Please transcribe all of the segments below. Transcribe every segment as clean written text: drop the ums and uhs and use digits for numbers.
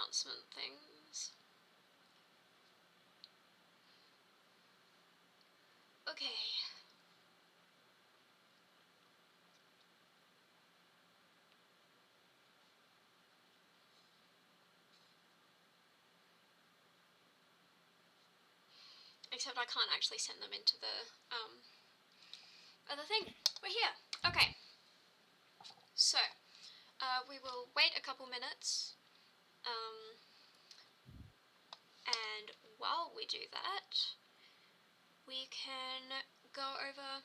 announcement things. Okay. Except I can't actually send them into the other thing. We're here. Okay. So, we will wait a couple minutes. And while we do that, we can go over,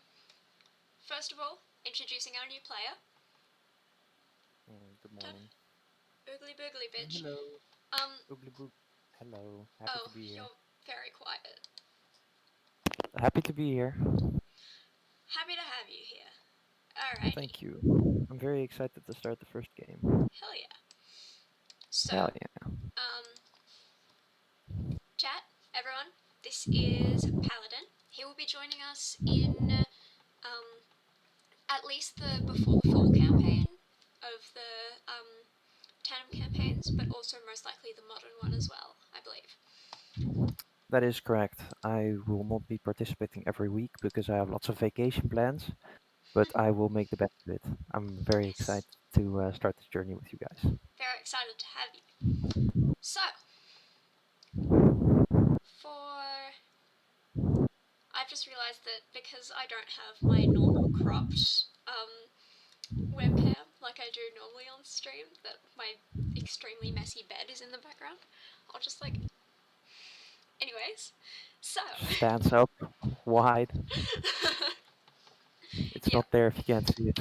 first of all, introducing our new player. Good morning. Oogly boogly, bitch. Hello. Oogly boog. Hello. Happy to be here. You're very quiet. Happy to be here. Happy to have you here. Alrighty. Thank you. I'm very excited to start the first game. Hell yeah. So, Hell yeah. Chat, everyone, this is Paladin. He will be joining us in at least before the fall campaign of the Tandem campaigns, but also most likely the modern one as well, I believe. That is correct. I will not be participating every week because I have lots of vacation plans, but I will make the best of it. I'm very excited to start this journey with you guys. Very excited to have you. So, I've just realised that because I don't have my normal cropped webcam like I do normally on stream, that my extremely messy bed is in the background. I'll just anyways, so Stands up, wide. It's not there if you can't see it.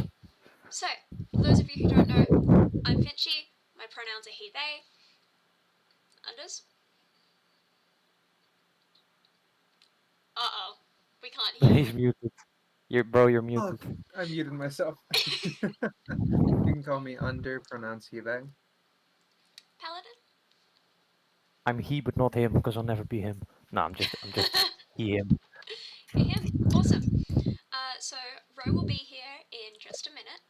So, for those of you who don't know, I'm Finchie. My pronouns are he, they. Unders? Uh-oh. We can't hear He's you. muted. You're muted. Oh, I muted myself. You can call me Under, pronounce he, they. Paladin? I'm he, but not him, because I'll never be him. No, I'm just he, him. He, him. Awesome. So, Ro will be here in just a minute.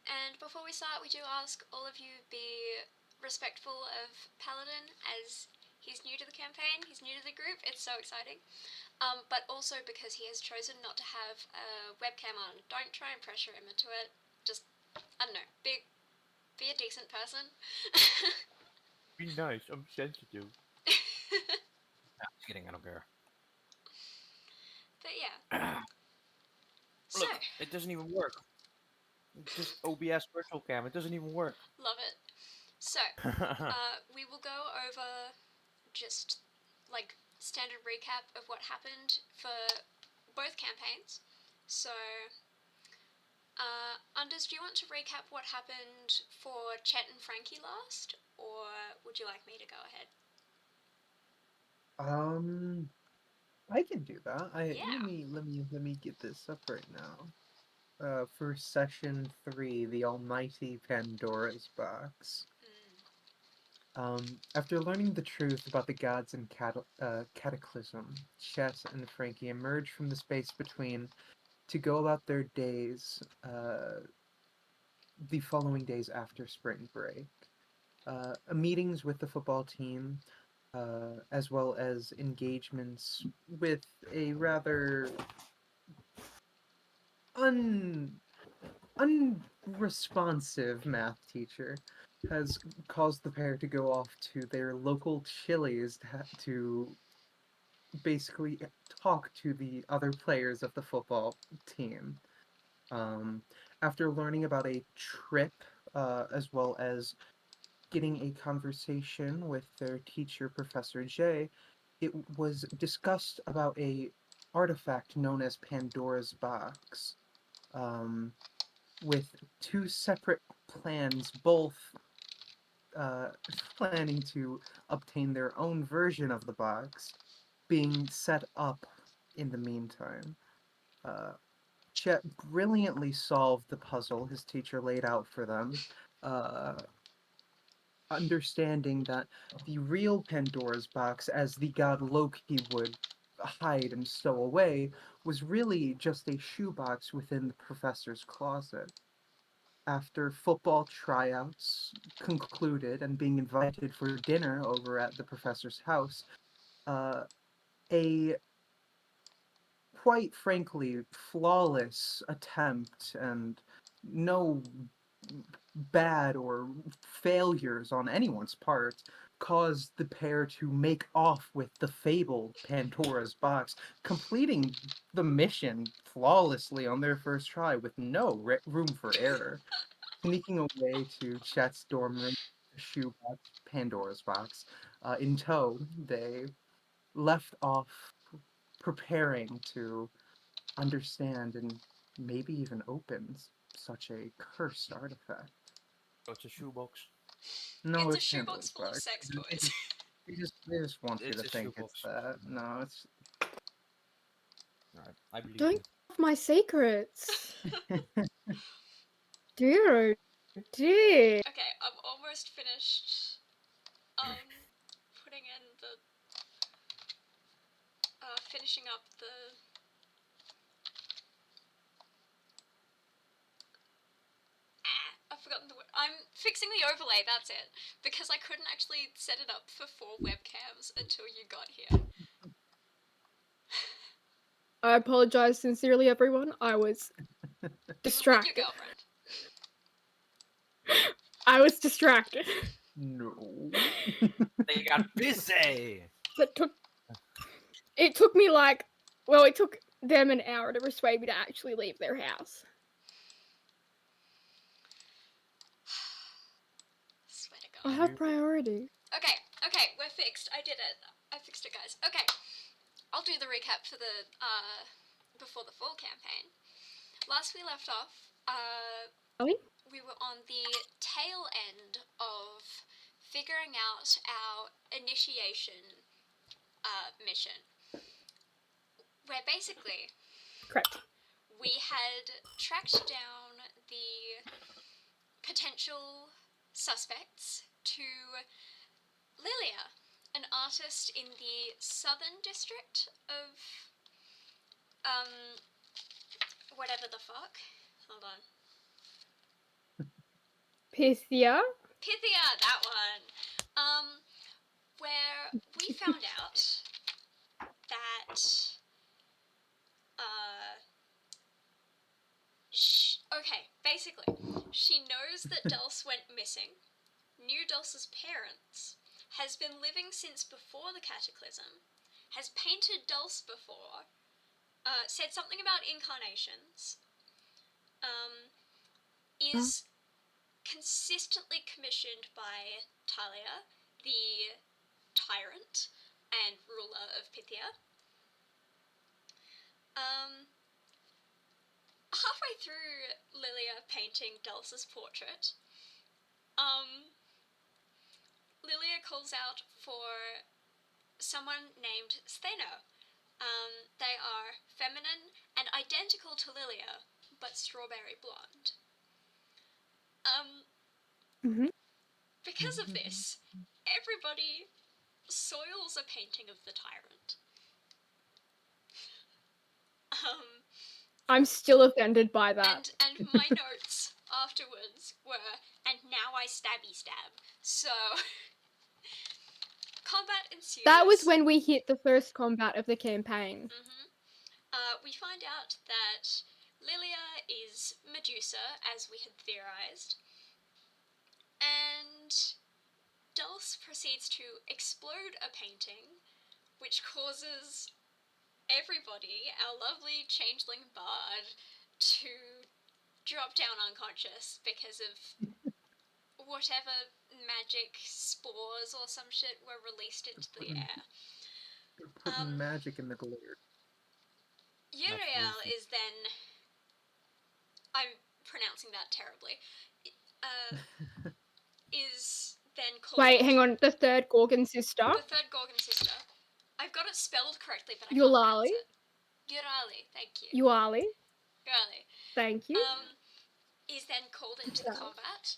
And before we start, we do ask all of you be respectful of Paladin, as he's new to the campaign, he's new to the group, it's so exciting. But also because he has chosen not to have a webcam on, don't try and pressure him into it. Just, I don't know, be a decent person. Be nice, I'm sensitive. Nah, just kidding, I don't care. But yeah. So, Look, it doesn't even work. Just OBS virtual cam, it doesn't even work. love it. So, we will go over just standard recap of what happened for both campaigns. So, Anders, do you want to recap what happened for Chet and Frankie last, or would you like me to go ahead? I can do that. Yeah. Let me get this up right now. For session 3, the almighty Pandora's box. After learning the truth about the gods and cataclysm, Chet and Frankie emerge from the space between to go about their days, the following days after spring break. Meetings with the football team, as well as engagements with a rather unresponsive math teacher, has caused the pair to go off to their local Chili's to basically talk to the other players of the football team. After learning about a trip, as well as getting a conversation with their teacher, Professor J, it was discussed about a artifact known as Pandora's box, with two separate plans, both planning to obtain their own version of the box, being set up in the meantime. Chet brilliantly solved the puzzle his teacher laid out for them, understanding that the real Pandora's box, as the god Loki would hide and stow away, was really just a shoebox within the professor's closet. after football tryouts concluded and being invited for dinner over at the professor's house, a quite frankly flawless attempt and no bad or failures on anyone's part caused the pair to make off with the fabled Pandora's box, completing the mission flawlessly on their first try with no room for error. Sneaking away to Chet's dorm room, shoebox, Pandora's box, in tow, they left off preparing to understand and maybe even open such a cursed artifact. So it's a shoebox. No, It's a it's shoebox Pandora's full of box. sex They toys. just want you It's to a think it's shoebox. that. No, it's Alright, I believe Don't you. give my secrets. Dear, dear. Okay, I'm almost finished putting in the finishing up the I've forgotten the word. I'm fixing the overlay, that's it. Because I couldn't actually set it up for 4 webcams until you got here. I apologize sincerely, everyone. I was You were with your distracted. girlfriend. I was distracted. no. They got busy! It took me like, well, it took them an hour to persuade me to actually leave their house. Swear to I God. have priorities. Okay, we're fixed. I did it. I fixed it, guys. Okay, I'll do the recap for the, before the fall campaign. Last we left off, we were on the tail end of figuring out our initiation mission, where basically Correct. we had tracked down the potential suspects to Lilia, an artist in the southern district of whatever the fuck. Hold on. Pythia. Pythia, that one. Where we found out that okay, basically, she knows that Dulce went missing, knew Dulce's parents, has been living since before the cataclysm, has painted Dulce before, said something about incarnations, is consistently commissioned by Talia, the tyrant and ruler of Pythia. Halfway through Lilia painting Dulce's portrait, Lilia calls out for someone named Stheno. They are feminine and identical to Lilia, but strawberry blonde. Because of this, everybody soils a painting of the tyrant. I'm still offended by that. And my notes afterwards were, and now I stabby stab. So, combat ensues. That was when we hit the first combat of the campaign. We find out that Lilia is Medusa, as we had theorized, and Dulce proceeds to explode a painting, which causes everybody, our lovely changeling bard, to drop down unconscious because of whatever magic spores or some shit were released into the air. Putting magic in the glare. Uriel is then... I'm pronouncing that terribly. Is then called... Wait, hang on. The third Gorgon sister. The third Gorgon sister. I've got it spelled correctly, but I can't pronounce it. Yurali, thank you. Yuali. Yurali. Thank you. Is then called into the combat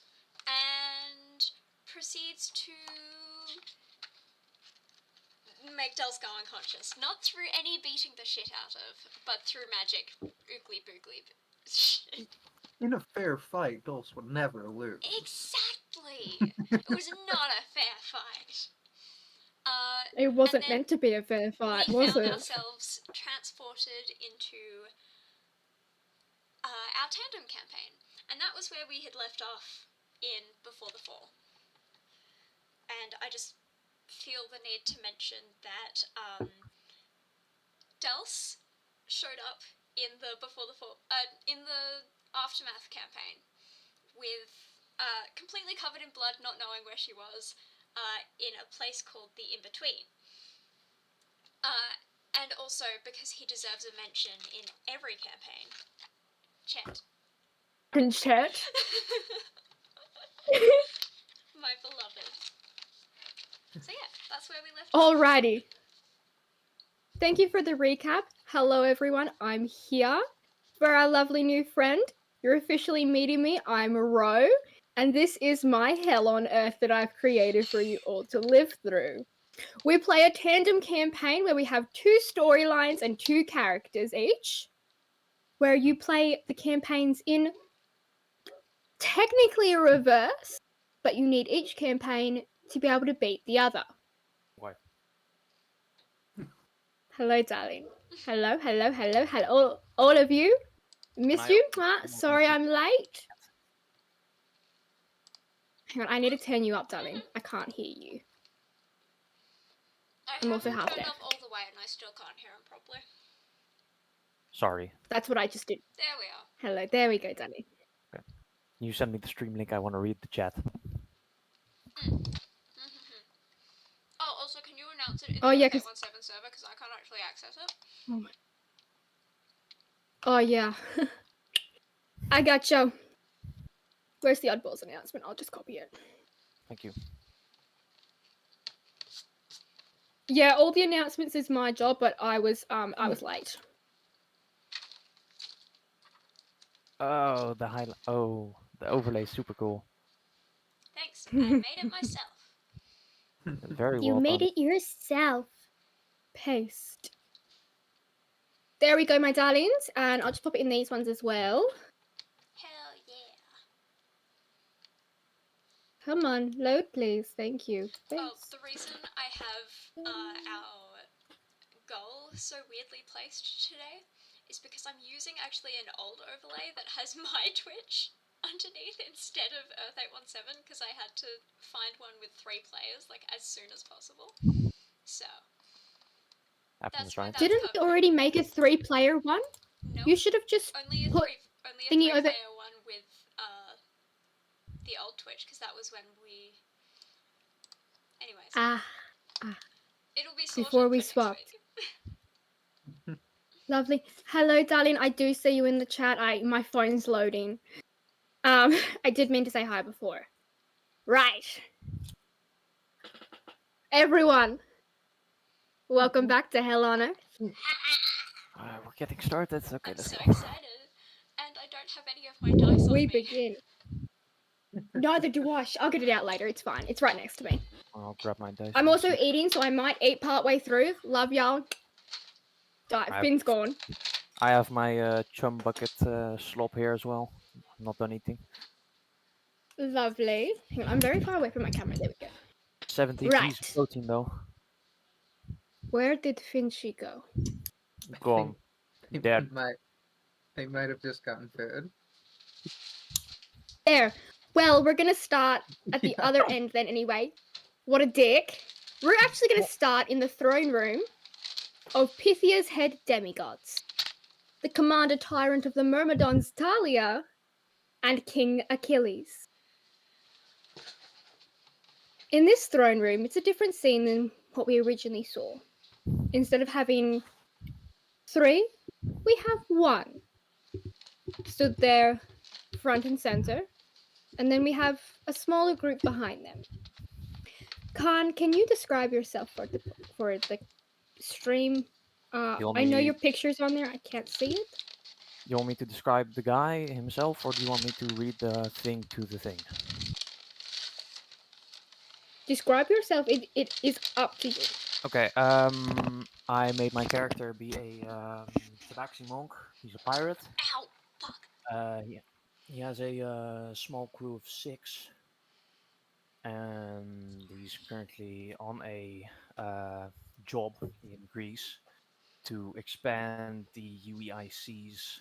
and proceeds to make Dulce go unconscious. Not through any beating the shit out of, but through magic oogly boogly shit. In a fair fight, Dulce would never lose. Exactly! It was not a fair fight. It wasn't then meant to be a fair fight, we was found it? ourselves transported into our tandem campaign, and that was where we had left off in Before the Fall. And I just feel the need to mention that Dulce showed up in the in the Aftermath campaign with completely covered in blood, not knowing where she was, in a place called the In-Between. And also because he deserves a mention in every campaign. Chet. In chat. My beloved. So yeah, that's where we left off. Alrighty. Thank you for the recap. Hello everyone, I'm here. For our lovely new friend, you're officially meeting me. I'm Ro, and this is my hell on earth that I've created for you all to live through. We play a tandem campaign where we have 2 storylines and 2 characters each, where you play the campaigns in technically a reverse, but you need each campaign to be able to beat the other. Why? Hello, darling. Hello, hello, hello, hello. All of you. Miss you. Sorry I'm late. Hang on, I need to turn you up, darling. I can't hear you. I'm also half turned deaf. up all the way and I still can't hear him properly. Sorry. That's what I just did. There we are. Hello, there we go, darling. Can you send me the stream link? I want to read the chat. Oh, also, can you announce it in Oh, the yeah, Earth817 server, because I can't actually access it? Oh, yeah. I gotcha. Where's the oddballs announcement? I'll just copy it. Thank you. Yeah, all the announcements is my job, but I was late. Oh, the highlight. Oh, the overlay is super cool. Thanks, I made it myself. Very You well made done. it yourself. Paste. There we go, my darlings, and I'll just pop it in these ones as well. Hell yeah. Come on, load please. Thank you. Oh, Paste. the reason I have our goal so weirdly placed today is because I'm using actually an old overlay that has my Twitch underneath instead of Earth817 because I had to find one with 3 players like as soon as possible. So Happens, that's why right? that's Didn't we already make a 3-player one? No. You should have just only a put 3-player one with the old Twitch because that was when we. Anyways. It'll be sorted before we for next swapped. week. Lovely. Hello, darling. I do see you in the chat. My phone's loading. I did mean to say hi before. Right. Everyone, welcome back to Hell on Earth. We're getting started. Okay, I'm let's so go. excited, and I don't have any of my dice on We me. begin. Neither do I. I'll get it out later. It's fine. It's right next to me. I'll grab my dice. I'm also eating, so I might eat partway through. Love y'all. Finn's gone. I have my chum bucket slop here as well. I'm not done eating. Lovely. Hang on, I'm very far away from my camera. There we go. 17 Right. G's of protein though. Where did Finchy go? Gone. They might have just gotten food. There. Well, we're gonna start at the other end then anyway. What a dick. We're actually gonna start in the throne room of Pythia's head demigods. The commander tyrant of the Myrmidons, Talia, and King Achilles. In this throne room, it's a different scene than what we originally saw. Instead of having 3, we have 1. Stood there, front and center, and then we have a smaller group behind them. Kahn, can you describe yourself for the stream? I know your picture's on there. I can't see it. You want me to describe the guy himself, or do you want me to read the thing to the thing? Describe yourself. It is up to you. Okay. I made my character be a tabaxi monk. He's a pirate. Ow! Fuck. He has a small crew of 6, and he's currently on a uh, job in Greece to expand the UEIC's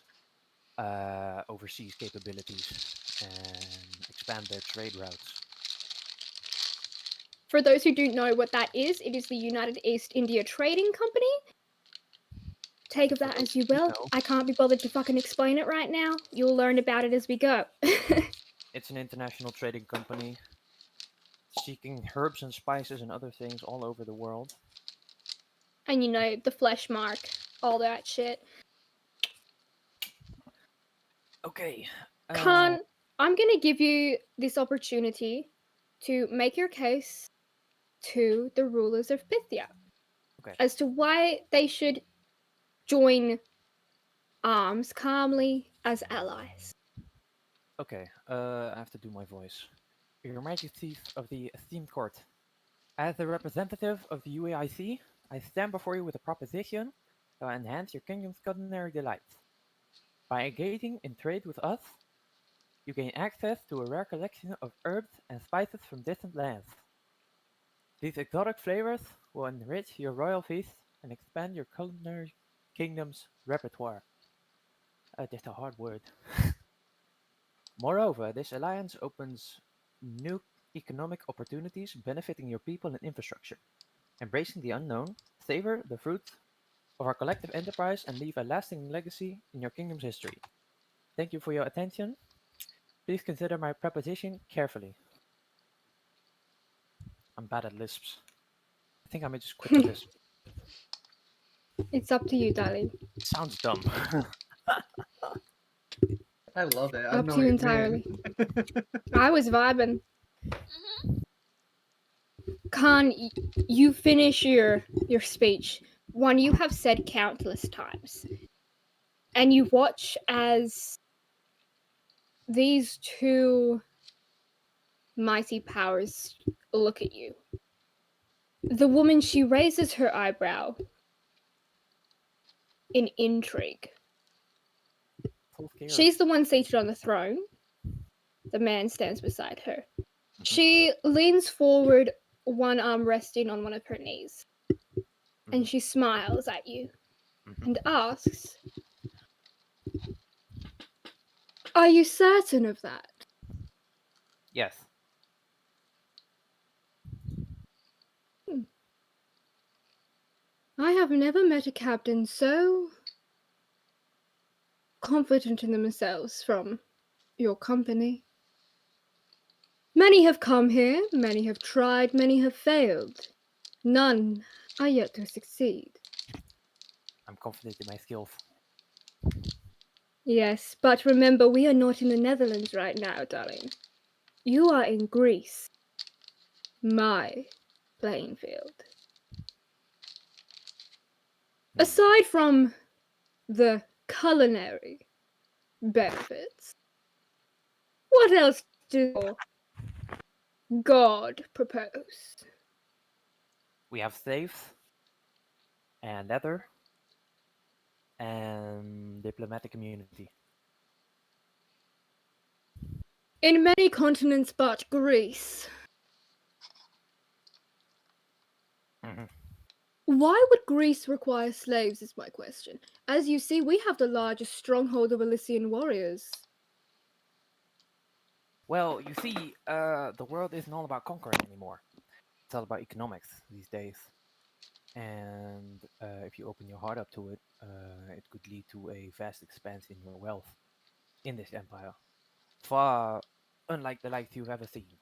overseas capabilities and expand their trade routes. For those who don't know what that is, it is the United East India Trading Company. Take of For that those as you who will. know, I can't be bothered to fucking explain it right now. You'll learn about it as we go. it's an international trading company seeking herbs and spices and other things all over the world. And you know, the flesh mark, all that shit. Okay. Kahn, I'm gonna give you this opportunity to make your case to the rulers of Pythia Okay. as to why they should join arms calmly as allies. Okay. I have to do my voice. Your Majesty of the esteemed court, as the representative of the UAIC, I stand before you with a proposition that will enhance your kingdom's culinary delights. By engaging in trade with us, you gain access to a rare collection of herbs and spices from distant lands. These exotic flavors will enrich your royal feast and expand your culinary kingdom's repertoire. Just a hard word. Moreover, this alliance opens new economic opportunities benefiting your people and infrastructure. Embracing the unknown, savor the fruits of our collective enterprise and leave a lasting legacy in your kingdom's history. Thank you for your attention. Please consider my proposition carefully. I'm bad at lisps. I think I may just quit the lisp. It's up to you, darling. It sounds dumb. I love it. Up to you Annoying entirely. man. I was vibing. Mm-hmm. Khan, you finish your speech, one you have said countless times, and you watch as these two mighty powers look at you. The woman, she raises her eyebrow in intrigue. So scared. She's the one seated on the throne. The man stands beside her. She leans forward, one arm resting on one of her knees, and she smiles at you and asks, "Are you certain of that?" Yes. I have never met a captain so confident in themselves from your company. Many have come here, many have tried, many have failed. None are yet to succeed. I'm confident in my skills. Yes, but remember, we are not in the Netherlands right now, darling. You are in Greece. My playing field. Aside from the culinary benefits, what else do God propose? We have slaves and leather and diplomatic immunity. In many continents but Greece. Why would Greece require slaves is my question. As you see, we have the largest stronghold of Elysian warriors. Well, you see, the world isn't all about conquering anymore. It's all about economics these days. And if you open your heart up to it, it could lead to a vast expanse in your wealth in this empire. Far unlike the likes you've ever seen.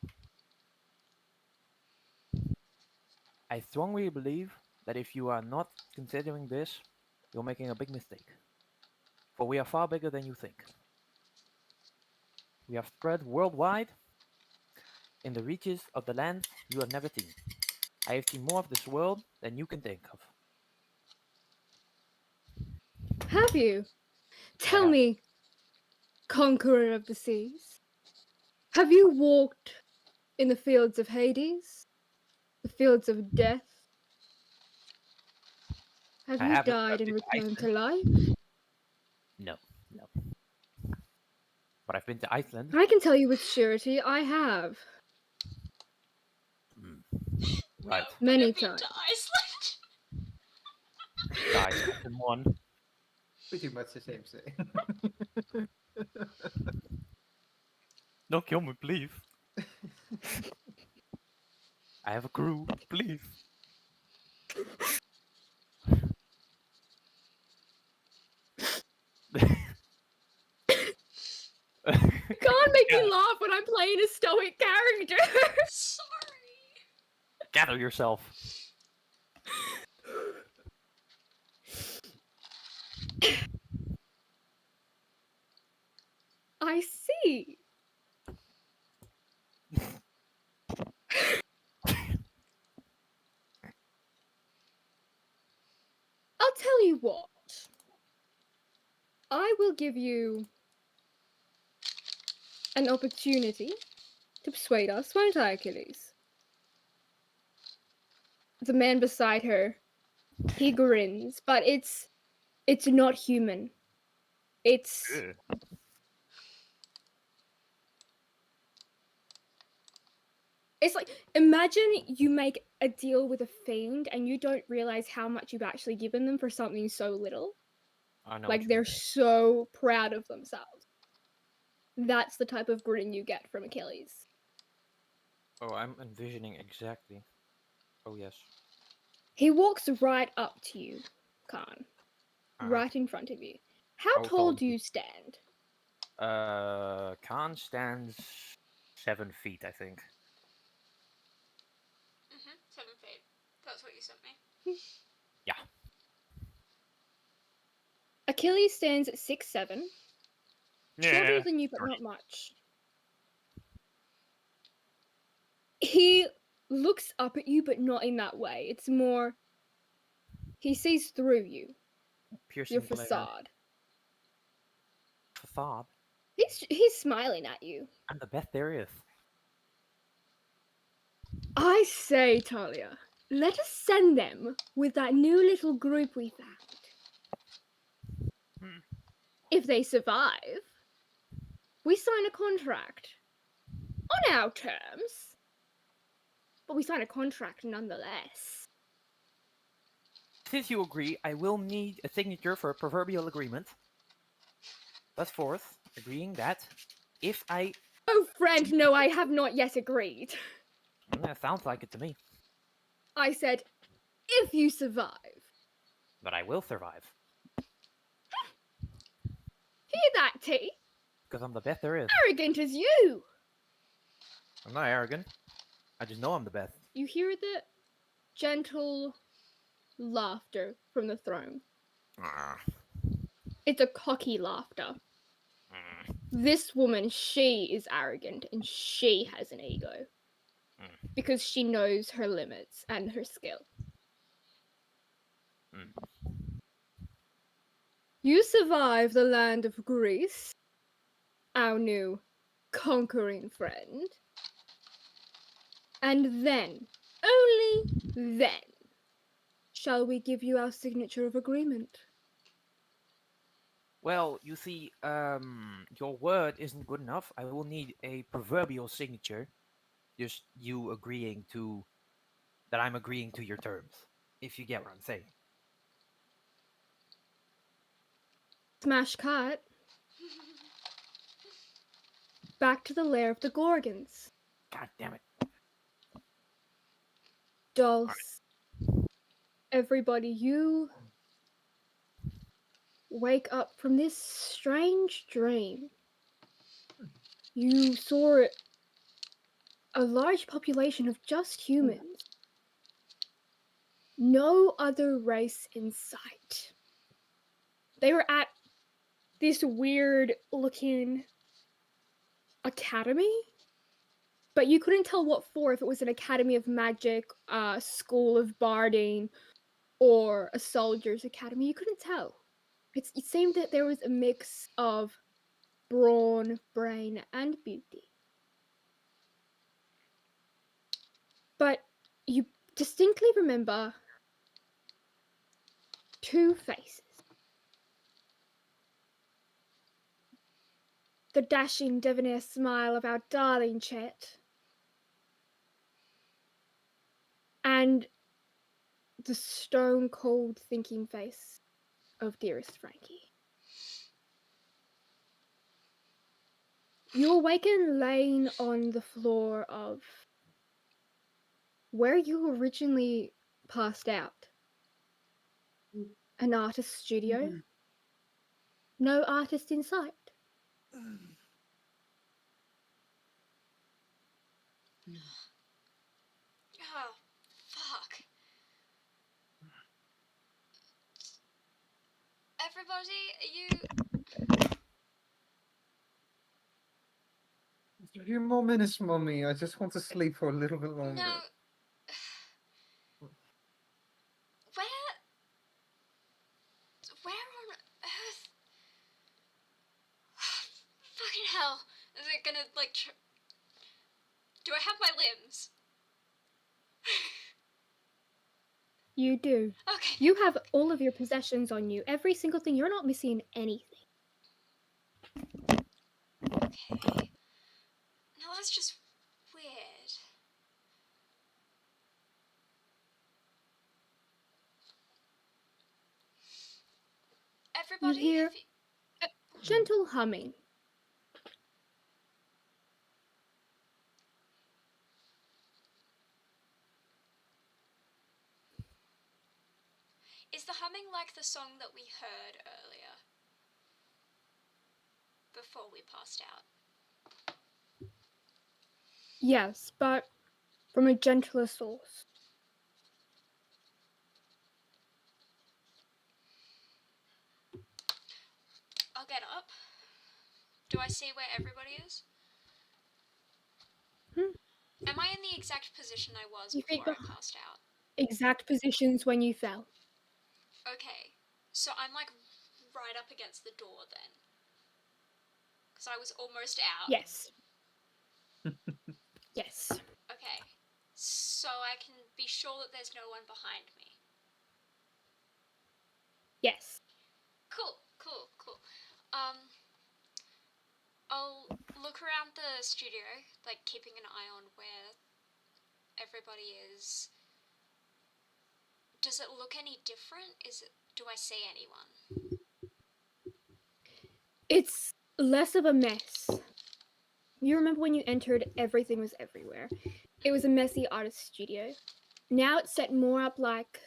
I strongly believe that if you are not considering this, you're making a big mistake. For we are far bigger than you think. We have spread worldwide in the reaches of the lands you have never seen. I have seen more of this world than you can think of. Have you? Tell have. me, conqueror of the seas, have you walked in the fields of Hades? The fields of death? Have I you haven't died traveled and to returned to Iceland. life? No, no. But I've been to Iceland. I can tell you with surety, I have. Right. No, Many I've been times. to Iceland. Guys, Captain 1. Pretty much the same thing. Don't kill me, please. I have a crew, please. You can't make me laugh when I'm playing a stoic character. Sorry. Gather yourself. I see. I'll tell you what. I will give you an opportunity to persuade us, won't I, Achilles? The man beside her, he grins, but it's not human. It's like, imagine you make a deal with a fiend and you don't realize how much you've actually given them for something so little. I know. Like, they're so proud of themselves. That's the type of grin you get from Achilles. Oh, I'm envisioning exactly. Oh, yes. He walks right up to you, Kahn. Uh-huh. Right in front of you. How How tall tall do is you stand? Kahn stands 7 feet, I think. 7 feet. That's what you sent me. Yeah. Achilles stands at 6'7". Shorter than you, but Short. not much. He looks up at you, but not in that way. It's more, he sees through you, Piercing your glare. facade. Facade. He's smiling at you. I'm the best there is. I say, Talia, let us send them with that new little group we found. If they survive, we sign a contract. On our terms. But we sign a contract nonetheless. Since you agree, I will need a signature for a proverbial agreement. Thus forth, agreeing that if I... Oh, friend, no, I have not yet agreed. That sounds like it to me. I said, if you survive. But I will survive. Hear that, T? Because I'm the best there is. Arrogant as you! I'm not arrogant. I just know I'm the best. You hear the gentle laughter from the throne. It's a cocky laughter. This woman, she is arrogant and she has an ego. Because she knows her limits and her skill. You survive the land of Greece, our new conquering friend. And then, only then, shall we give you our signature of agreement. Well, you see, your word isn't good enough. I will need a proverbial signature. Just you agreeing to... that I'm agreeing to your terms. If you get what I'm saying. Smash cut. Back to the lair of the Gorgons. God damn it. Dulce. Everybody, you wake up from this strange dream. You saw a large population of just humans. No other race in sight. They were at this weird looking academy, but you couldn't tell what for, if it was an academy of magic, a school of barding, or a soldier's academy. You couldn't tell. It seemed that there was a mix of brawn, brain, and beauty. But you distinctly remember two faces. the dashing debonair smile of our darling Chet, and the stone-cold thinking face of dearest Frankie. You awaken laying on the floor of where you originally passed out. An artist's studio. No artist in sight. Oh, fuck. Everybody, are you... A few more minutes, Mummy. I just want to sleep for a little bit longer. No. Where on earth? Fucking hell. Is it gonna, like, do I have my limbs? You do. Okay. You have all of your possessions on you. Every single thing. You're not missing anything. Okay. Now that's just weird. Everybody, You hear have you... a gentle humming. Is the humming like the song that we heard earlier? Before we passed out? Yes, but from a gentler source. I'll get up. Do I see where everybody is? Am I in the exact position I was You before I think- passed out? Exact positions when you fell. Okay. So I'm like right up against the door then. Because I was almost out. Yes. Yes. Okay. So I can be sure that there's no one behind me. Yes. Cool. I'll look around the studio, like keeping an eye on where everybody is. Does it look any different? Do I see anyone? It's less of a mess. You remember when you entered, everything was everywhere. It was a messy artist studio. Now it's set more up like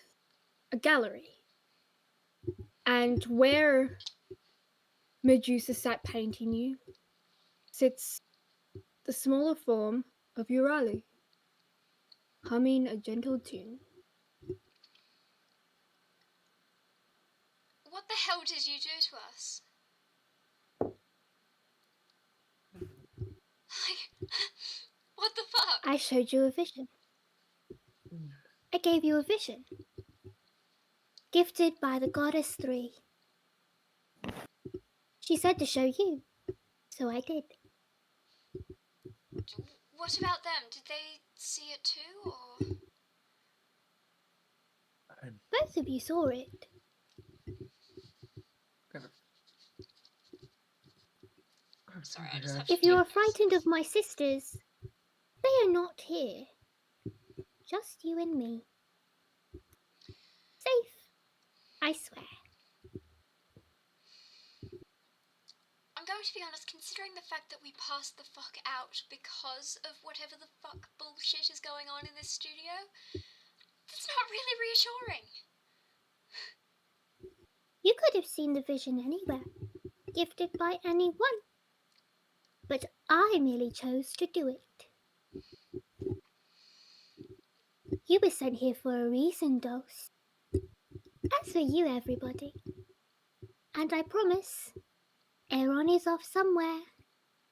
a gallery. And where Medusa sat painting you sits the smaller form of Urali, humming a gentle tune. What the hell did you do to us? Like, what the fuck? I showed you a vision. I gave you a vision. Gifted by the goddess 3. She said to show you, so I did. What about them? Did they see it too, or...? Both of you saw it. Kind of. Sorry, I just have to If you take are this. frightened of my sisters, they are not here. Just you and me. Safe, I swear. I'm going to be honest, considering the fact that we passed the fuck out because of whatever the fuck bullshit is going on in this studio, that's not really reassuring. You could have seen the vision anywhere, gifted by anyone. But I merely chose to do it. You were sent here for a reason, Dulce. As for you, everybody. And I promise, Aaron is off somewhere,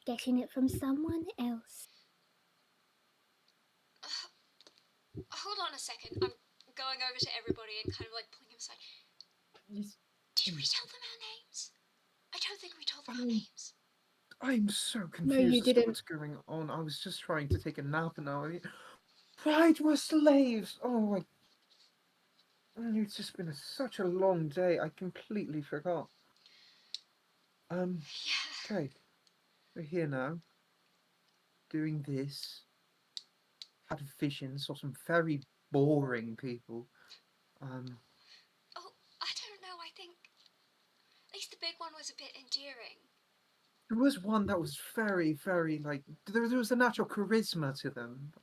getting it from someone else. Hold on a second. I'm going over to everybody and kind of like pulling him aside. Did we tell them our names? I don't think we told them our names. I'm so confused No, you as to didn't. what's going on. I was just trying to take a nap now. Right, we're slaves! Oh my... It's just been such a long day. I completely forgot. Yeah. Okay. We're here now, doing this. Had a vision, saw some very boring people. Oh, I don't know. I think at least the big one was a bit endearing. There was one that was very, very like there was a natural charisma to them.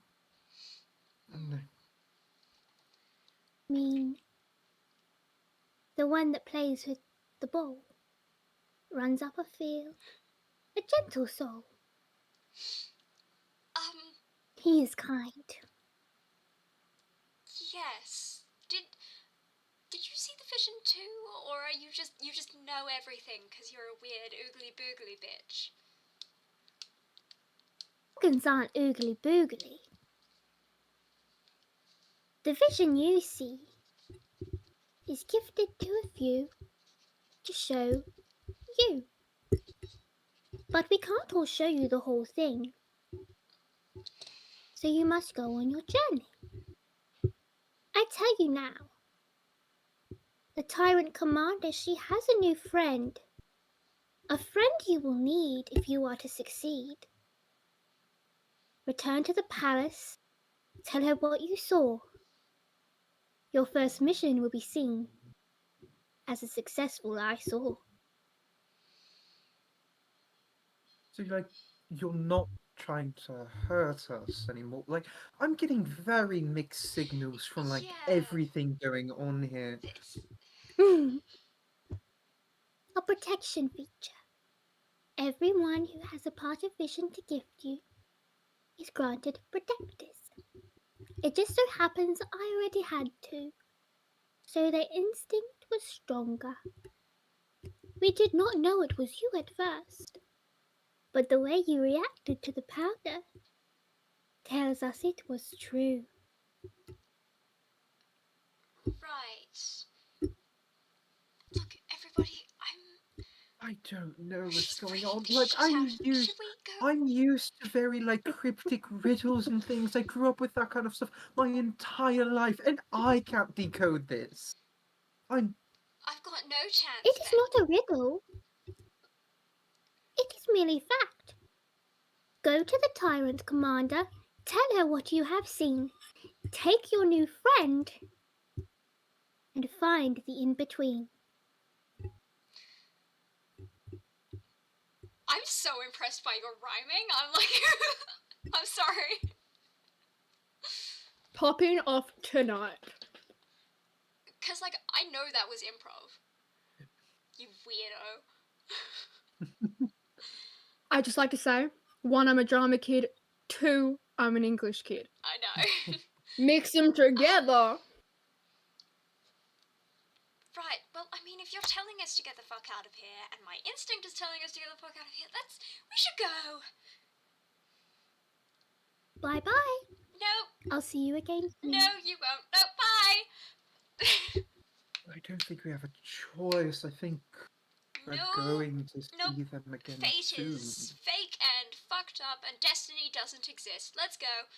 And I mean, the one that plays with the ball, runs up a field, a gentle soul. He is kind. Yes. Did you see the vision too, or are you just know everything because you're a weird oogly boogly bitch? Organs aren't oogly boogly. The vision you see is gifted to a few to show you. But we can't all show you the whole thing. So you must go on your journey. I tell you now, the Tyrant Commander, she has a new friend. A friend you will need if you are to succeed. Return to the palace, tell her what you saw. Your first mission will be seen as a successful I saw. so you're not trying to hurt us anymore. Like I'm getting very mixed signals from like everything going on here. A protection feature. Everyone who has a part of vision to gift you is granted protectors. It just so happens I already had two, so their instinct was stronger. We did not know it was you at first, but the way you reacted to the powder tells us it was true. Right. Look, everybody, I don't know what's She's going bringing on. the Like shit out. Should we go? I'm used to very like cryptic riddles and things. I grew up with that kind of stuff my entire life, and I can't decode this. I've got no chance. It is not a riddle. It is merely fact. Go to the Tyrant Commander, tell her what you have seen, take your new friend, and find the in-between. I'm so impressed by your rhyming. I'm like, I'm sorry. Popping off tonight. Because, like, I know that was improv. You weirdo. I just like to say, 1, I'm a drama kid. 2, I'm an English kid. I know. Mix them together. Right, well, I mean, if you're telling us to get the fuck out of here, and my instinct is telling us to get the fuck out of here, we should go. Bye-bye. No. I'll see you again soon. No, you won't. No, bye. I don't think we have a choice. I think we're going to see them again Fate soon. is fake and fucked up, and destiny doesn't exist. Let's go.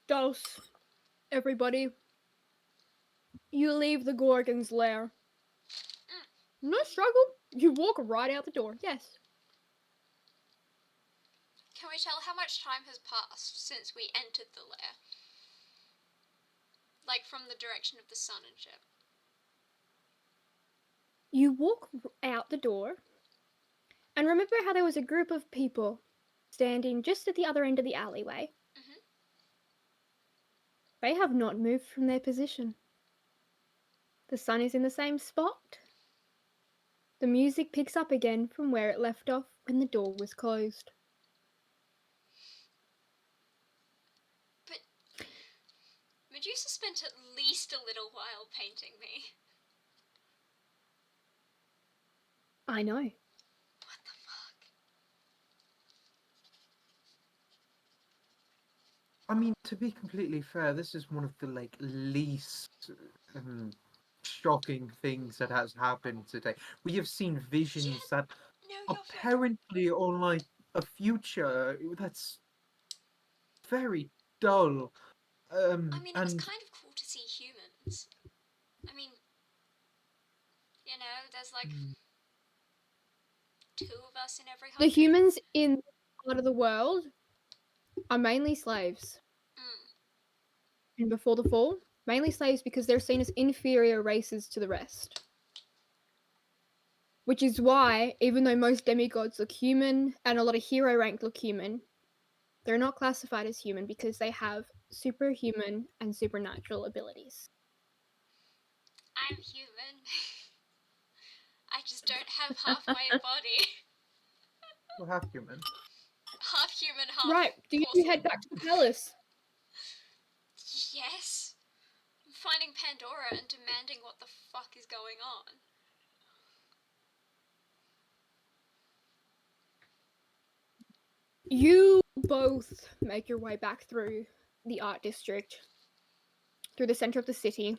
Dulce, everybody, you leave the Gorgon's lair. No struggle, you walk right out the door, yes. Can we tell how much time has passed since we entered the lair? Like, from the direction of the sun and shit. You walk out the door, and remember how there was a group of people standing just at the other end of the alleyway? Mm-hmm. They have not moved from their position. The sun is in the same spot. The music picks up again from where it left off when the door was closed. But Medusa spent at least a little while painting me. I know. What the fuck? I mean, to be completely fair, this is one of the like least shocking things that has happened today. We have seen visions that apparently are like a future that's very dull. I mean, it was and kind of cool to see humans. there's like 2 of us in every The hub. humans in this part of the world are mainly slaves. And before the fall, mainly slaves because they're seen as inferior races to the rest. Which is why, even though most demigods look human and a lot of hero rank look human, they're not classified as human because they have superhuman and supernatural abilities. I'm human. I just don't have half my body. Well, half human. Half human, half Right, do you porcelain. head back to the palace? Yes. I'm finding Pandora and demanding what the fuck is going on. You both make your way back through the art district, through the center of the city,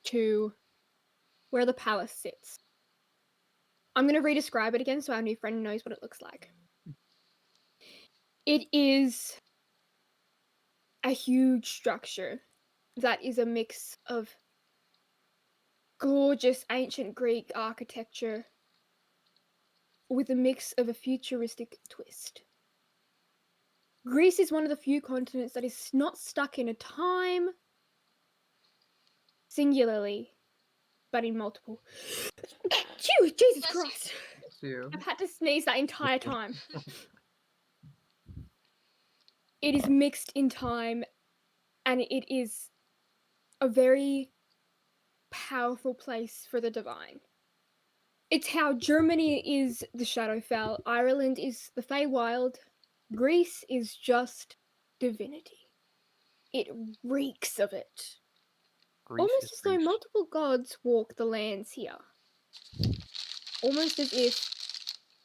to where the palace sits. I'm going to re-describe it again so our new friend knows what it looks like. It is a huge structure that is a mix of gorgeous ancient Greek architecture with a mix of a futuristic twist. Greece is one of the few continents that is not stuck in a time singularly, but in multiple. Phew, Jesus Bless you. Christ! Too. I've had to sneeze that entire time. It is mixed in time, and it is a very powerful place for the divine. It's how Germany is the Shadowfell, Ireland is the Feywild, Greece is just divinity. It reeks of it. Greece Almost is as though Greece. multiple gods walk the lands here. Almost as if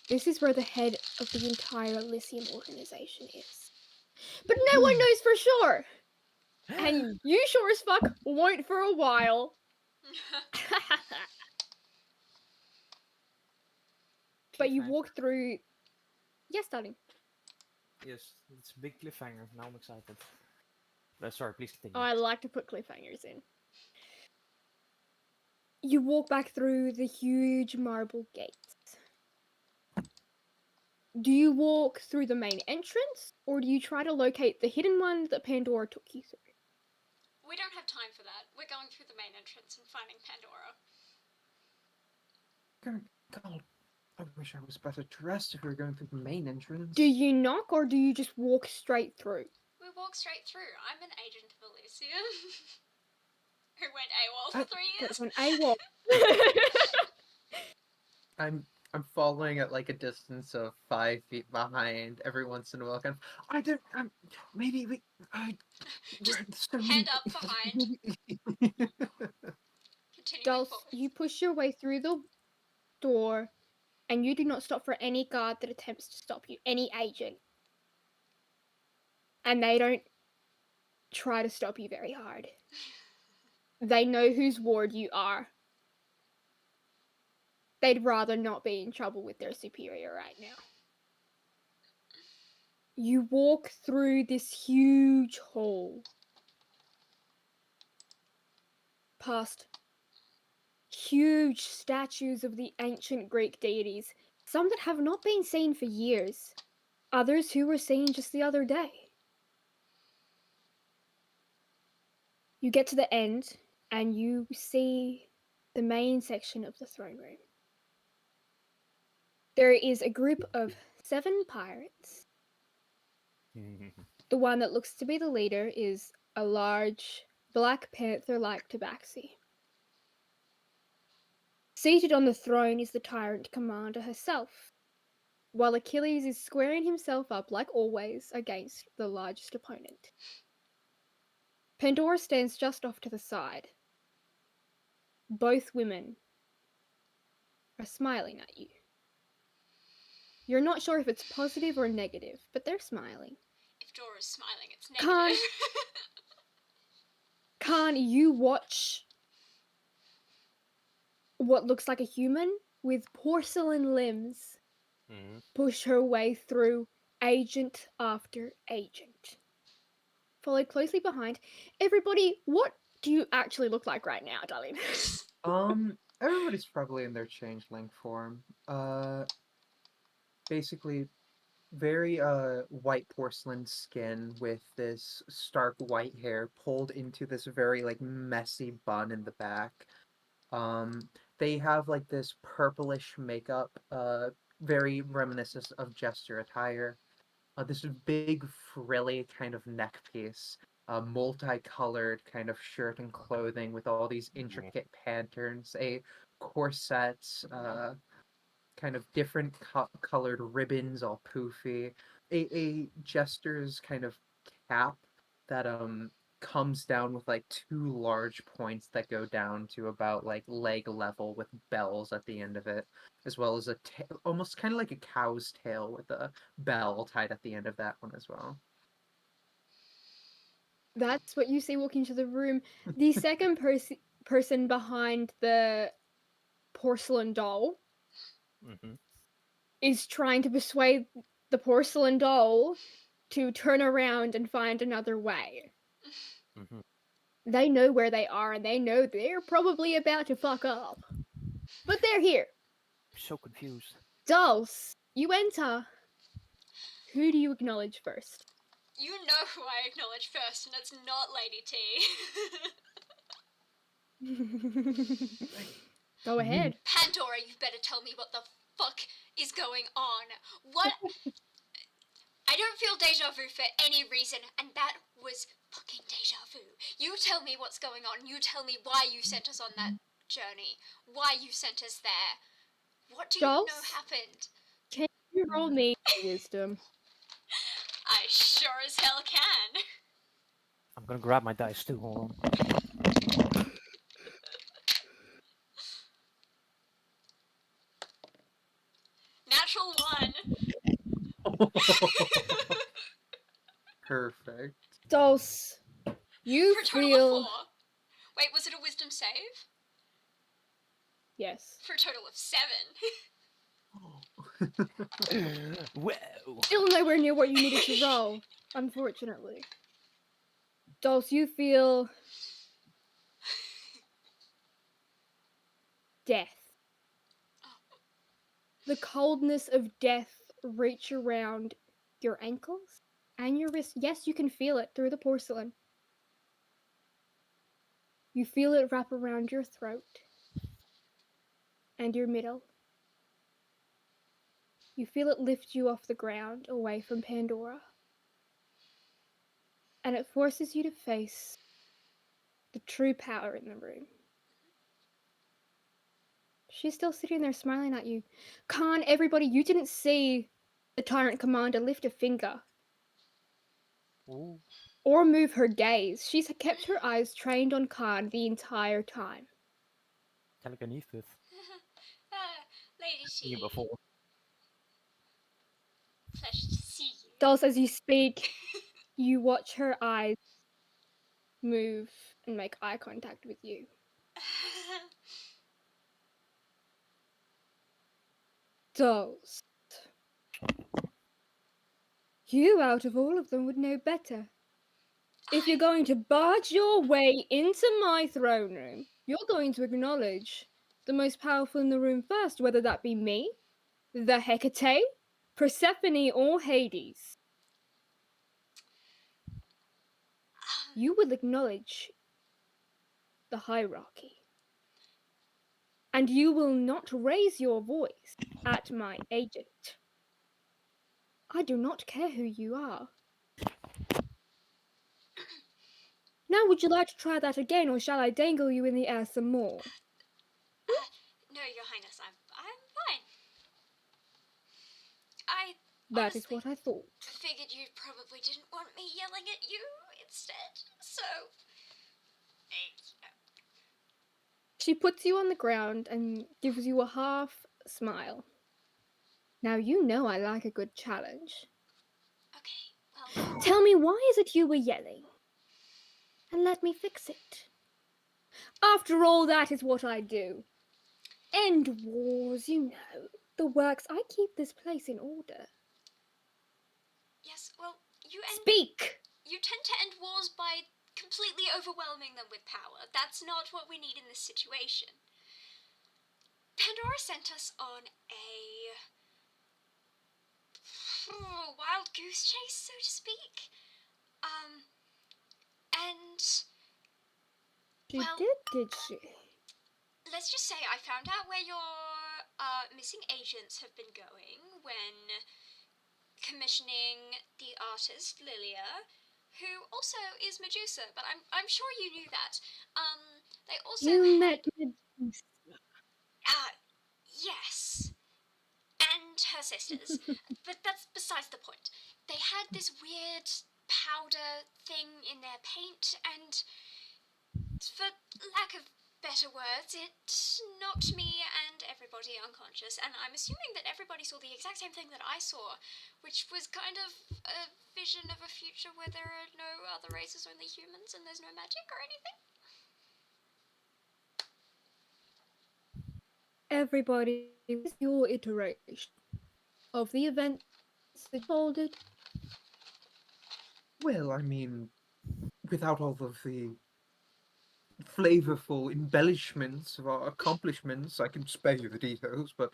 this is where the head of the entire Elysium organization is. But no one knows for sure! And you sure as fuck won't for a while. But you Cliffhanger. walk through. Yes, darling. Yes, it's a big cliffhanger. Now I'm excited. Sorry, please continue. Oh, I like to put cliffhangers in. You walk back through the huge marble gates. Do you walk through the main entrance, or do you try to locate the hidden one that Pandora took you through? We don't have time for that. We're going through the main entrance and finding Pandora. God, I wish I was better dressed if we were going through the main entrance. Do you knock, or do you just walk straight through? We walk straight through. I'm an agent of Elysium. Who went AWOL for 3 years. That's an AWOL. I'm following at like a distance of 5 feet behind every once in a while. Kind of, I don't. Maybe we. Just hand up behind. Continuing Dulce, forward. you push your way through the door, and you do not stop for any guard that attempts to stop you, any agent. And they don't try to stop you very hard. They know whose ward you are. They'd rather not be in trouble with their superior right now. You walk through this huge hall, past huge statues of the ancient Greek deities, some that have not been seen for years, others who were seen just the other day. You get to the end, and you see the main section of the throne room. There is a group of 7 pirates. The one that looks to be the leader is a large Black Panther-like tabaxi. Seated on the throne is the tyrant commander herself, while Achilles is squaring himself up, like always, against the largest opponent. Pandora stands just off to the side. Both women are smiling at you. You're not sure if it's positive or negative, but they're smiling. If Dora's smiling, it's Kahn. negative. Kahn, you watch what looks like a human with porcelain limbs push her way through agent after agent. Followed closely behind. Everybody, what do you actually look like right now, darling? Everybody's probably in their changeling form. Basically very white porcelain skin with this stark white hair pulled into this very like messy bun in the back. Um, they have like this purplish makeup, very reminiscent of jester attire. This big frilly kind of neck piece, multicolored kind of shirt and clothing with all these intricate patterns, a corset, kind of different colored ribbons, all poofy, a jester's kind of cap that comes down with like two large points that go down to about like leg level with bells at the end of it, as well as almost kind of like a cow's tail with a bell tied at the end of that one as well. That's what you see walking into the room. The second person behind the porcelain doll Mm-hmm. is trying to persuade the porcelain doll to turn around and find another way. Mm-hmm. They know where they are and they know they're probably about to fuck up. But they're here. So confused. Dulce, you enter. Who do you acknowledge first? You know who I acknowledge first, and it's not Lady T. Go ahead. Pandora, you better tell me what the fuck is going on. What? I don't feel deja vu for any reason, and that was fucking deja vu. You tell me what's going on. You tell me why you sent us on that journey. Why you sent us there. What do you know Dulce? happened? Can you roll me wisdom? I sure as hell can. I'm gonna grab my dice too. Hold on. Natural 1. Perfect. Dulce, you For a total feel... of 4. Wait, was it a wisdom save? Yes. For a total of 7. Whoa! Still nowhere near what you needed to roll, unfortunately. Dulce, you feel... death. The coldness of death reach around your ankles and your wrist. Yes, you can feel it through the porcelain. You feel it wrap around your throat and your middle. You feel it lift you off the ground away from Pandora. And it forces you to face the true power in the room. She's still sitting there smiling at you. Kahn, everybody, you didn't see the Tyrant Commander lift a finger Ooh. or move her gaze. She's kept her eyes trained on Kahn the entire time. Telekinesis. Lady Seen it T. before. Pleasure to see you. Dulce, as you speak, you watch her eyes move and make eye contact with you. Dulce. You out of all of them would know better. If you're going to barge your way into my throne room, you're going to acknowledge the most powerful in the room first, whether that be me, the Hecate, Persephone, or Hades. You will acknowledge the hierarchy. And you will not raise your voice at my agent. I do not care who you are. Now, would you like to try that again, or shall I dangle you in the air some more? No, Your Highness, I'm fine. I That is honestly what I thought. figured you probably didn't want me yelling at you instead, so... She puts you on the ground and gives you a half smile. Now you know I like a good challenge. Okay, well... Tell me, why is it you were yelling? And let me fix it. After all, that is what I do. End wars, you know. The works. I keep this place in order. Yes, well, Speak! You tend to end wars by completely overwhelming them with power. That's not what we need in this situation. Pandora sent us on a wild goose chase, so to speak. And She well, did she? let's just say I found out where your missing agents have been going when commissioning the artist Lilia, who also is Medusa, but I'm sure you knew that. They also You had met Medusa. yes, and her sisters, but that's besides the point. They had this weird powder thing in their paint, and for lack of better words, it knocked me and everybody unconscious, and I'm assuming that everybody saw the exact same thing that I saw, which was kind of a vision of a future where there are no other races, only humans, and there's no magic or anything. Everybody, what is your iteration of the events that unfolded? Well, I mean, without all of the flavorful embellishments of our accomplishments, I can spare you the details, but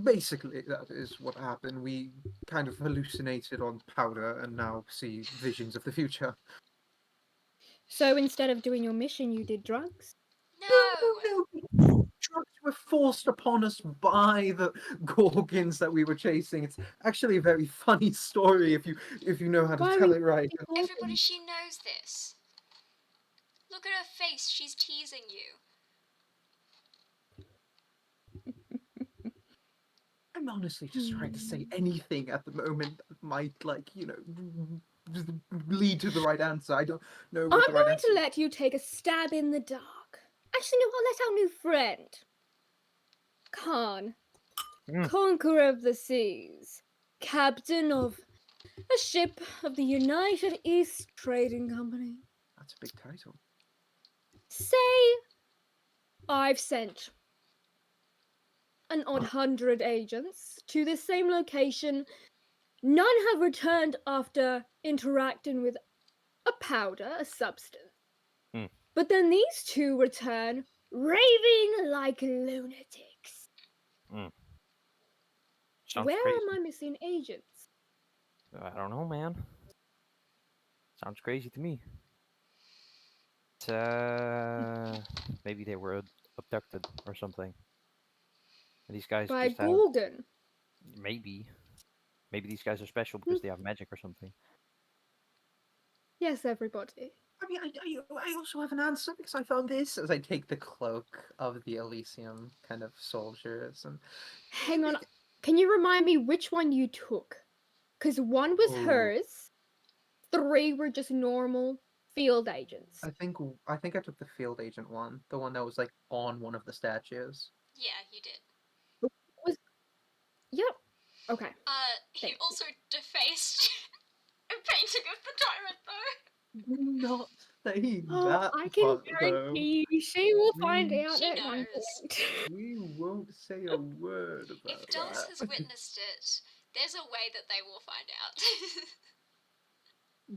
basically that is what happened. We kind of hallucinated on powder and now see visions of the future. So instead of doing your mission, you did drugs? No! No. Drugs were forced upon us by the gorgons that we were chasing. It's actually a very funny story if you know how to Why tell were it right. you Everybody, she knows this. Look at her face, she's teasing you. I'm honestly just trying to say anything at the moment that might, like, lead to the right answer. I don't know what I'm the right going answer to is. let you take a stab in the dark. Actually, no, I'll let our new friend, Kahn, conqueror of the seas, captain of a ship of the United East Trading Company. That's a big title. Say I've sent an odd 100 agents to the same location. None have returned after interacting with a powder, a substance. But then these two return raving like lunatics. Sounds Where crazy. are my missing agents? I don't know, man. Sounds crazy to me. Maybe they were abducted or something. And these guys By just have Gorgon. maybe these guys are special because they have magic or something. Yes, everybody. I mean, I also have an answer because I found this as I take the cloak of the Elysium kind of soldiers and Hang on. Can you remind me which one you took? Because one was hers, 3 were just normal field agents. I think I took the field agent one, the one that was like on one of the statues. Yeah, you did. Yep. Okay. He Thank also defaced a painting of the tyrant, though. Do not say Oh, that I can part, though. guarantee she will find We- out She at one knows. point. We won't say a word about If Dulce has that. witnessed it, there's a way that they will find out.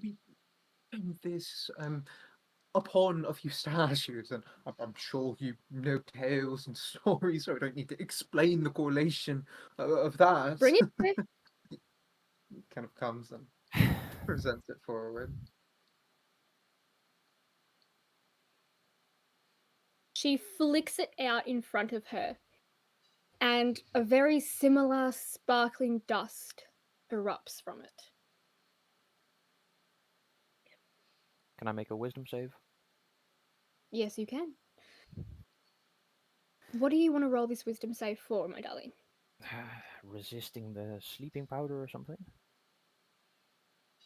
We found this upon a few statues, and I'm sure you know tales and stories, so I don't need to explain the correlation of that. Bring it. Kind of comes and presents it forward. She flicks it out in front of her, and a very similar sparkling dust erupts from it. Can I make a wisdom save? Yes, you can. What do you want to roll this wisdom save for, my darling? Resisting the sleeping powder or something?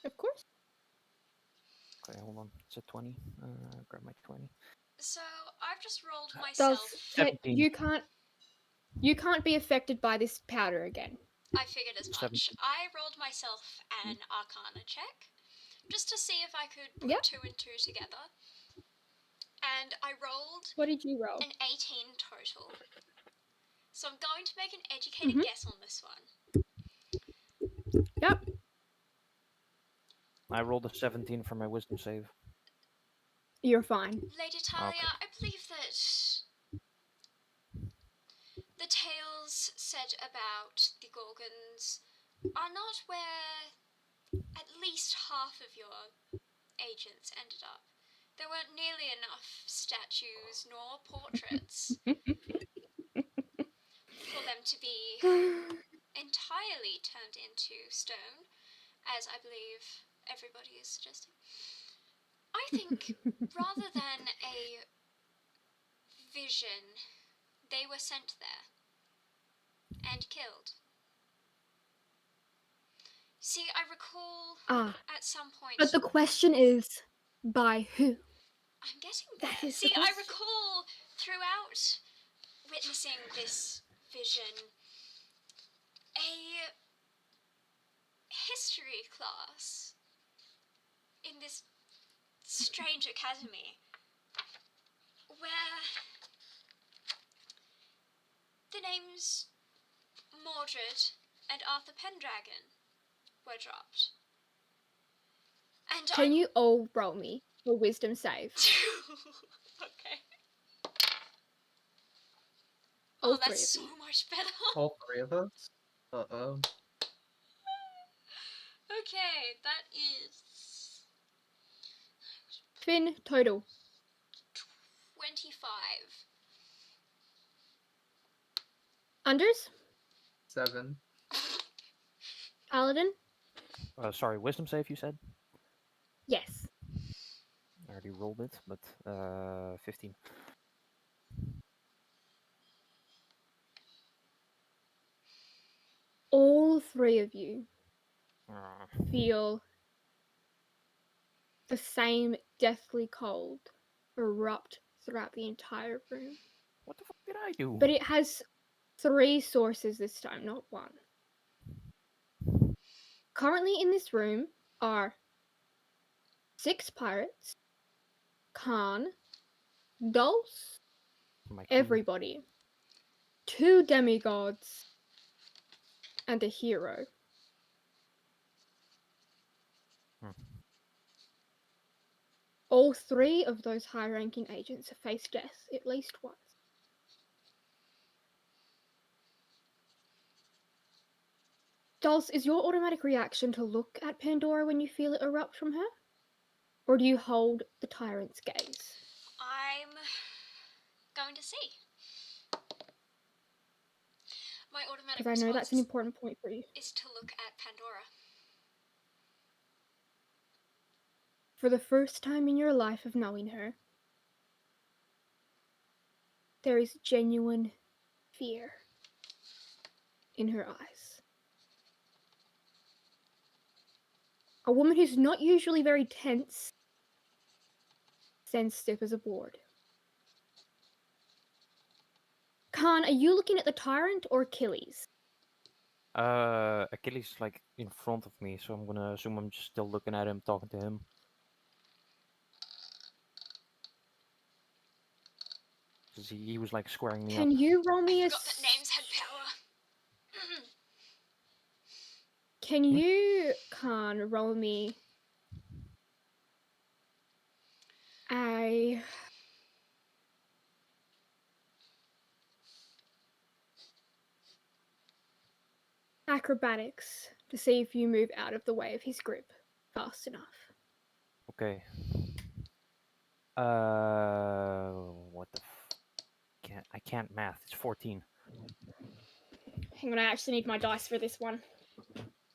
Of course. Okay, hold on. It's a 20. Grab my 20. So I've just rolled Does myself. 17. you can't be affected by this powder again. I figured as much. 17. I rolled myself an Arcana check just to see if I could put Yep. 2 and 2 together. And I rolled What did you roll? an 18 total. So I'm going to make an educated guess on this one. Yep. I rolled a 17 for my wisdom save. You're fine. Lady Talia, Okay. I believe that said about the Gorgons are not where at least half of your agents ended up. There weren't nearly enough statues nor portraits for them to be entirely turned into stone, as I believe everybody is suggesting. I think rather than a vision, they were sent there and killed. See, I recall at some point. But the question is, by who? I'm getting That there. is the See, I question. recall throughout witnessing this vision a history class in this strange academy where the names Mordred and Arthur Pendragon were dropped. And Can you all roll me a wisdom save? Okay. All Oh, three that's of so you. much better. All three of us? Uh-oh. Okay, that is Finn, total. 25. Unders? 7. Paladin? Sorry, wisdom save you said? Yes. I already rolled it, but 15. All three of you Ah, feel the same deathly cold erupt throughout the entire room. what the fuck did I do? But it has 3 sources this time, not 1. Currently in this room are 6 pirates, Kahn, Dulce, My crew. everybody, 2 demigods, and a hero. All 3 of those high-ranking agents have faced death at least once. Dulce, is your automatic reaction to look at Pandora when you feel it erupt from her? Or do you hold the tyrant's gaze? I'm going to see. My automatic Because I know that's an response important point for you. is to look at Pandora. For the first time in your life of knowing her, there is genuine fear in her eyes. A woman who's not usually very tense sends Stiffers aboard. Kahn, are you looking at the tyrant or Achilles? Achilles is like in front of me, so I'm gonna assume I'm just still looking at him, talking to him. Cause he was like squaring me up. Can you roll I me a... forgot that names had power. Can you, Kahn, roll me a... acrobatics to see if you move out of the way of his grip fast enough? Okay. What the I can't math. It's 14. Hang on, I actually need my dice for this one.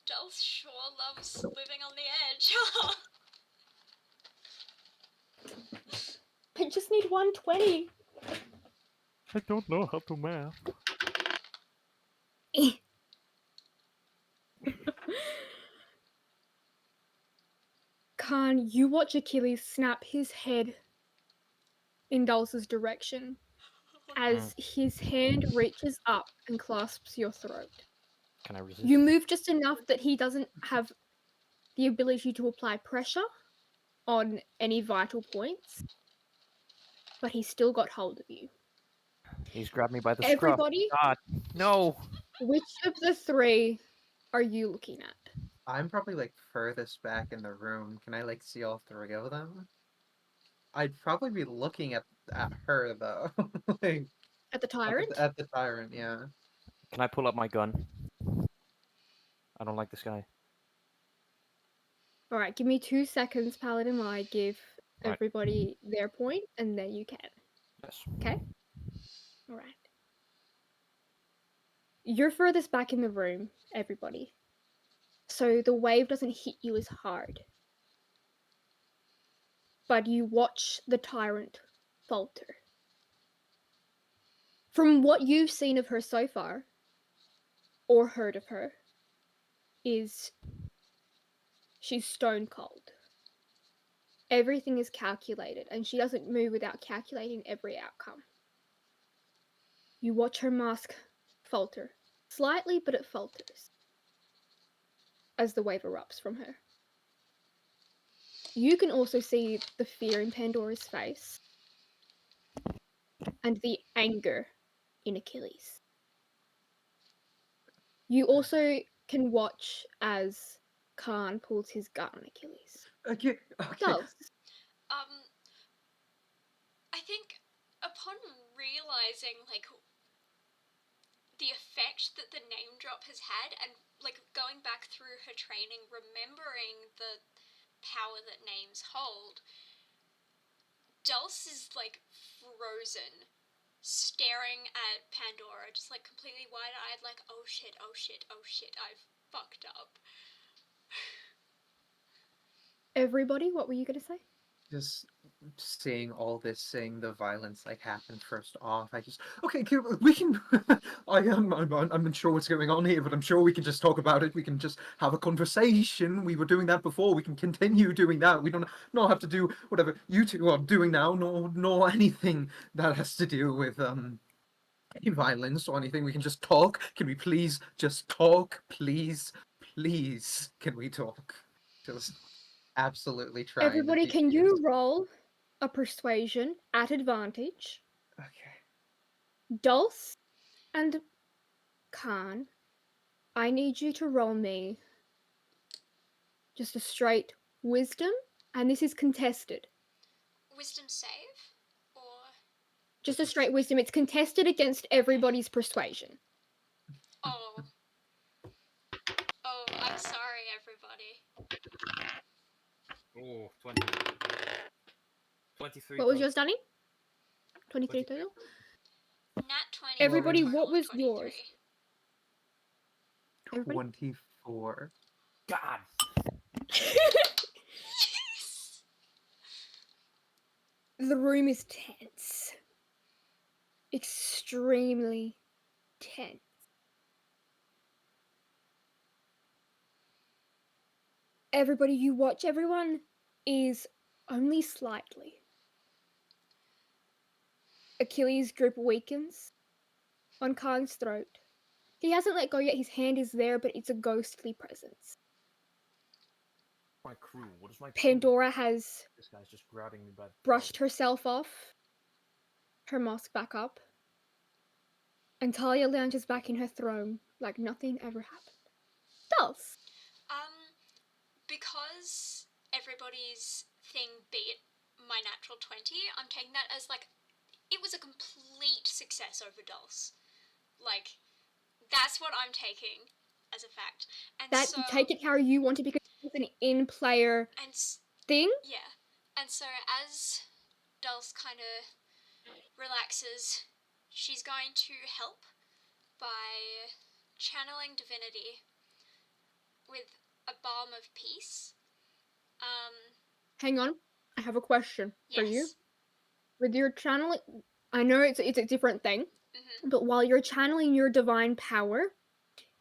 Dulce sure loves living on the edge. I just need 120. I don't know how to math. Kahn, you watch Achilles snap his head in Dulce's direction as his hand reaches up and clasps your throat. Can I resist? You move just enough that he doesn't have the ability to apply pressure on any vital points, but he's still got hold of you. He's grabbed me by the scruff. Everybody, God, no! which of the 3 are you looking at? I'm probably like furthest back in the room. Can I like see all 3 of them? I'd probably be looking at her though. Like At the tyrant? at the tyrant, yeah. Can I pull up my gun? I don't like this guy. All right, give me 2 seconds, Paladin, while I give Right. everybody their point, and then you can. Yes. Okay? All right. You're furthest back in the room, everybody. So the wave doesn't hit you as hard. But you watch the tyrant falter. From what you've seen of her so far, or heard of her, is she's stone cold. Everything is calculated, and she doesn't move without calculating every outcome. You watch her mask falter, slightly, but it falters as the wave erupts from her. You can also see the fear in Pandora's face and the anger in Achilles. You also can watch as Kahn pulls his gun on Achilles. Okay. Dulce. I think upon realizing like the effect that the name drop has had, and like going back through her training, remembering the power that names hold, Dulce is like frozen, staring at Pandora, just like completely wide-eyed, like, oh shit, oh shit, oh shit, I've fucked up. Everybody, what were you gonna say? Just seeing all this, seeing the violence like happen first off, I just we can. I'm unsure what's going on here, but I'm sure we can just talk about it. We can just have a conversation. We were doing that before. We can continue doing that. We don't not have to do whatever you two are doing now, nor anything that has to do with any violence or anything. We can just talk. Can we please just talk, please? Can we talk? Just absolutely trying. Everybody, can you roll a persuasion at advantage? Okay. Dulce and Kahn, I need you to roll me just a straight wisdom, and this is contested. Wisdom save? Or... Just a straight wisdom. It's contested against everybody's persuasion. Oh. Oh, I'm sorry, everybody. Oh, 20. 23. What was yours, Danny? 23 total? Nat 20. Everybody, total what was 23. yours? Everybody? 24. God! Yes! The room is tense. Extremely tense. Everybody, you watch, everyone is only slightly. Achilles' grip weakens on Khan's throat. He hasn't let go yet, his hand is there, but it's a ghostly presence. My crew, what is my crew? Pandora has This guy's just grabbing me by the brushed herself off, her mask back up, and Talia lounges back in her throne like nothing ever happened. Dulce! Because everybody's thing beat my natural 20, I'm taking that as like, it was a complete success over Dulce. Like, that's what I'm taking as a fact. And that, so, take it how you want it because it's an in-player thing. Yeah. And so as Dulce kind of relaxes, she's going to help by channeling divinity with a balm of peace. Hang on, I have a question for you. Yes. With your channeling, I know it's a different thing, but while you're channeling your divine power,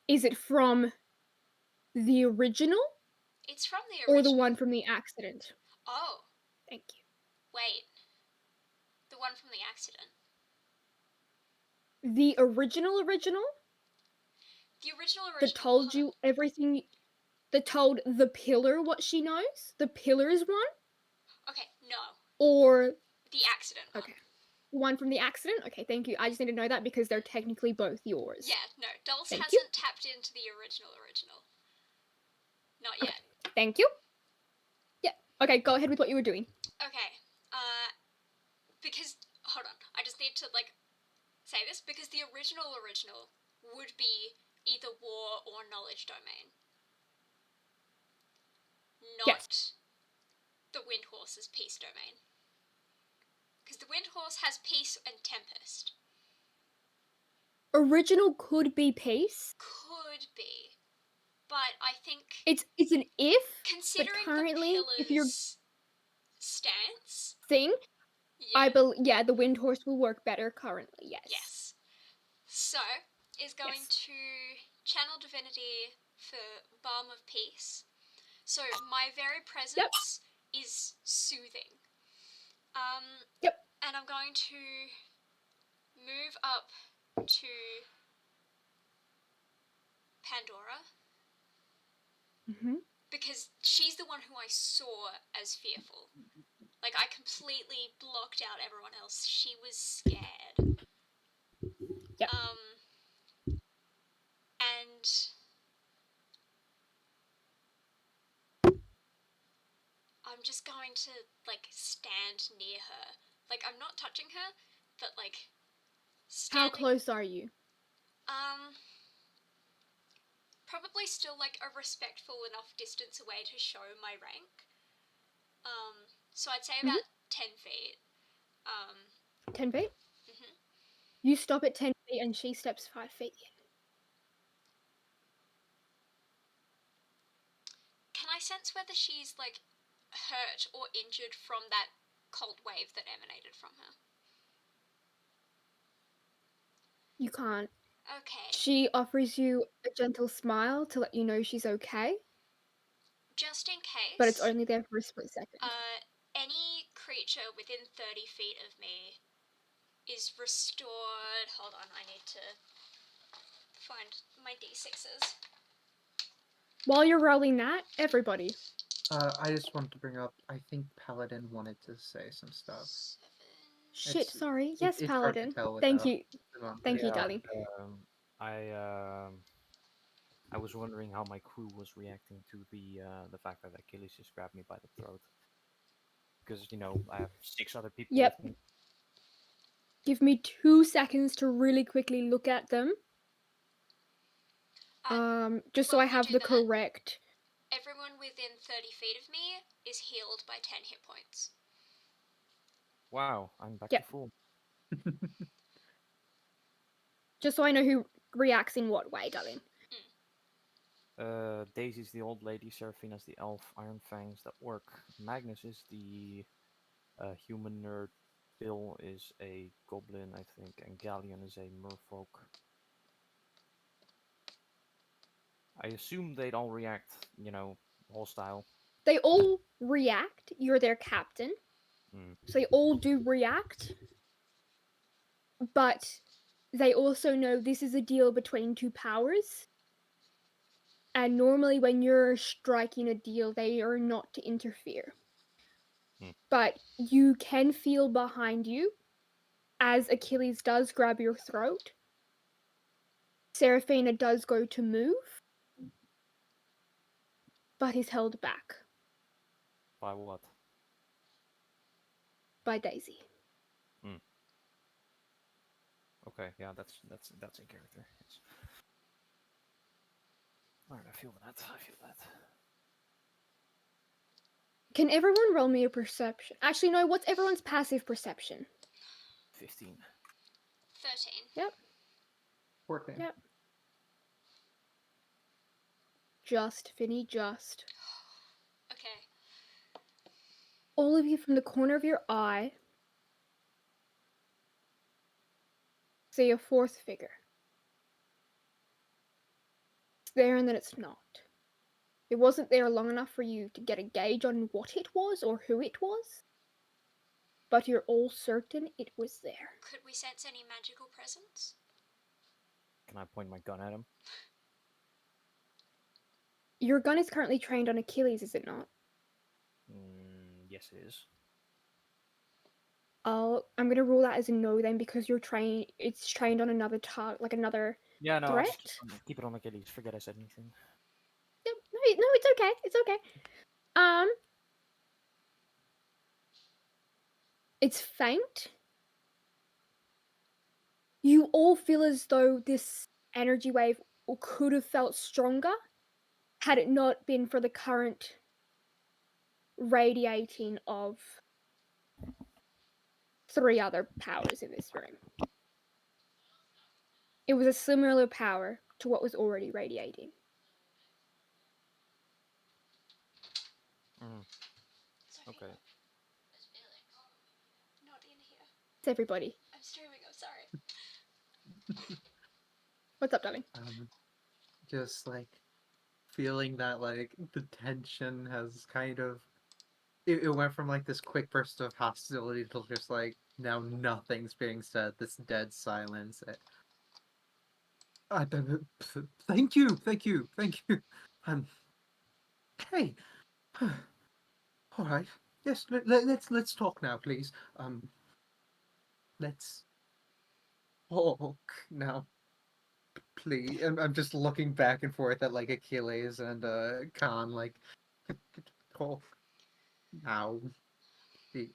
is it from the original? It's from the original. Or the one from the accident? Oh. Thank you. Wait. The one from the accident. The original? The original that told you everything, that told the pillar what she knows? The pillar's one? Okay, no. Or the accident one. Okay. One from the accident? Okay, thank you. I just need to know that because they're technically both yours. Yeah, no. Dulce Thank hasn't you. tapped into the original. Not yet. Okay. Thank you. Yeah. Okay, go ahead with what you were doing. Okay. Because hold on, I just need to like say this because the original would be either war or knowledge domain. Not the Wind Horse's peace domain. Because the Wind Horse has peace and tempest. Original could be peace. Could be. But I think It's an if, considering but currently, the if you're pillar's stance, thing, yeah. the Wind Horse will work better currently, yes. Yes. So, is going to channel divinity for Balm of Peace. So, my very presence is soothing. And I'm going to move up to Pandora. Mm-hmm. Because she's the one who I saw as fearful. Like, I completely blocked out everyone else. She was scared. Yep. And I'm just going to, like, stand near her. Like, I'm not touching her, but, like, standing... How close are you? Probably still, like, a respectful enough distance away to show my rank. So I'd say about 10 feet. 10 feet? Mm-hmm. You stop at 10 feet and she steps 5 feet in. Can I sense whether she's, like, hurt or injured from that cold wave that emanated from her? You can't. Okay. She offers you a gentle smile to let you know she's okay. Just in case. But it's only there for a split second. Any creature within 30 feet of me is restored. Hold on, I need to find my d6s. While you're rolling that, everybody. I just want to bring up, I think Paladin wanted to say some stuff. 7. Shit, sorry. Yes, it's hard to Paladin. tell Thank without you. them on Thank you, Yeah, darling. I was wondering how my crew was reacting to the fact that Achilles just grabbed me by the throat. Because, you know, I have 6 other people Yep. with me. Give me 2 seconds to really quickly look at them. Just so while I you have do the that, correct. Everyone within 30 feet of me is healed by 10 hit points. Wow, I'm back Yep. to full. Just so I know who reacts in what way, darling. Daisy's the old lady, Seraphina's the elf, Iron Fangs the orc, Magnus is the human nerd, Bill is a goblin, I think, and Galleon is a merfolk. I assume they'd all react, you know, hostile. They all react. You're their captain. So they all do react. But they also know this is a deal between 2 powers. And normally when you're striking a deal, they are not to interfere. But you can feel behind you as Achilles does grab your throat. Seraphina does go to move, but is held back. By what? By Daisy. Okay, yeah, that's in character. Yes. Alright, I feel that. Can everyone roll me a perception? Actually, no, what's everyone's passive perception? 15. 13. Yep. 14. Yep. Just, Finny, just. Okay. All of you from the corner of your eye see a 4th figure. It's there and then it's not. It wasn't there long enough for you to get a gauge on what it was or who it was, but you're all certain it was there. Could we sense any magical presence? Can I point my gun at him? Your gun is currently trained on Achilles, is it not? Yes, it is. I'm gonna rule that as a no then, because it's trained on another target, like another Yeah, no, I'll threat. just keep it on Achilles. Forget I said anything. Yep. No, it's okay. It's okay. It's faint. You all feel as though this energy wave or could have felt stronger had it not been for the current radiating of 3 other powers in this room. It was a similar power to what was already radiating. Okay. Not in here. It's everybody. I'm streaming, I'm sorry. What's up, darling? Just like feeling that like the tension has kind of it went from like this quick burst of hostility to just like now nothing's being said, this dead silence. Thank you, thank you, thank you. Hey, all right. Yes, let's talk now, please. Let's talk now, please. I'm just looking back and forth at like Achilles and Kahn, like talk now, Guy,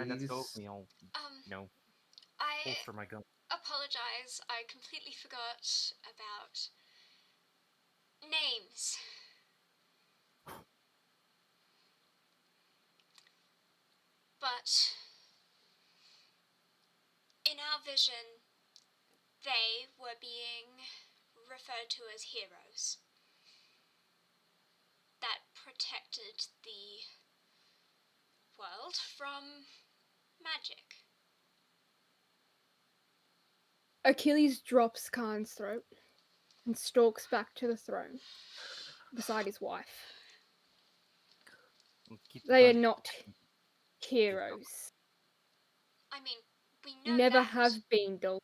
let's go. please. Me, I'll I holster my gun. apologize. I completely forgot about names. But in our vision, they were being referred to as heroes that protected the world from magic. Achilles drops Khan's throat and stalks back to the throne beside his wife. Keep the They are gun. not heroes. I mean, we know Never that. have been, Dulce.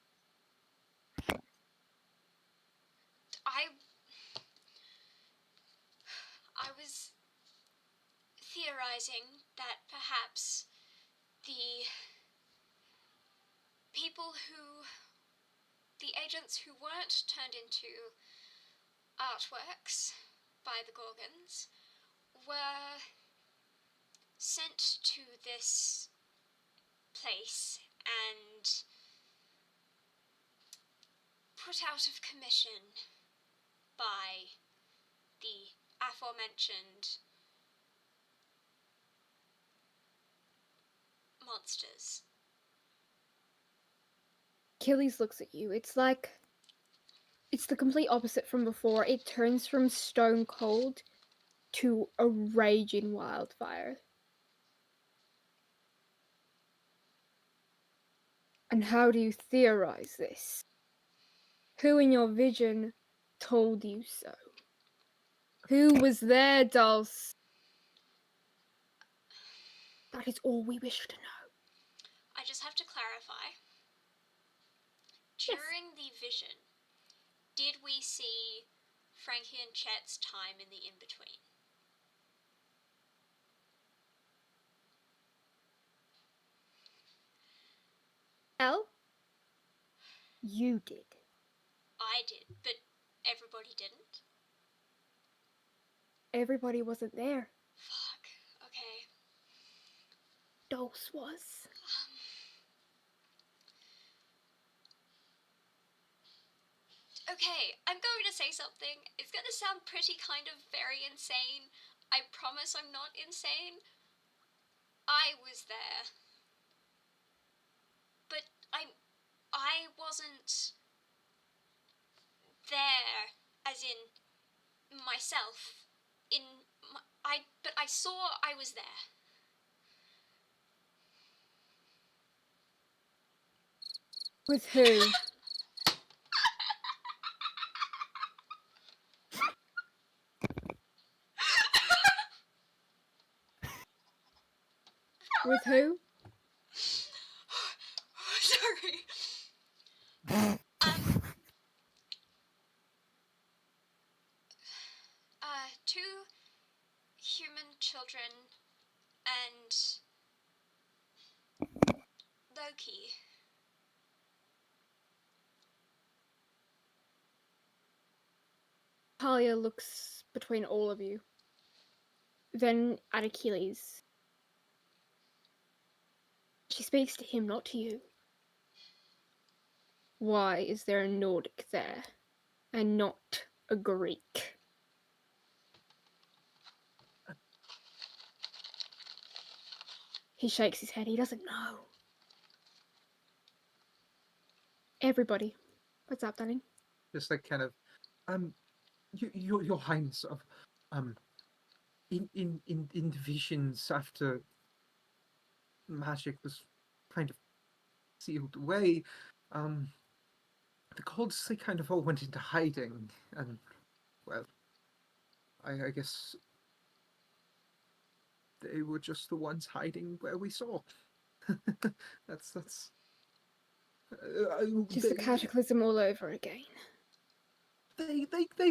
I was theorizing that perhaps the agents who weren't turned into artworks by the Gorgons were sent to this place and put out of commission by the aforementioned monsters. Achilles looks at you. It's the complete opposite from before. It turns from stone cold to a raging wildfire. And how do you theorize this? Who in your vision told you so? Who was there, Dulce? That is all we wish to know. I just have to clarify. Yes. During the vision, did we see Frankie and Chet's time in the in-between? Elle? You did. I did, but everybody didn't. Everybody wasn't there. Fuck. Okay. Dulce was. Okay, I'm going to say something. It's going to sound pretty kind of very insane. I promise I'm not insane. I was there. But I wasn't there as in myself. But I saw I was there. With who? With who? Sorry. Two human children and Loki. Talia looks between all of you. Then at Achilles. She speaks to him, not to you. Why is there a Nordic there? and not a Greek. He shakes his head. He doesn't know. Everybody, what's up, darling? Just like kind of, your Highness of, in the visions after magic was kind of sealed away, the gods, they kind of all went into hiding, and, well, I guess they were just the ones hiding where we saw. that's Just a cataclysm all over again. they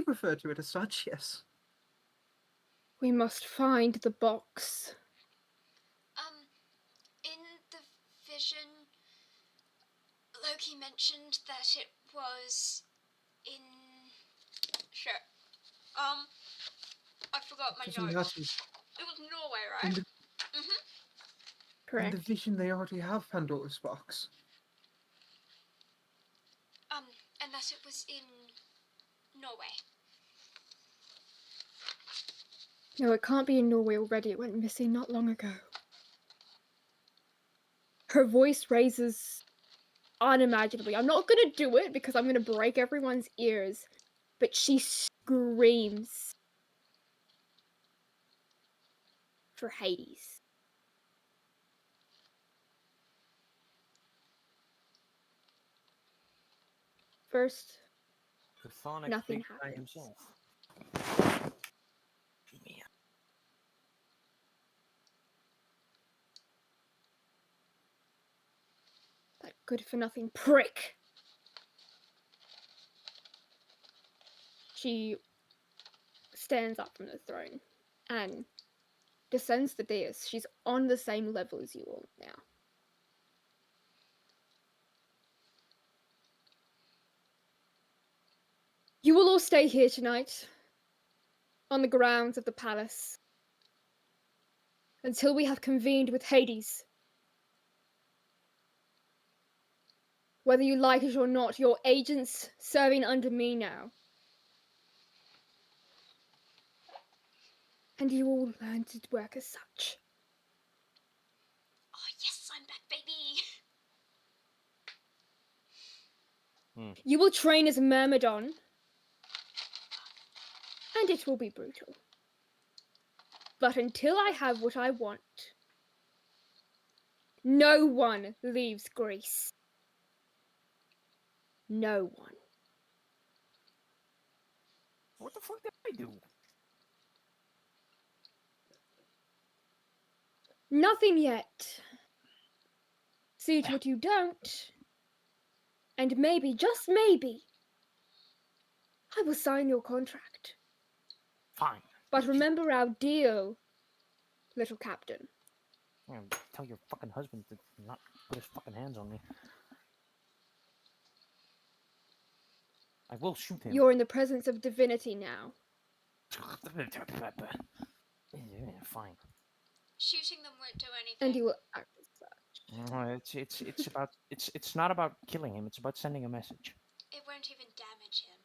refer to it as such, yes. We must find the box. In the vision, Loki mentioned that it was in... Sure. I forgot my notes. It was Norway, right? Correct. In the vision, they already have Pandora's box. And that it was in Norway. No, it can't be in Norway already. It went missing not long ago. Her voice raises unimaginably. I'm not gonna do it because I'm gonna break everyone's ears, but she screams for Hades. First, Chthonic nothing big guy happens. himself. Yeah. That good-for-nothing prick. She stands up from the throne and descends the dais. She's on the same level as you all now. You will all stay here tonight, on the grounds of the palace, until we have convened with Hades. Whether you like it or not, you're agents serving under me now. And you all learn to work as such. Oh yes, I'm back, baby! You will train as a Myrmidon, and it will be brutal. But until I have what I want, no one leaves Greece. No one. What the fuck did I do? Nothing yet. See to it you don't. And maybe, just maybe, I will sign your contract. Fine. But remember our deal, little captain. Yeah, tell your fucking husband to not put his fucking hands on me. I will shoot him. You're in the presence of divinity now. Yeah, fine. Shooting them won't do anything. And you will act as such. No, it's about it's not about killing him. It's about sending a message. It won't even damage him.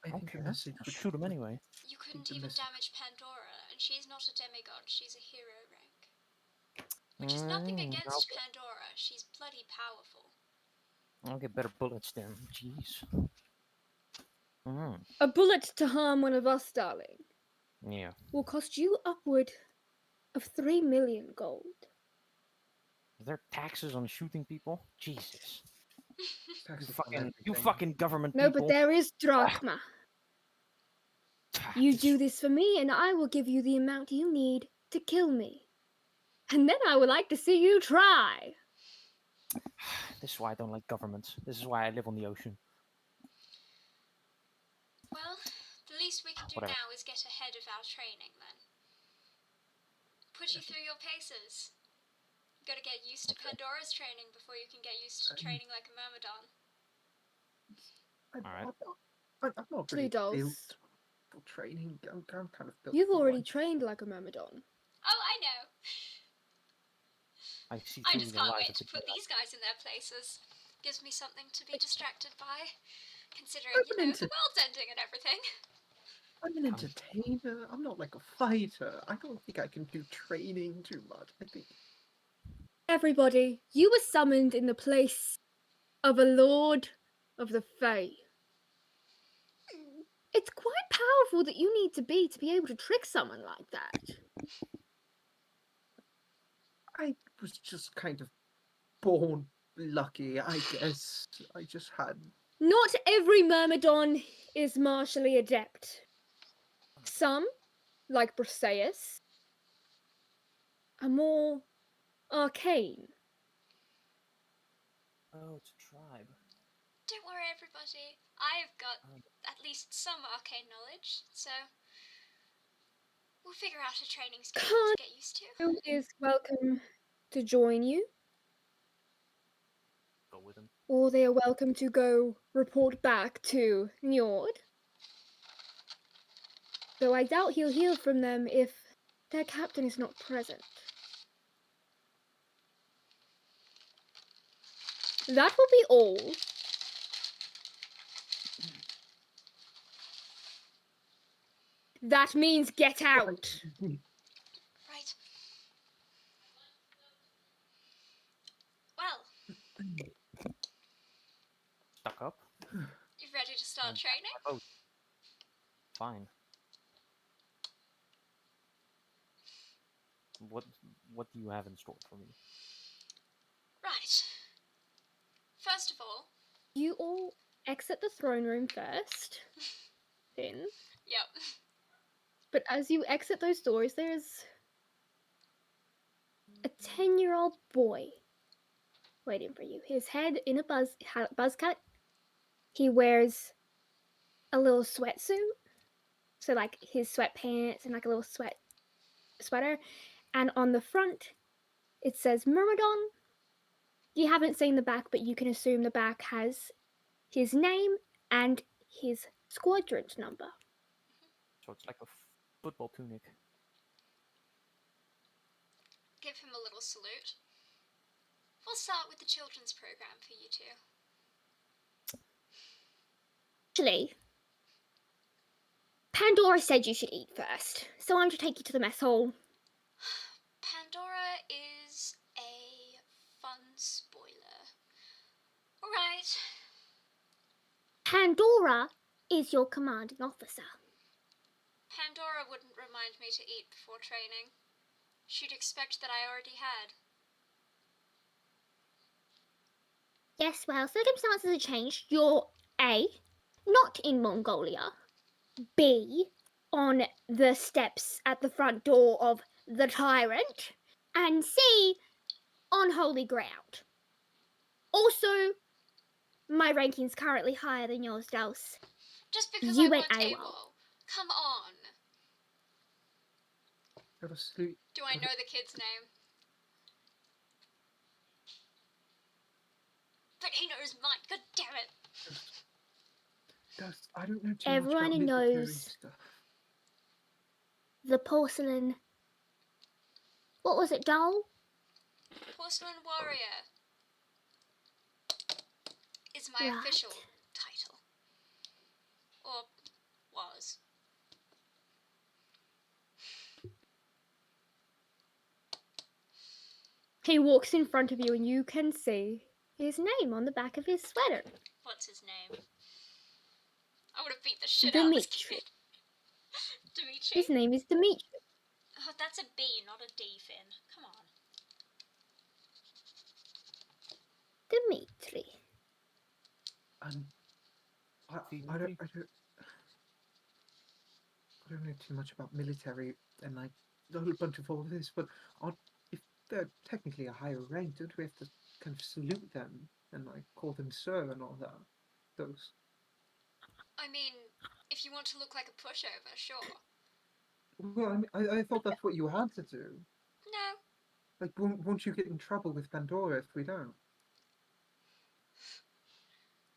I think Okay, the message I'll would shoot him anyway. You couldn't the even message- damage Pandora, and she's not a demigod, she's a hero rank. Which is nothing against Pandora, she's bloody powerful. I'll get better bullets then. Jeez. A bullet to harm one of us, darling, Yeah. will cost you upward of 3 million gold. Is there taxes on shooting people? Jesus. taxes on You everything. fucking government No, people. but there is drachma. You do this for me, and I will give you the amount you need to kill me. And then I would like to see you try. This is why I don't like governments. This is why I live on the ocean. Well, the least we can do Whatever. now is get ahead of our training then. Put you through your paces. You gotta get used to Pandora's training before you can get used to training like a Myrmidon. Alright. I'm not really Dulce. built for training. I'm kind of built. You've for already one. trained like a Myrmidon. Oh, I know. I see I through just the can't lies wait of to the put Jedi. these guys in their places. Gives me something to be distracted by. Considering, I'm you an know, the world's ending and everything. I'm an entertainer. I'm not like a fighter. I don't think I can do training too much. I think Everybody, you were summoned in the place of a lord of the Fae. It's quite powerful that you need to be able to trick someone like that. I was just kind of born lucky, I guess. I just had. Not every Myrmidon is martially adept. Some, like Briseis, are more arcane. Oh, it's a tribe. Don't worry, everybody. I've got at least some arcane knowledge, so we'll figure out a training schedule Kahn to get used to. is welcome to join you, Go with him. or they are welcome to go report back to Njord. Though I doubt he'll hear from them if their captain is not present. That will be all. That means get out. Right. Well, Stuck up. you ready to start training? Oh, fine. What do you have in store for me? Right. First of all, You all exit the throne room first, Finn. yep. But as you exit those doors, there's a 10-year-old boy waiting for you. His head in a buzz cut. He wears a little sweatsuit. So like his sweatpants and like a little sweater. And on the front, it says Myrmidon. You haven't seen the back, but you can assume the back has his name and his squadron's number. So it's like a football tunic. Give him a little salute. We'll start with the children's program for you two. Actually, Pandora said you should eat first, so I'm to take you to the mess hall. Pandora is a fun spoiler. Alright. Pandora is your commanding officer. Pandora wouldn't remind me to eat before training. She'd expect that I already had. Yes, well, circumstances have changed. You're A, not in Mongolia. B, on the steps at the front door of the tyrant. And C, on holy ground. Also, my ranking's currently higher than yours, Dulce. Just because You I went want AWOL. AWOL. Come on. Got a salute. Do I know the kid's name? But he knows mine. God damn it. I don't know too Everyone much about military knows stuff. the porcelain. What was it, doll? Porcelain Warrior is my Right. official title. Or was. He walks in front of you and you can see his name on the back of his sweater. What's his name? I would have beat the shit out of this Dimitri. kid. Dimitri? His name is Dimitri. Oh, that's a B, not a D, Finn. Come on. Dimitri. I don't know too much about military and like a whole bunch of all of this, but if they're technically a higher rank, don't we have to kind of salute them and like call them sir and all that? Those. I mean, if you want to look like a pushover, sure. Well, I thought that's what you had to do. No. Like, won't you get in trouble with Pandora if we don't?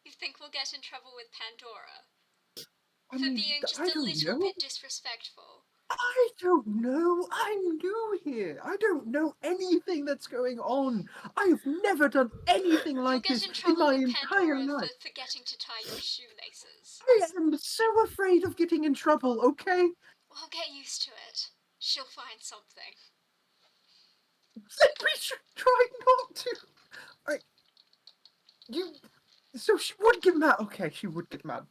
You think we'll get in trouble with Pandora? I For mean, being just I a don't little know. bit disrespectful. I don't know. I'm new here. I don't know anything that's going on. I have never done anything like You'll this get in in trouble my with entire Pandora life. for forgetting to tie your shoelaces. I am so afraid of getting in trouble, okay? Well, get used to it. She'll find something. Then we should try not to. So she would get mad. Okay, she would get mad.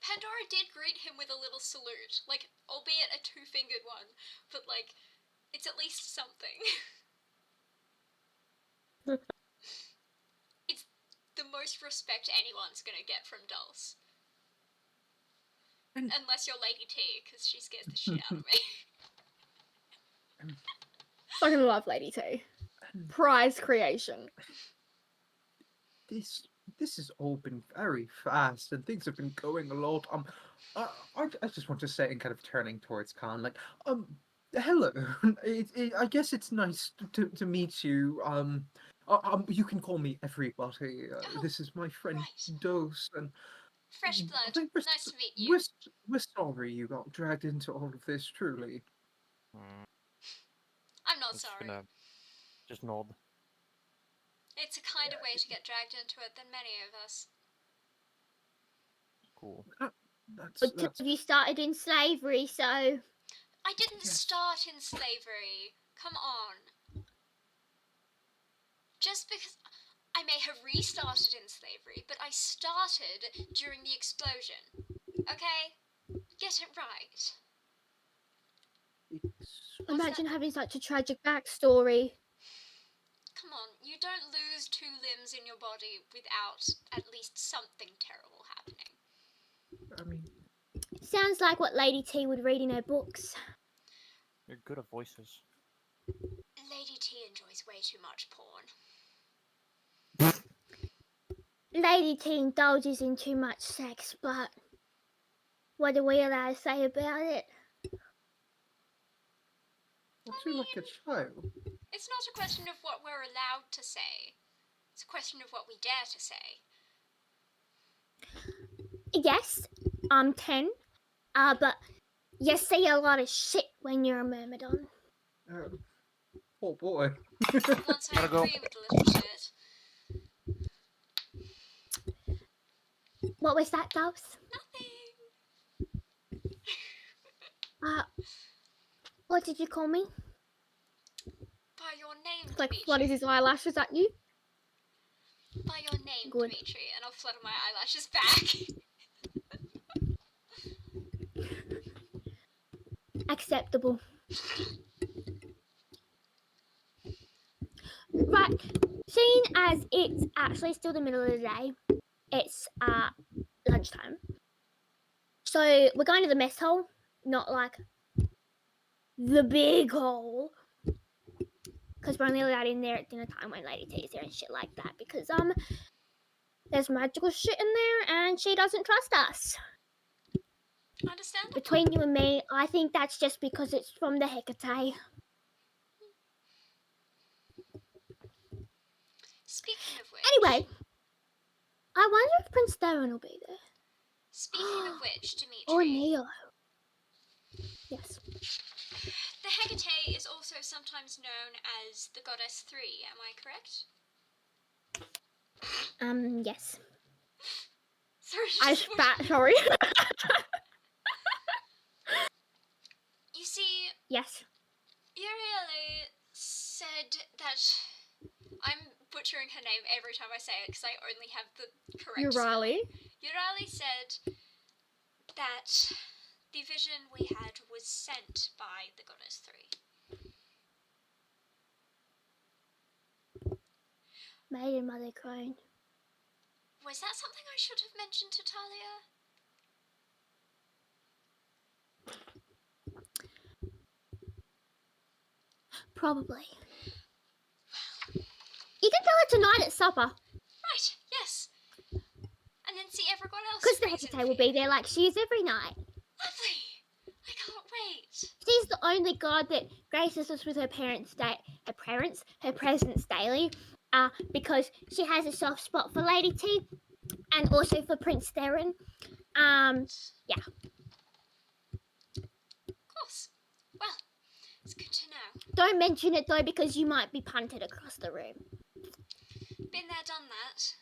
Pandora did greet him with a little salute, like, albeit a two-fingered one, but, like, it's at least something. It's the most respect anyone's gonna get from Dulce. Unless you're Lady T, because she scares the shit out of me. Fucking love Lady T. Prize creation. This has all been very fast, and things have been going a lot. I just want to say, and kind of turning towards Kahn, like, hello. I guess it's nice to meet you. You can call me everybody. This is my friend right. Dulce, and Fresh blood. I think Nice to meet you. we're sorry you got dragged into all of this. Truly. I'm not It's sorry. gonna just nod. It's a kinder way to get dragged into it than many of us. Cool. That's Have you started in slavery, so I didn't Yes. start in slavery. Come on. Just because I may have restarted in slavery, but I started during the explosion. Okay? Get it right. imagine having such a tragic backstory. Come on, you don't lose 2 limbs in your body without at least something terrible happening. I mean, Sounds like what Lady T would read in her books. You're good at voices. Lady T enjoys way too much porn. Lady T indulges in too much sex, but what are we allowed to say about it? what's you like a child? It's not a question of what we're allowed to say. It's a question of what we dare to say. Yes, I'm 10, but you see a lot of shit when you're a myrmidon. Oh boy. Once I Gotta go. agree with the little shit. What was that, Dulce? Nothing. What did you call me? By your name, Like Dimitri. flutters his eyelashes at you. By your name, Good. Dimitri, and I'll flutter my eyelashes back. Acceptable. Right, seeing as it's actually still the middle of the day, it's lunchtime. So we're going to the mess hall, not like the big hole. Because we're only allowed in there at dinner time when Lady T is there and shit like that. Because there's magical shit in there and she doesn't trust us. Understandable. Between you and me, I think that's just because it's from the Hecate. Speaking of which. Anyway, I wonder if Prince Theron will be there. Speaking of which, Dimitri. Or Neo. Yes. The Hecate is also sometimes known as the Goddess 3, am I correct? Yes. Sorry, I just spat, sorry. You see, Yes. Urieli said that I'm butchering her name every time I say it because I only have the correct Urieli. Urieli said that the vision we had was sent by the Goddess 3. Maiden Mother crying. Was that something I should have mentioned to Talia? Probably. You can tell her tonight at supper. Right, yes. And then see everyone else. Because the freeze in Hecate will be fear. there like she is every night. Lovely. I can't wait. She's the only god that graces us with her presence daily. Because she has a soft spot for Lady T and also for Prince Theron. Yeah. Of course. Well, it's good to know. Don't mention it though, because you might be punted across the room. Been there, done that.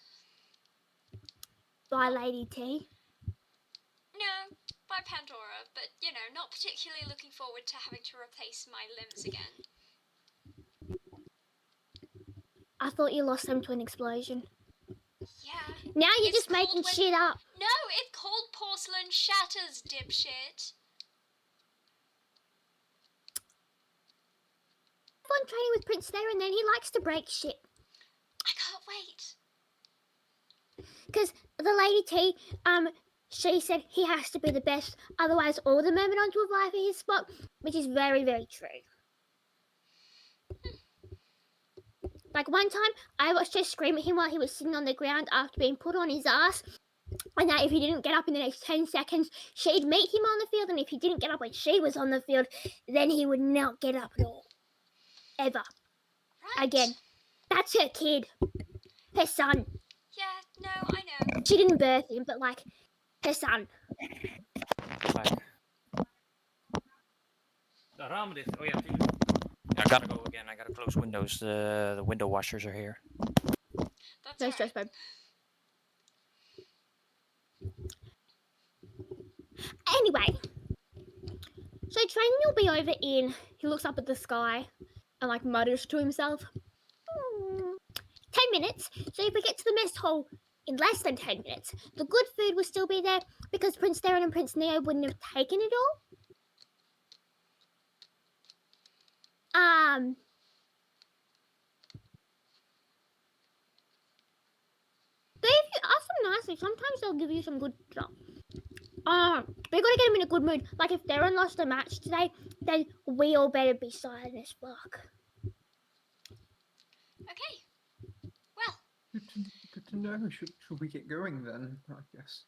Bye, Lady T. No, by Pandora, but, you know, not particularly looking forward to having to replace my limbs again. I thought you lost them to an explosion. Yeah. Now you're It's just making called when- shit up. No, it's cold porcelain shatters, dipshit. Fun training with Prince there, and then he likes to break shit. I can't wait. Because the Lady T, she said he has to be the best, otherwise all the Myrmidons will vie for his spot, which is very, very true. Like one time, I watched her scream at him while he was sitting on the ground after being put on his ass, and that if he didn't get up in the next 10 seconds, she'd meet him on the field, and if he didn't get up when she was on the field, then he would not get up at all. Ever. Right. Again. That's her kid. Her son. Yeah, no, I know. She didn't birth him, but like, her son. Like. De ramen dicht. Oh ja, natuurlijk. Yeah, I gotta go again. I gotta close windows. The window washers are here. That's No all stress, right. babe. Anyway. So training will be over in, he looks up at the sky and like mutters to himself. 10 minutes. So if we get to the mess hall in less than 10 minutes, the good food will still be there because Prince Darren and Prince Neo wouldn't have taken it all. But if you ask them nicely, sometimes they'll give you some good stuff. We gotta get them in a good mood. Like if Darren lost a match today, then we all better be silent as fuck. Okay. Well, Good to know. Should we get going then? I guess.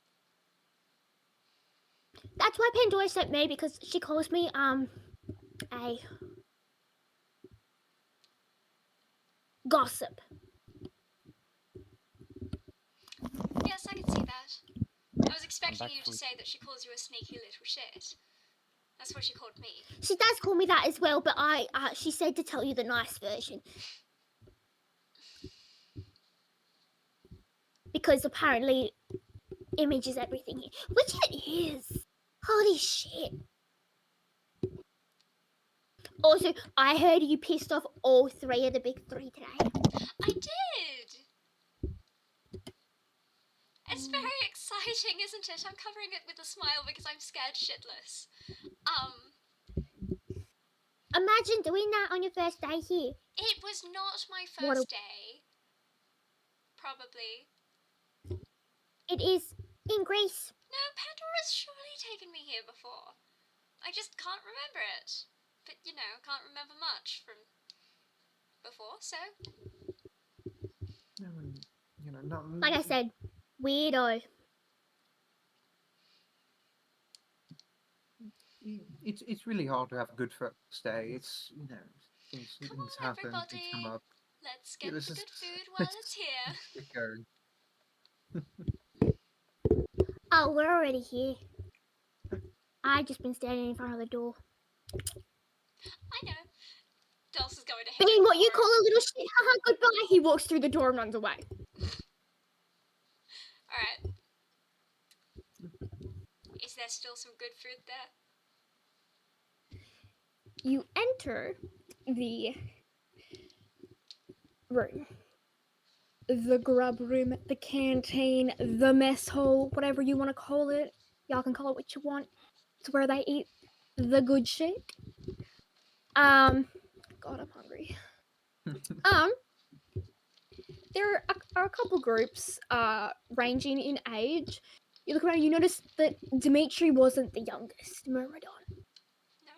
That's why Pandora sent me, because she calls me a gossip. yes, I can see that. I was expecting back you to from- say that she calls you a sneaky little shit. That's what she called me. She does call me that as well, but she said to tell you the nice version. Because apparently image is everything here. Which it is. Holy shit. Also, I heard you pissed off all 3 of the big 3 today. I did! It's very exciting, isn't it? I'm covering it with a smile because I'm scared shitless. Imagine doing that on your first day here. It was not my What first day. Probably. It is in Greece. No, Pandora's surely taken me here before. I just can't remember it. But, you know, can't remember much from before, so... No, you know, not Like I said, weirdo. It's really hard to have a good first day. It's things Come on, happen, things come everybody. up. Let's Yeah, get let's the just- good food while it's here. Get going. Oh, we're already here. I've just been standing in front of the door. I know. Dulce is going to hit Being it what you for call a little shit, haha, goodbye. He walks through the door and runs away. Alright. Is there still some good food there? You enter the room. The grub room, the canteen, the mess hall, whatever you want to call it. Y'all can call it what you want. It's where they eat the good shit. God, I'm hungry. There are a couple groups ranging in age. You look around, you notice that Dimitri wasn't the youngest Myrmidon. No.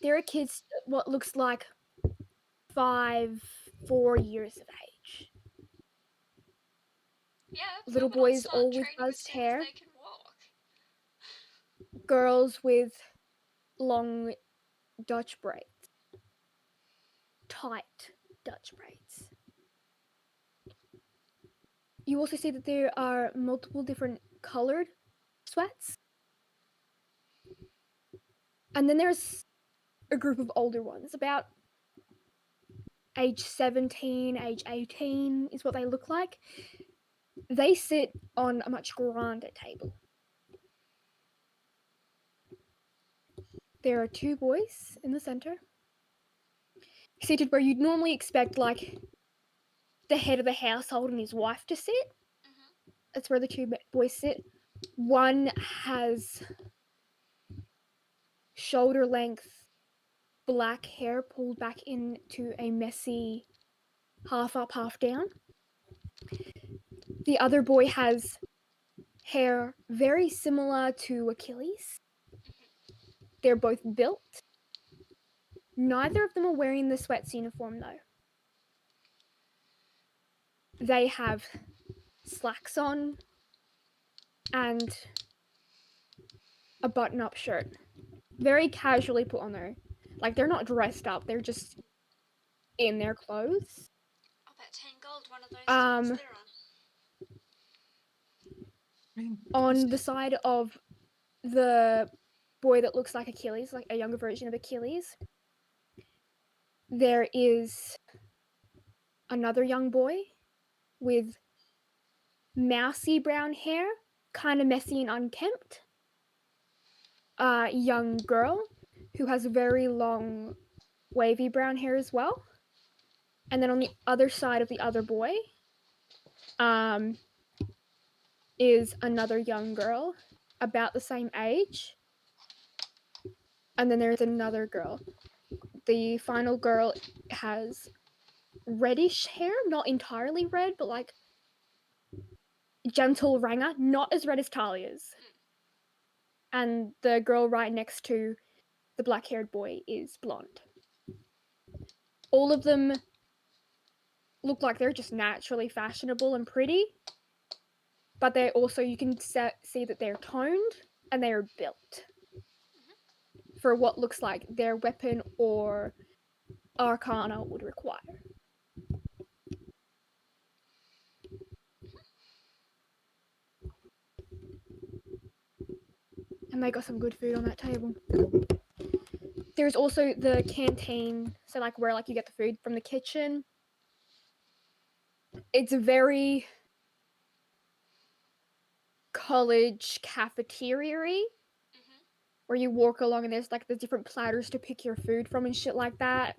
There are kids what looks like 4 years of age. Yeah, Little Myrmidons boys start all with training as buzzed soon as hair. they can walk. Girls with long Dutch braids. Tight Dutch braids. You also see that there are multiple different colored sweats. And then there's a group of older ones, about age 17, age 18 is what they look like. They sit on a much grander table. There are 2 boys in the center, seated where you'd normally expect, like, the head of the household and his wife to sit. Mm-hmm. That's where the 2 boys sit. One has shoulder length black hair pulled back into a messy half up, half down. The other boy has hair very similar to Achilles. They're both built. Neither of them are wearing the sweats uniform though. They have slacks on and a button-up shirt. Very casually put on there. Like, they're not dressed up, they're just in their clothes. I'll bet 10 gold one of those they're on. I mean, On the side of the boy that looks like Achilles, like a younger version of Achilles, there is another young boy with mousy brown hair, kind of messy and unkempt. A young girl who has very long, wavy brown hair as well. And then on the other side of the other boy, is another young girl, about the same age. And then there's another girl. The final girl has reddish hair, not entirely red, but like gentle ranger, not as red as Talia's. And the girl right next to the black-haired boy is blonde. All of them look like they're just naturally fashionable and pretty, but they also, you can see that they're toned and they are built for what looks like their weapon or arcana would require. And they got some good food on that table. There's also the canteen, so like where like you get the food from the kitchen. It's a very college cafeteria-y, where you walk along and there's like the different platters to pick your food from and shit like that.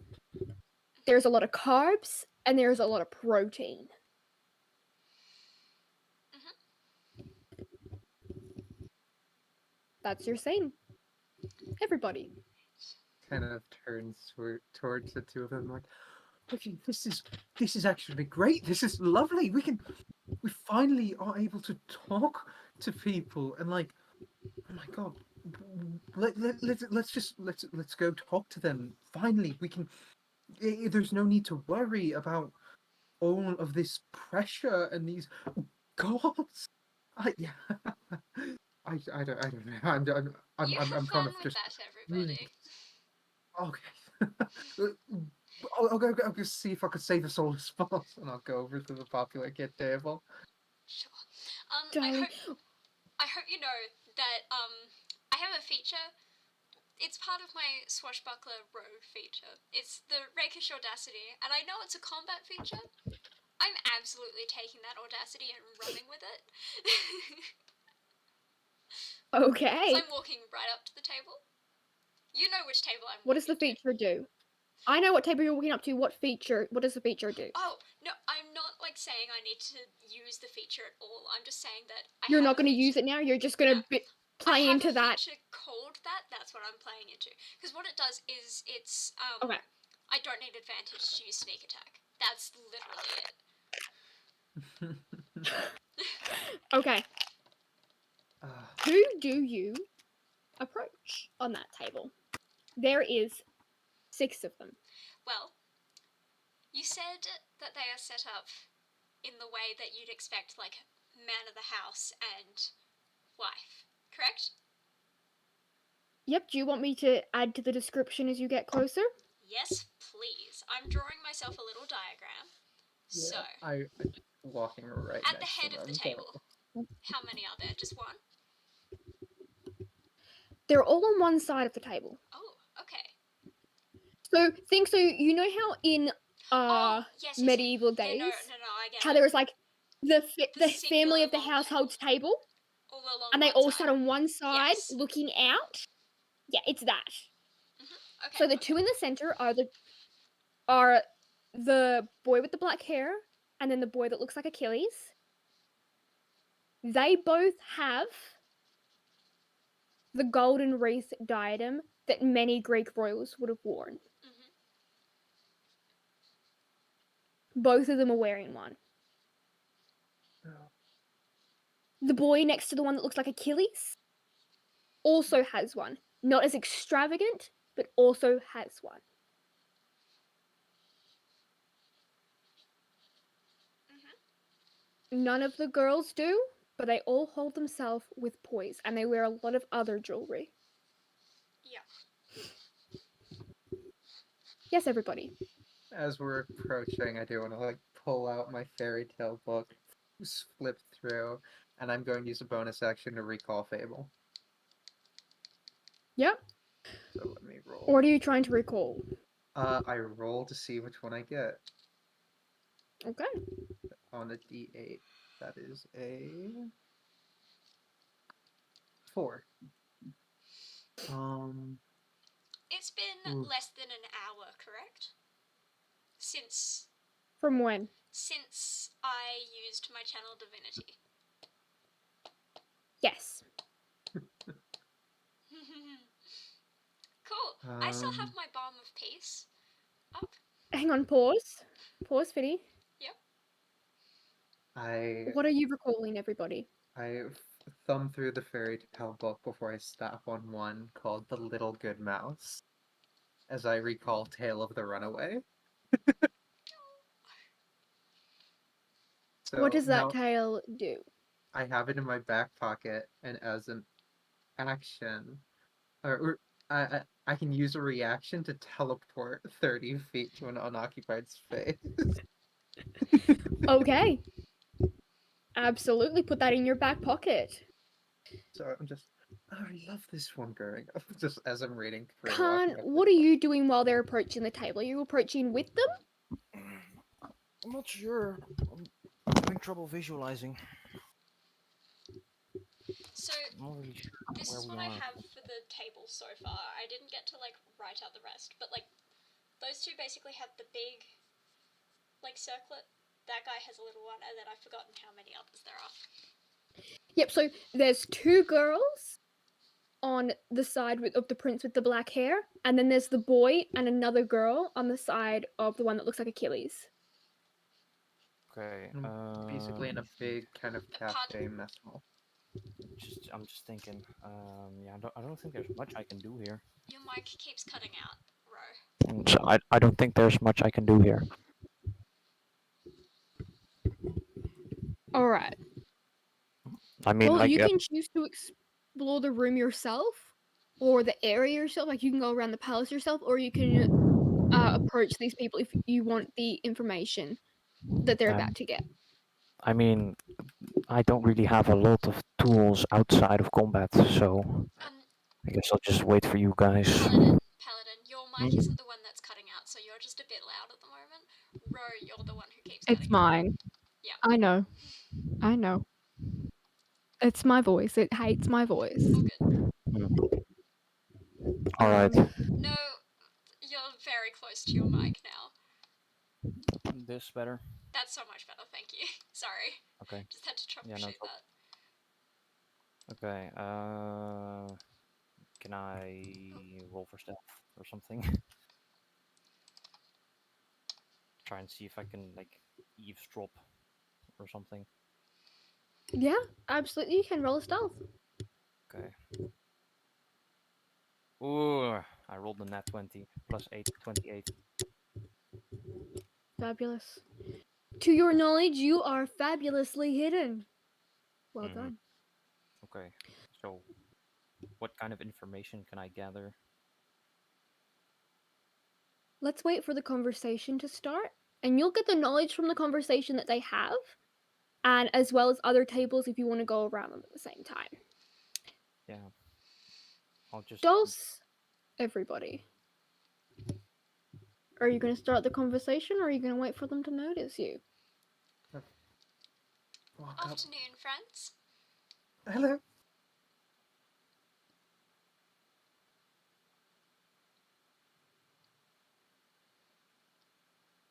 There's a lot of carbs and there's a lot of protein. That's your scene. Everybody. kind of turns towards the 2 of them like, okay, this is actually great. This is lovely. We finally are able to talk to people and like, oh my god, let's go talk to them. Finally, we can. There's no need to worry about all of this pressure and these gods. I don't know. You have I'm fun kind of with just that, everybody. okay. I'll go see if I could save us all a spot, and I'll go over to the popular kid table. Sure. Darling. I hope you know that I have a feature. It's part of my Swashbuckler Rogue feature. It's the Rakish Audacity, and I know it's a combat feature. I'm absolutely taking that audacity and running with it. Okay. So I'm walking right up to the table. You know which table I'm What does the walking to. feature do? I know what table you're walking up to. What does the feature do? Oh, no, I'm not like saying I need to use the feature at all. I'm just saying that You're not going to use it now? You're just going to play into that? I have a feature called that. That's what I'm playing into. Because what it does is it's... Okay. I don't need advantage to use sneak attack. That's literally it. Okay. Who do you approach on that table? There is 6 of them. Well, you said that they are set up in the way that you'd expect, like, man of the house and wife, correct? Yep, do you want me to add to the description as you get closer? Yes, please. I'm drawing myself a little diagram. Yeah, So, I'm walking right at the next head to of the them, table, how many are there? Just one? They're all on one side of the table. Oh, okay. So you know how in Yes. medieval Yeah, days, no, I get how it. there was like the family singular of the long household's table, all along and they one all side. sat on one side Yes. looking out. Yeah, it's that. Okay. So the two in the center are the boy with the black hair and then the boy that looks like Achilles. They both have the golden wreath diadem that many Greek royals would have worn. Mhm. Both of them are wearing one. The boy next to the one that looks like Achilles also has one. Not as extravagant, but also has one. None of the girls do, but they all hold themselves with poise and they wear a lot of other jewelry. Yeah. Yes, everybody. As we're approaching, I do want to like pull out my fairy tale book, flip through, and I'm going to use a bonus action to recall Fable. Yep. So let me roll. What are you trying to recall? I roll to see which one I get Okay. on a D8. That is a 4. It's been Ooh. less than an hour, correct? Since From when? I used my channel divinity. Yes. Cool. I still have my Balm of Peace up. Hang on, pause. Pause, Fiddy. I What are you recalling, everybody? thumb through the fairy tale book before I stop on one called The Little Good Mouse, as I recall Tale of the Runaway. So What does that now tale do? I have it in my back pocket, and as an action, I can use a reaction to teleport 30 feet to an unoccupied space. Okay. Absolutely, put that in your back pocket. So I'm just, I love this one growing up, just as I'm reading through. Kahn, walking up what the- are you doing while they're approaching the table? Are you approaching with them? I'm not sure. I'm having trouble visualizing. So I'm not really sure this where is we what I are. have for the table so far. I didn't get to like write out the rest, but like those two basically have the big like circlet. That guy has a little one, and then I've forgotten how many others there are. Yep, so there's two girls on the side of the prince with the black hair, and then there's the boy and another girl on the side of the one that looks like Achilles. Okay. Basically in a big kind of cafe mess hall. I'm just thinking. Yeah, I don't think there's much I can do here. Your mic keeps cutting out, Ro. So I don't think there's much I can do here. All right. I mean, Well, like, you can choose to explore the room yourself or the area yourself. Like you can go around the palace yourself, or you can approach these people if you want the information that they're about to get. I mean, I don't really have a lot of tools outside of combat, so I guess I'll just wait for you guys. Paladin, your mic isn't the one that's cutting out, so you're just a bit loud at the moment. Ro, you're the one who keeps cutting It's mine. Yeah. I know. I know. It's my voice. It hates my voice. All good. All right. No, you're very close to your mic now. This better? That's so much better, thank you. Sorry. Okay. Just had to troubleshoot Yeah, no that. Okay. Can I roll for stealth or something? Try and see if I can like eavesdrop or something. Yeah, absolutely. You can roll a stealth. Okay. Ooh, I rolled a nat 20 plus 8, 28. Fabulous. To your knowledge, you are fabulously hidden. Well done. Okay. So, what kind of information can I gather? Let's wait for the conversation to start, and you'll get the knowledge from the conversation that they have, and as well as other tables if you want to go around them at the same time. Yeah. I'll just. Dulce, everybody. Are you going to start the conversation, or are you going to wait for them to notice you? Walk up. Afternoon, friends. Hello.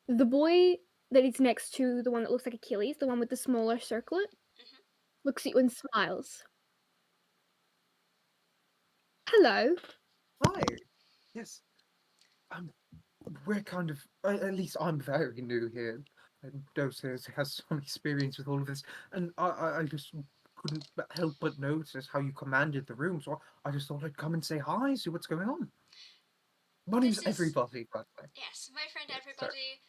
The boy that is next to the one that looks like Achilles, the one with the smaller circlet, looks at you and smiles. Hello. Hi. Yes. We're kind of, at least I'm very new here. And Dulce has some experience with all of this, and I just couldn't help but notice how you commanded the room, so I just thought I'd come and say hi, see what's going on. My name's This is- Everybody, by the way. Yes, my friend Yeah, everybody,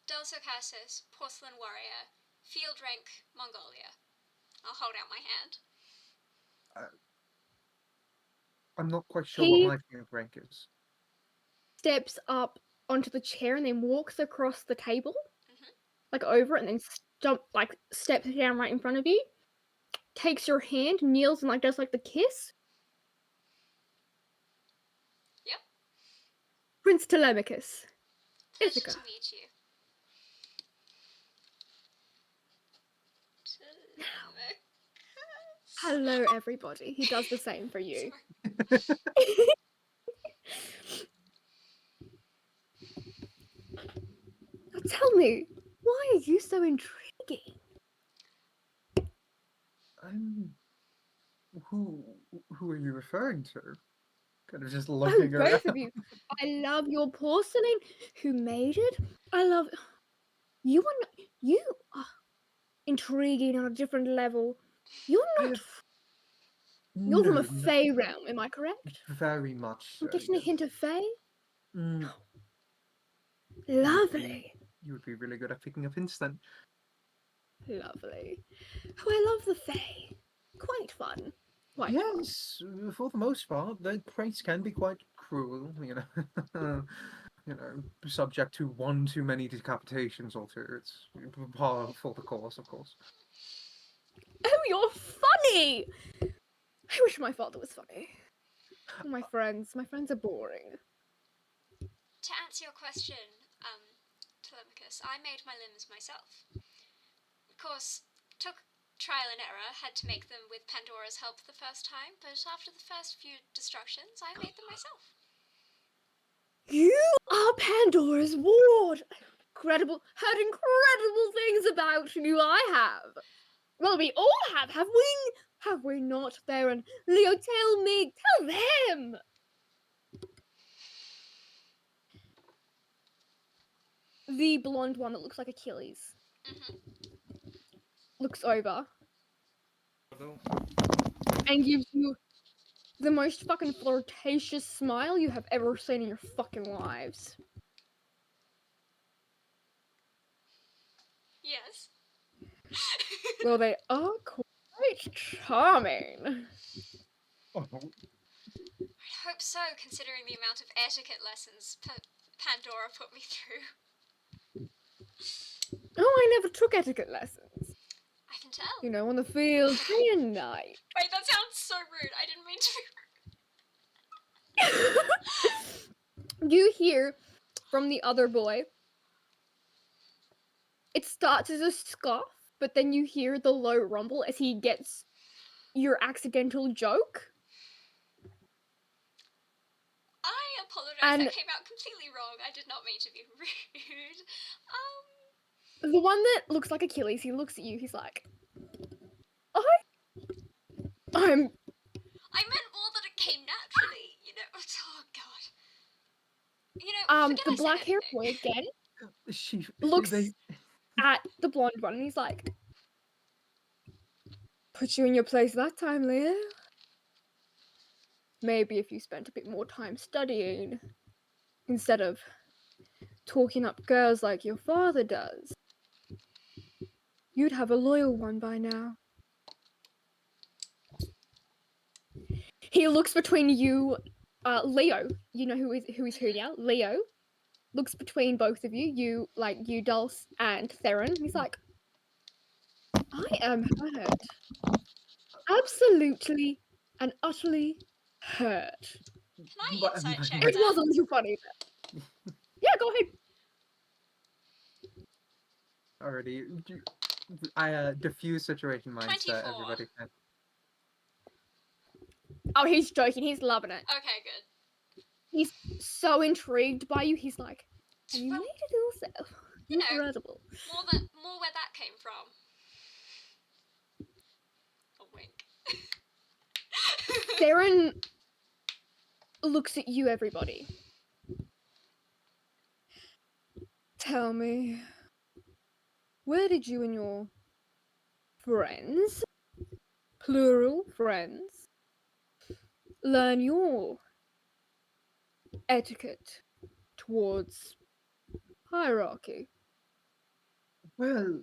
Dulce Cassis, Porcelain Warrior, Field Rank, Mongolia. I'll hold out my hand. I'm not quite sure He- what my field rank is. Steps up onto the chair and then walks across the table, Mhm. like over it, and then steps down right in front of you, takes your hand, kneels and does the kiss. Yep. Prince Telemachus. Pleasure Ithaca. to meet you. Hello, everybody. He does the same for you. Now tell me, why are you so intriguing? Who are you referring to? Kind of just Oh, looking around. both of you. I love your porcelain. Who made it? I love you. You are intriguing on a different level. You're not. You're from a No, Fey realm, am I correct? very much so. I'm getting a Yes. hint of Fey. Mm, Lovely, you would be really good at picking up hints then. lovely. Oh, I love the Fey. Quite fun. Quite fun. Yes, for the most part, the praise can be quite cruel, subject to one too many decapitations or two. It's par for the course, of course. Oh, you're funny! I wish my father was funny. Oh, my friends are boring. To answer your question, Telemachus, I made my limbs myself. Of course, took trial and error, had to make them with Pandora's help the first time, but after the first few destructions, I made them myself. You are Pandora's ward! Heard incredible things about you, I have. Well, we all have we? Have we not, Theron? Leo, tell me, tell them! The blonde one that looks like Achilles looks over and gives you the most fucking flirtatious smile you have ever seen in your fucking lives. Yes. Well, they are quite charming. Oh, I'd hope so, considering the amount of etiquette lessons Pandora put me through. Oh, I never took etiquette lessons. I can tell. You know, on the field, day and night. Wait, that sounds so rude. I didn't mean to be rude. You hear from the other boy. It starts as a scoff, but then you hear the low rumble as he gets your accidental joke. I apologize. And- That came out completely wrong. I did not mean to be rude. The one that looks like Achilles, he looks at you, he's like, I'm I meant more that it came naturally, you know. Oh god. You know, forget the I said black haired anything. boy again she looks they at the blonde one and he's like, put you in your place that time, Leah. Maybe if you spent a bit more time studying instead of talking up girls like your father does, you'd have a loyal one by now. He looks between you, Leo. You know who is who now? Leo looks between both of you. You Dulce and Theron. He's like, I am hurt. Absolutely and utterly hurt. Can I But- insight check It that? was a little funny. Yeah, go ahead. Already, I diffuse situation mindset. 24. Everybody can. Oh, he's joking. He's loving it. Okay, good. He's so intrigued by you. He's like, and you Well, made it yourself. you know, Incredible. More where that came from. A wink. Theron looks at you, everybody. Tell me, where did you and your friends, plural friends, learn your etiquette towards hierarchy? Well,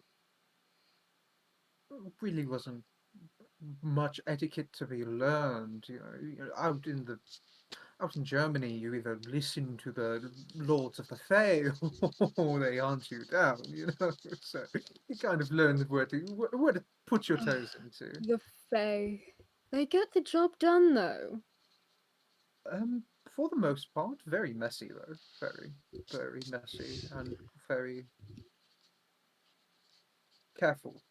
really wasn't much etiquette to be learned. Out in Germany, you either listen to the lords of the Fae or they hunt you down. So you kind of learn where to put your toes into. The Fae. They get the job done, though. For the most part, very messy though. Very, very messy and very careful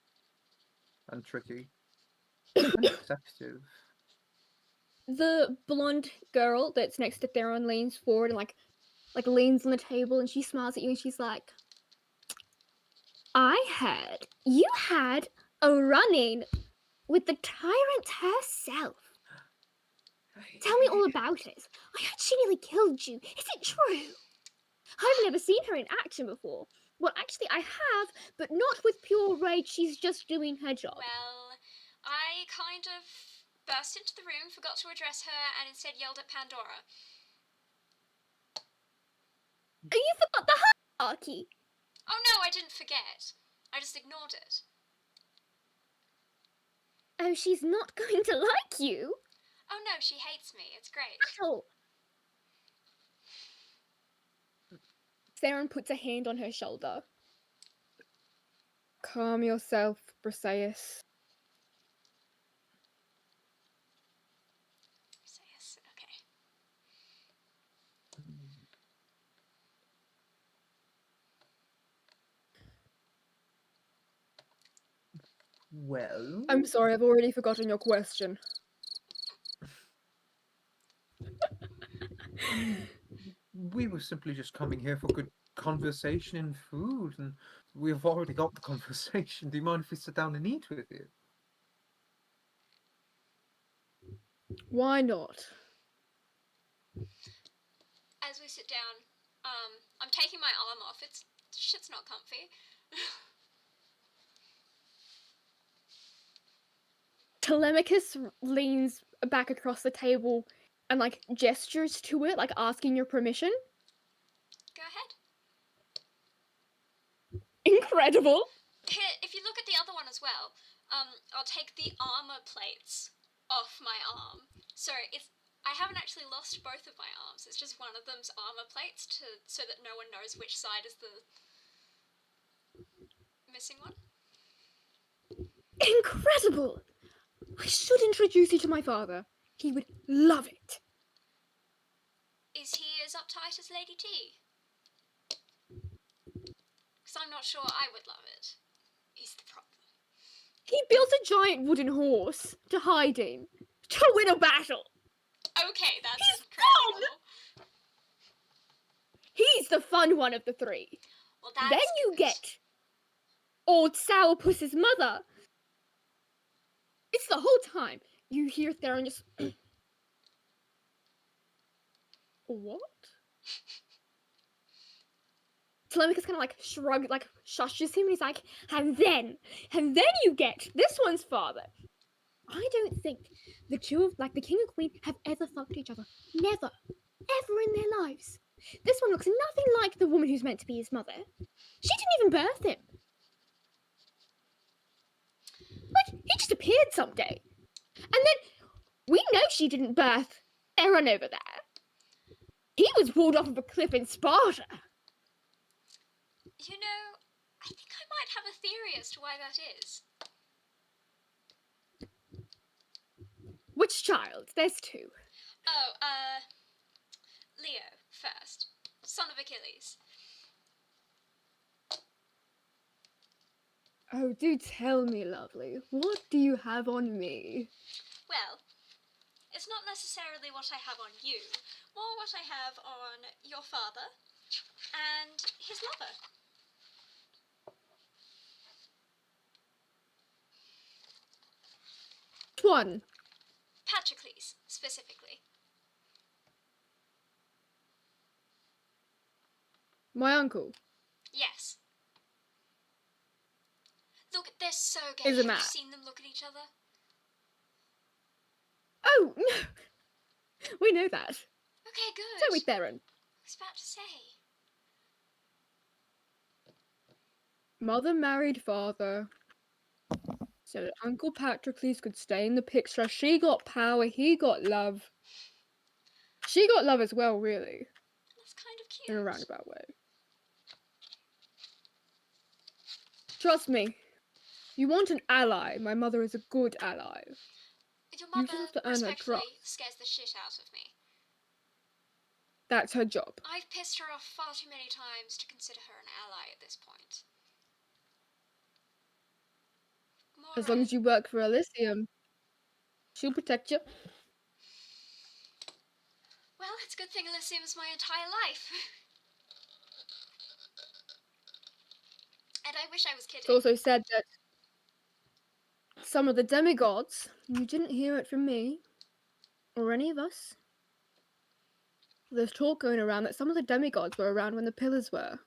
and tricky and deceptive. The blonde girl that's next to Theron leans forward and like leans on the table and she smiles at you and she's like, I heard you had a run-in with the tyrant herself. Tell me all about it. I heard she nearly killed you. Is it true? I've never seen her in action before. Well, actually, I have, but not with pure rage. She's just doing her job. Well, I kind of burst into the room, forgot to address her, and instead yelled at Pandora. Oh, you forgot the hierarchy. Oh no, I didn't forget. I just ignored it. Oh, she's not going to like you Oh no, she hates me. It's great. at all. Theron puts a hand on her shoulder. Calm yourself, Briseis. Say yes. Okay. Well, I'm sorry, I've already forgotten your question. we were simply just coming here for good conversation and food, and we've already got the conversation. Do you mind if we sit down and eat with you? Why not? As we sit down, I'm taking my arm off. Shit's not comfy. Telemachus leans back across the table and like gestures to it, like asking your permission. Go ahead. Incredible. Here, if you look at the other one as well, I'll take the armor plates off my arm. So I haven't actually lost both of my arms. It's just one of them's armor plates so that no one knows which side is the missing one. Incredible. I should introduce you to my father. He would love it. Is he as uptight as Lady T? Because I'm not sure I would love it. Is the problem. He built a giant wooden horse to hide in to win a battle. Okay, that's He's incredible. He's the fun one of the three. Well, that's Then you good. get old Sourpuss's mother. It's the whole time you hear Theron just what? Telemachus kind of like shrugs, like shushes him, and he's like, and then you get this one's father. I don't think the two of the king and queen have ever fucked each other. Never, ever in their lives. This one looks nothing like the woman who's meant to be his mother. She didn't even birth him. Like, he just appeared someday. And then we know she didn't birth Theron over there. He was pulled off of a cliff in Sparta. You know, I think I might have a theory as to why that is. Which child? There's two. Oh, Leo first. Son of Achilles. Oh, do tell me, lovely. What do you have on me? Well, it's not necessarily what I have on you, more what I have on your father and his lover. Which one? Patroclus, specifically. My uncle. Yes. Look, they're so gay. Is a Have man. you seen them look at each other? Oh, no. We know that. Okay, good. So we, Theron. I was about to say. Mother married father. So that Uncle Patroclus could stay in the picture. She got power, he got love. She got love as well, really. That's kind of cute. In a roundabout way. Trust me. You want an ally. My mother is a good ally. Your You mother, just have to earn her respectfully, trust. scares the shit out of me. That's her job. I've pissed her off far too many times to consider her an ally at this point. As long as you work for Elysium, she'll protect you. Well, it's a good thing Elysium is my entire life. And I wish I was kidding. It's also said that some of the demigods, you didn't hear it from me, or any of us. There's talk going around that some of the demigods were around when the pillars were.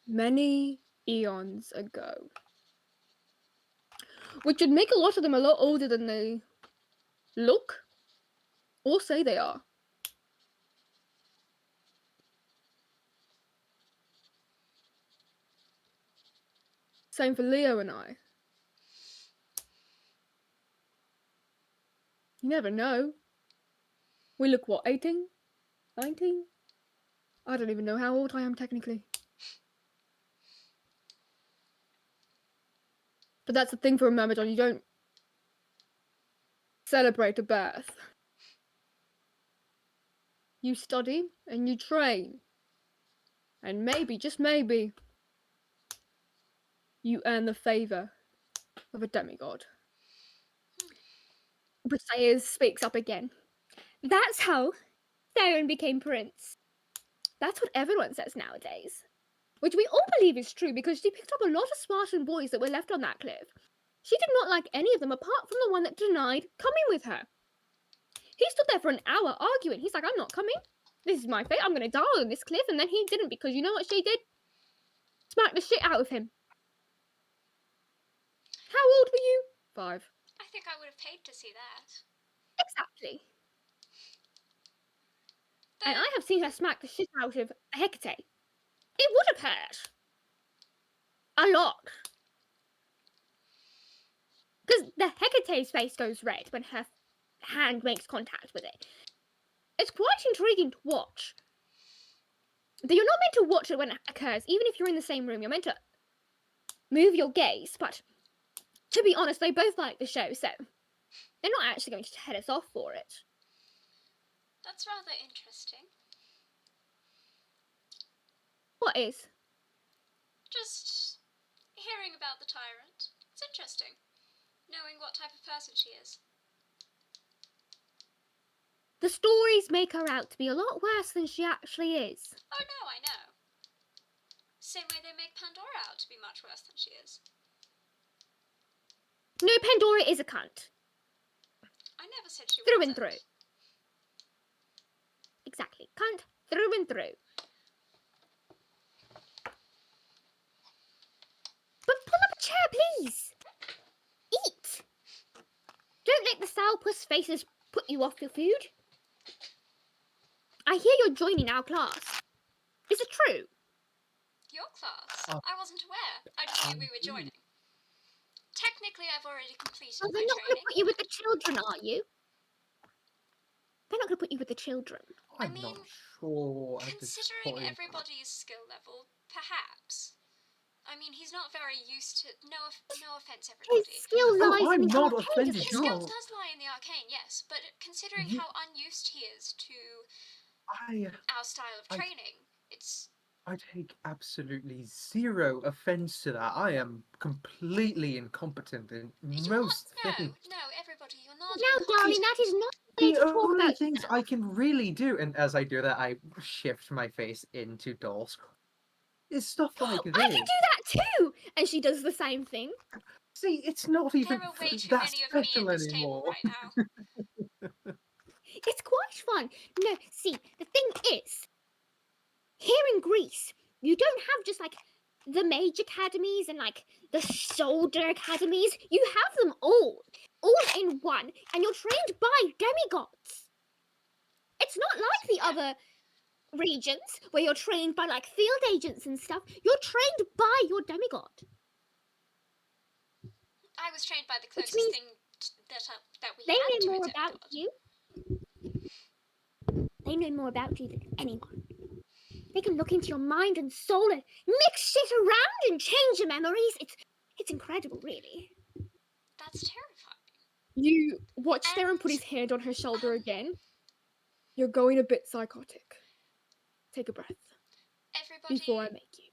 Many eons ago. Which would make a lot of them a lot older than they look or say they are. Same for Leo and I. You never know. We look, what, 18? 19? I don't even know how old I am technically. But that's the thing for a Myrmidon, you don't celebrate a birth. You study and you train. And maybe, just maybe, you earn the favour of a demigod. Briseis speaks up again. That's how Theron became prince. That's what everyone says nowadays. Which we all believe is true because she picked up a lot of Spartan boys that were left on that cliff. She did not like any of them apart from the one that denied coming with her. He stood there for an hour arguing. He's like, I'm not coming. This is my fate. I'm going to die on this cliff. And then he didn't because you know what she did? Smacked the shit out of him. How old were you? 5. I think I would have paid to see that. Exactly. And I have seen her smack the shit out of Hecate. It would have hurt. A lot. Because the Hecate's face goes red when her hand makes contact with it. It's quite intriguing to watch. You're not meant to watch it when it occurs, even if you're in the same room. You're meant to move your gaze, but to be honest, they both like the show, so they're not actually going to head us off for it. That's rather interesting. What is? Just hearing about the tyrant. It's interesting. Knowing what type of person she is. The stories make her out to be a lot worse than she actually is. Oh no, I know. Same way they make Pandora out to be much worse than she is. No, Pandora is a cunt. I never said she Through wasn't. and through. Exactly. Cunt through and through. But pull up a chair, please. Eat. Don't let the sourpuss faces put you off your food. I hear you're joining our class. Is it true? Your class? I wasn't aware. I just knew we were joining. Technically, I've already completed Well, my they're not going to training. put you with the children, are you? They're not going to put you with the children. I'm not sure at this Considering point. everybody's skill level, perhaps. I mean, he's not very used to. No offense, His everybody. skill Oh, lies I'm in the not arcade. offended. His skill No. does lie in the arcane, yes, but considering You- how unused he is to I our style of training, it's. I take absolutely zero offense to that. I am completely incompetent in You're most not. things. No, everybody, you're not. Now, darling, that is not the way The to talk only about things I can really do, and as I do that, I shift my face into Dulce, is stuff like this. I can do that too! And she does the same thing. See, it's not even There are way too that many of me special at this anymore. table right now. It's quite fun. No, see, the thing is, here in Greece, you don't have just like the mage academies and like the soldier academies. You have them all in one, and you're trained by demigods. It's not like the other regions where you're trained by like field agents and stuff. You're trained by your demigod. I was trained by the Which closest means thing that we They had to know a more about demigod. you. They know more about you than anyone. They can look into your mind and soul and mix shit around and change your memories. It's incredible, really. That's terrifying. You watch Theron put his hand on her shoulder again. You're going a bit psychotic. Take a breath Everybody, before I make you.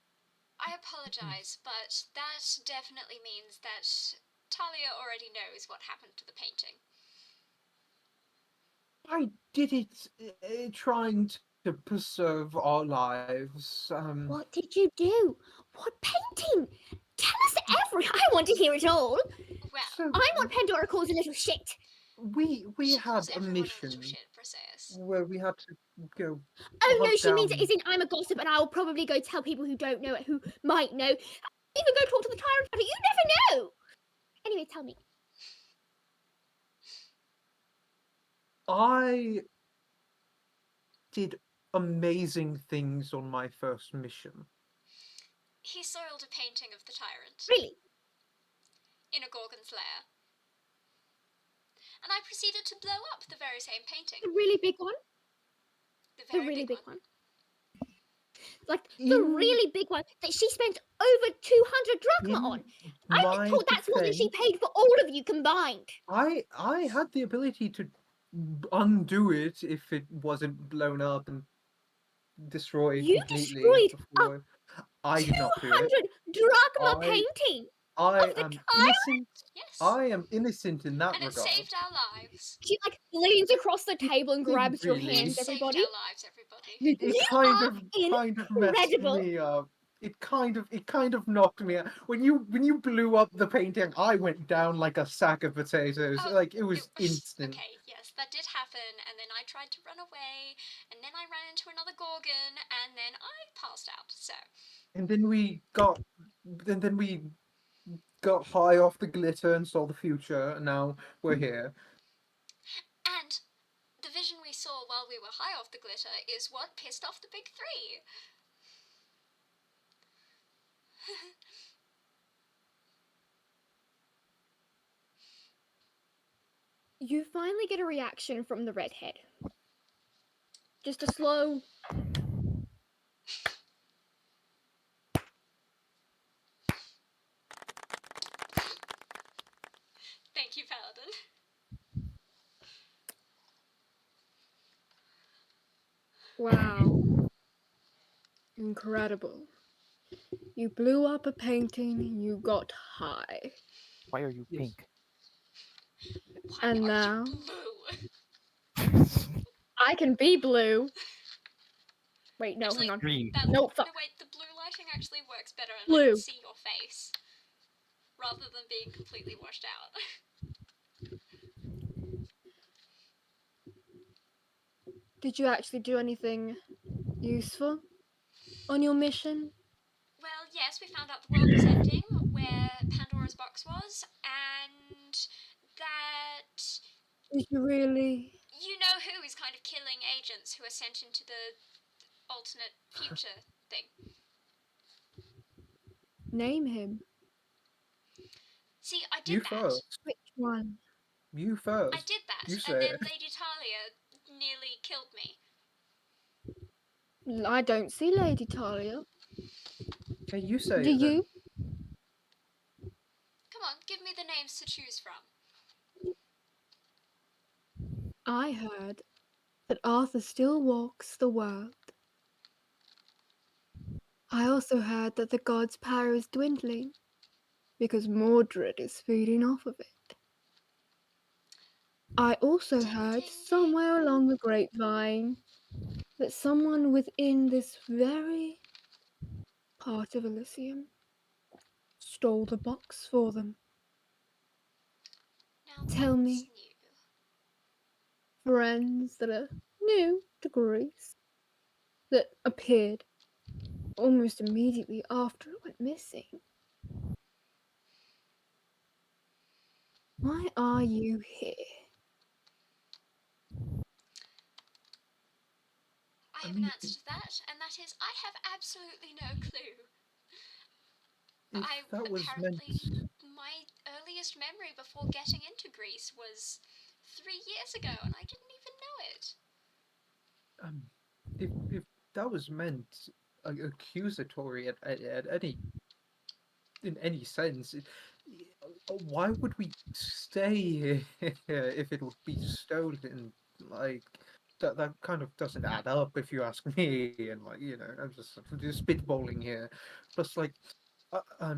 I apologize, but that definitely means that Talia already knows what happened to the painting. I did it trying to preserve our lives. What did you do? What painting? Tell us I want to hear it all. Well, So I'm what Pandora calls a little shit. we she had calls a everyone mission a little shit, Briseis. where we had to go. Oh no, hunt she means down- it isn't. I'm a gossip, and I'll probably go tell people who don't know it, who might know. Even go talk to the tyrant about it. You never know. Anyway, tell me. I did amazing things on my first mission. He soiled a painting of the tyrant Really? in a Gorgon's lair. And I proceeded to blow up the very same painting. The really big one? The The very really big big one. one. Like the really big one that she spent over 200 drachma on. I'm told that's more than she paid for all of you combined. I had the ability to undo it if it wasn't blown up and destroyed You completely destroyed before. I did not do 200 it. drachma I- painting. I Of the am tyrant? innocent. Yes. I am innocent in that And it regard. saved our lives. She like leans across the table and grabs your really. hand, It saved everybody. our lives, everybody. It You kind are of messed incredible. me up. It kind of knocked me out. When you blew up the painting, I went down like a sack of potatoes. Oh, like it was instant. Okay, yes, that did happen, and then I tried to run away, and then I ran into another Gorgon, and then I passed out, so. And then we got high off the glitter and saw the future, and now we're here. And the vision we saw while we were high off the glitter is what pissed off the big three. You finally get a reaction from the redhead. Just a slow. Thank you, Paladin. Wow. Incredible. You blew up a painting, you got high. Why are you Yes. pink? Why And are now? you blue? I can be blue. Wait, no, Actually, hang on. Green. No, fuck. No, wait, the blue lighting actually works better and I Blue. can see your face. Rather than being completely washed out. Did you actually do anything useful on your mission? Well, yes, we found out the world was ending, where Pandora's box was, and that Did you really? you know who is kind of killing agents who are sent into the alternate future thing. Name him. See, I did You that. first. Which one? You first. I did that, You and say then it. Lady Talia nearly killed me. I don't see Lady Talia. Okay, you say Do it then. you? on, give me the names to choose from. I heard that Arthur still walks the world. I also heard that the god's power is dwindling because Mordred is feeding off of it. I also Ding, heard ding, somewhere along the grapevine that someone within this very part of Elysium stole the box for them. Now Tell that's me, new. friends that are new to Greece, that appeared almost immediately after it went missing. Why are you here? I have an answer to that, and that is I have absolutely no clue. If I that was meant, apparently my earliest memory before getting into Greece was 3 years ago, and I didn't even know it. if that was meant accusatory at any in any sense, why would we stay here if it would be stolen? Like that kind of doesn't add up if you ask me. And like I'm just spitballing here. Plus, like, I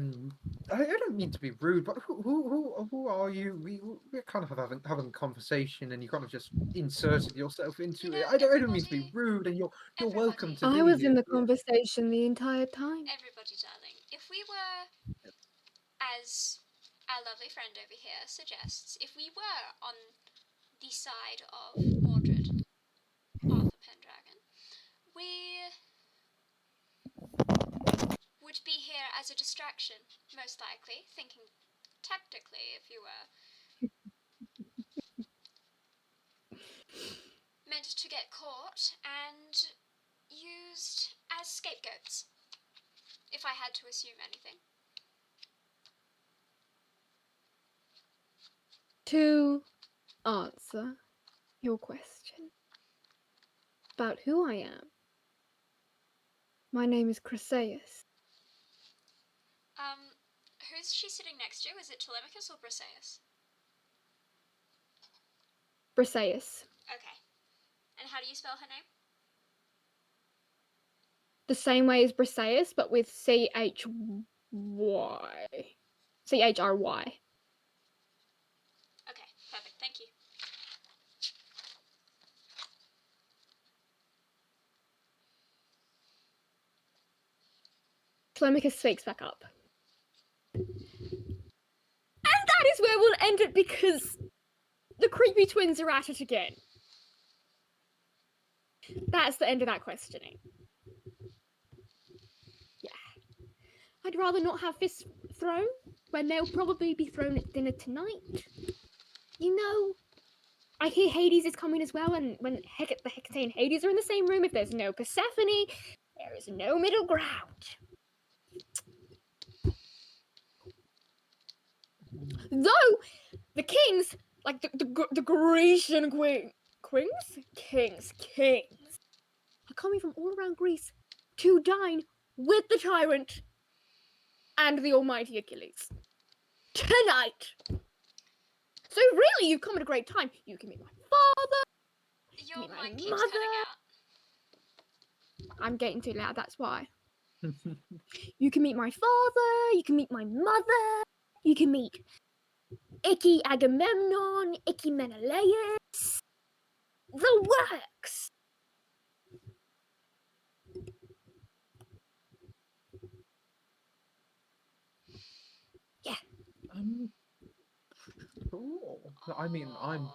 don't mean to be rude, but who are you? We're kind of having a conversation, and you kind of just inserted yourself into it. I don't mean to be rude, and you're welcome to I be was in here. the conversation the entire time. Everybody, darling, if we were, as our lovely friend over here suggests, if we were on the side of Mordred, Arthur Pendragon, we would be here as a distraction, most likely, thinking tactically, if you were meant to get caught and used as scapegoats, if I had to assume anything. To answer your question about who I am, my name is Chryseis. Who's she sitting next to? Is it Telemachus or Briseis? Briseis. Okay. And how do you spell her name? The same way as Briseis, but with CHY. CHRY. Okay, perfect, thank you. Telemachus speaks back up. And that is where we'll end it because the creepy twins are at it again. That's the end of that questioning. Yeah. I'd rather not have fists thrown when they'll probably be thrown at dinner tonight. You know, I hear Hades is coming as well, and when the Hecate and Hades are in the same room, if there's no Persephone, there is no middle ground. Though the kings, like the Grecian kings, are coming from all around Greece to dine with the tyrant and the almighty Achilles tonight. So really, you've come at a great time. You can meet my father. Your Meet my mic keeps mother. cutting out. I'm getting too loud. That's why. You can meet my father. You can meet my mother. You can meet Icky Agamemnon, Icky Menelaus. The works. Yeah. Cool. I mean, I'm.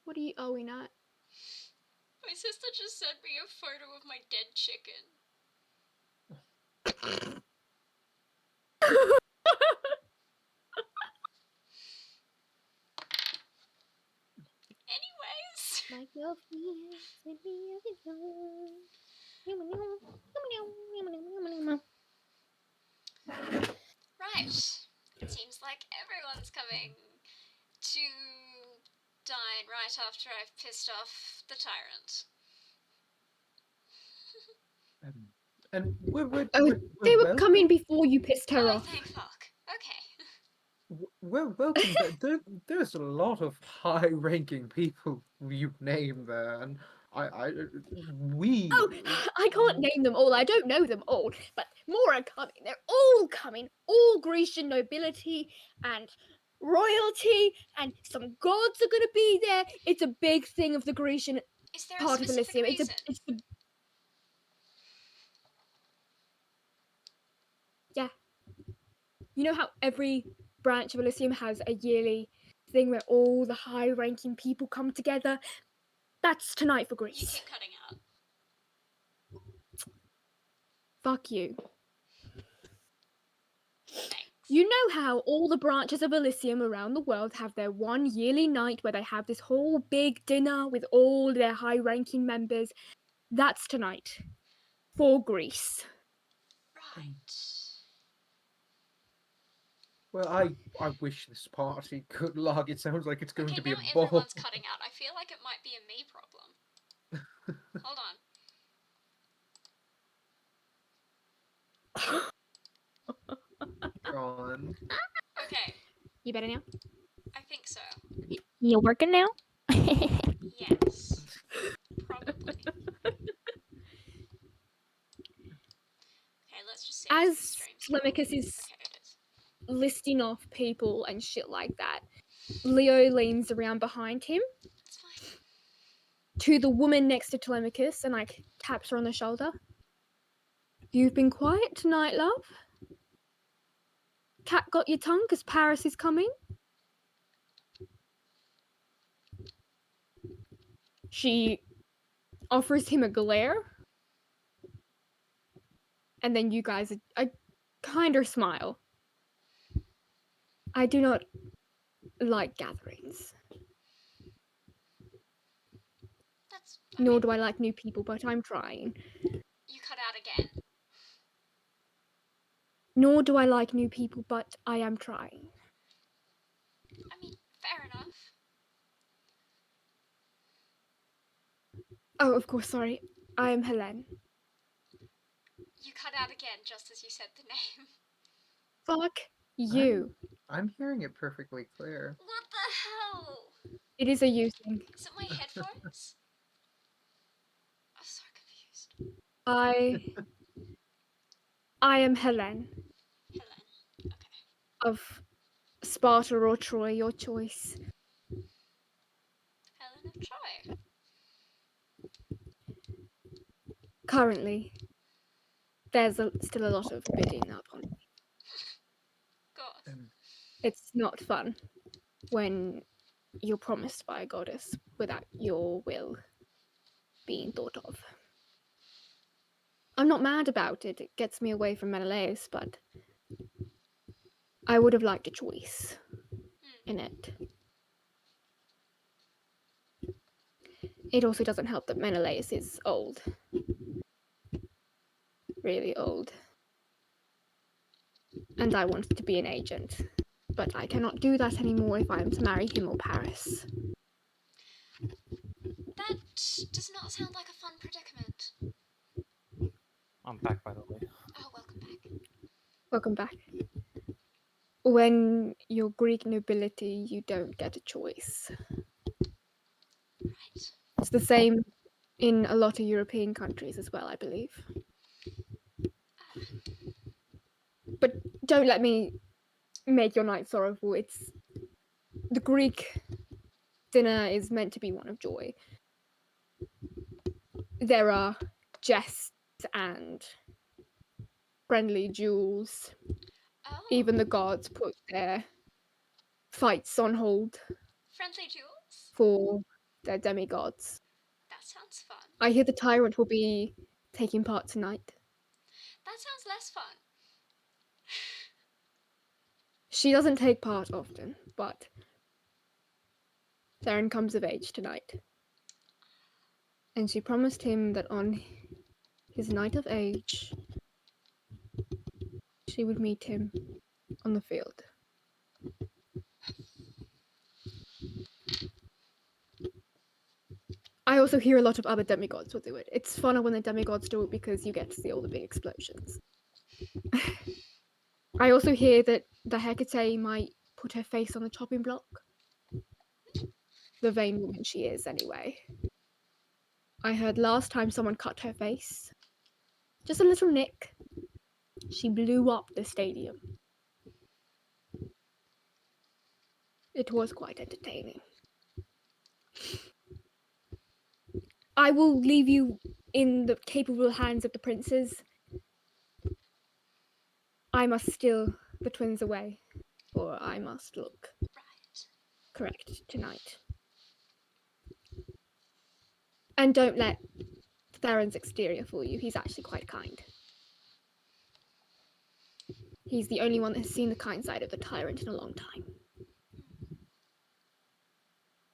What are you owing at? My sister just sent me a photo of my dead chicken. Anyways. Like your fears and me Right. It seems like everyone's coming to dine right after I've pissed off the tyrant. And we're They were welcome. coming before you pissed her Oh, off. thank fuck. Okay. We're welcome. There's a lot of high-ranking people you name there, and we. Oh, I can't name them all. I don't know them all, but more are coming. They're all coming. All Grecian nobility and royalty, and some gods are going to be there. It's a big thing of the Grecian Is there a part of specific Elysium. reason? It's the yeah. You know how every branch of Elysium has a yearly thing where all the high-ranking people come together? That's tonight for You Greece. keep cutting out. Fuck you. Thanks. You know how all the branches of Elysium around the world have their one yearly night where they have this whole big dinner with all their high-ranking members? That's tonight. For Greece. Right. Well, I wish this party good luck. It sounds like it's going Okay, to be now a ball. everyone's cutting out. I feel like it might be a me problem. Hold on. Gone. Okay, You better now? I think so. You're working now? Yes. Probably. Okay, let's just see if As this stream's Telemachus is okay, it is. listing off people and shit like that, Leo leans around behind him It's fine. to the woman next to Telemachus and like taps her on the shoulder. You've been quiet tonight, love. Cat got your tongue because Paris is coming? She offers him a glare. And then you guys a kinder smile. I do not like gatherings. That's Nor do I like new people, but I'm trying. you cut out again. Nor do I like new people, but I am trying. I mean, fair enough. Oh, of course, sorry. I am Helene. You cut out again just as you said the name. Fuck you. I'm hearing it perfectly clear. What the hell? It is a you thing. Is it my headphones? I'm so confused. I am Helene Helen. Okay. of Sparta or Troy, your choice. Helen of Troy. Currently, there's still a lot of bidding up on. God. It's not fun when you're promised by a goddess without your will being thought of. I'm not mad about it. It gets me away from Menelaus, but I would have liked a choice in it. It also doesn't help that Menelaus is old. Really old. And I wanted to be an agent. But I cannot do that anymore if I am to marry him or Paris. That does not sound like a fun predicament. I'm back, by the way. Oh, welcome back. Welcome back. When you're Greek nobility, you don't get a choice. Right. It's the same in a lot of European countries as well, I believe. But don't let me make your night sorrowful. It's the Greek dinner is meant to be one of joy. There are jests and friendly duels. Oh. Even the gods put their fights on hold Friendly duels? for their demigods. That sounds fun. I hear the tyrant will be taking part tonight. That sounds less fun. She doesn't take part often, but Theron comes of age tonight. And she promised him that on his night of age, she would meet him on the field. I also hear a lot of other demigods will do it. It's funner when the demigods do it because you get to see all the big explosions. I also hear that the Hecate might put her face on the chopping block. The vain woman she is, anyway. I heard last time someone cut her face. Just a little nick. She blew up the stadium. It was quite entertaining. I will leave you in the capable hands of the princes. I must steal the twins away, or I must look Right. correct tonight. And don't let Theron's exterior fool you. He's actually quite kind. He's the only one that has seen the kind side of the tyrant in a long time.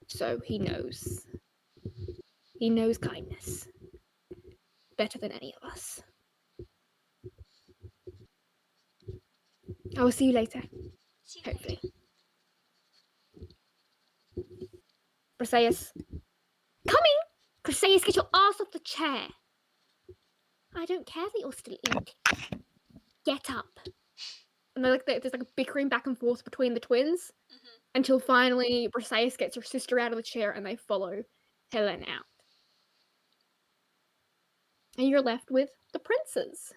So he knows. He knows kindness. Better than any of us. I will see you later, See you later. hopefully. Briseis. Coming! Briseis, get your ass off the chair! I don't care that you're still in it. Get up. And there's like a bickering back and forth between the twins until finally Briseis gets her sister out of the chair and they follow Helen out. And you're left with the princes.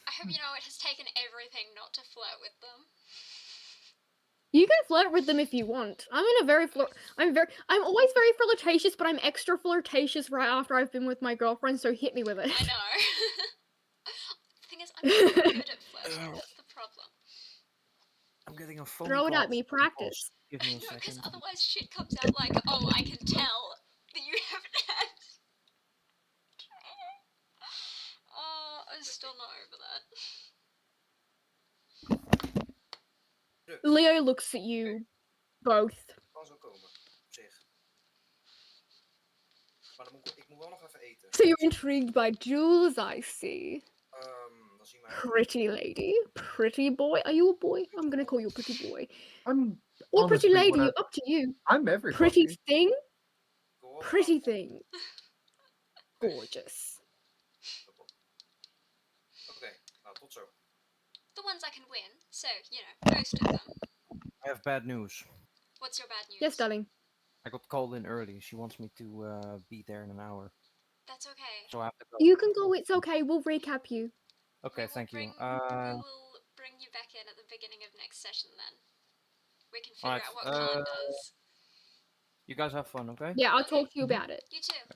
I hope you know it has taken everything not to flirt with them. You can flirt with them if you want. I'm always very flirtatious, but I'm extra flirtatious right after I've been with my girlfriend, so hit me with it. I know. The thing is, I'm not good at flirting. That's the problem. I'm getting a phone Throw it call. at me, practice. Give me a No, because second. otherwise shit comes out like, oh, I can tell that you haven't had. Oh, I'm still not over that. Leo looks at you both. Kan zo komen, op zich. Maar dan ik moet wel nog even eten. So you're intrigued by Jules, I see. Dan zien wij... Pretty lady, pretty boy. Are you a boy? I'm gonna call you a pretty boy. I'm Or pretty honestly lady, whatever. up to you. I'm everybody. Pretty thing, Hoor, pretty thing. Gorgeous. Oké, nou tot zo. The ones I can win, so, you know, most of them. I have bad news. What's your bad news? Yes, darling. I got called in early. She wants me to be there in an hour. That's okay. So I have to go. You can go, it's okay, we'll recap you. Okay, thank you. We will bring you back in at the beginning of next session then. We can figure Alright, out what Kahn does. You guys have fun, okay? Yeah, I'll talk to you about it. You too.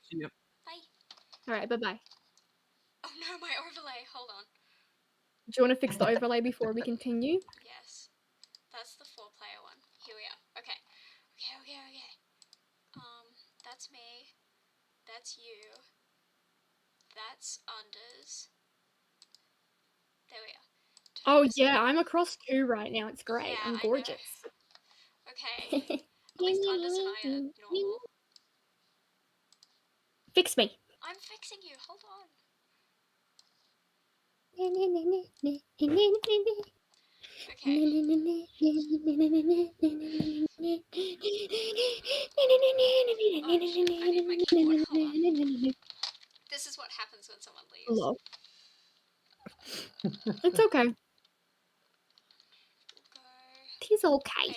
See you. Bye. Alright, bye-bye. Oh no, my overlay. Hold on. Do you want to fix the overlay before we continue? Yes. That's the 4-player one. Here we are. Okay. Okay. That's me. That's you. That's Unders. There we are. Oh yeah, I'm across too right now. It's great. Yeah, I'm I know. gorgeous. Okay. At least Unders and I are normal. Fix me. I'm fixing you. Hold on. Okay. Oh shit, I need my keyboard. Hold on. This is what happens when someone leaves. Hello. It's okay. We'll go It's okay. 800.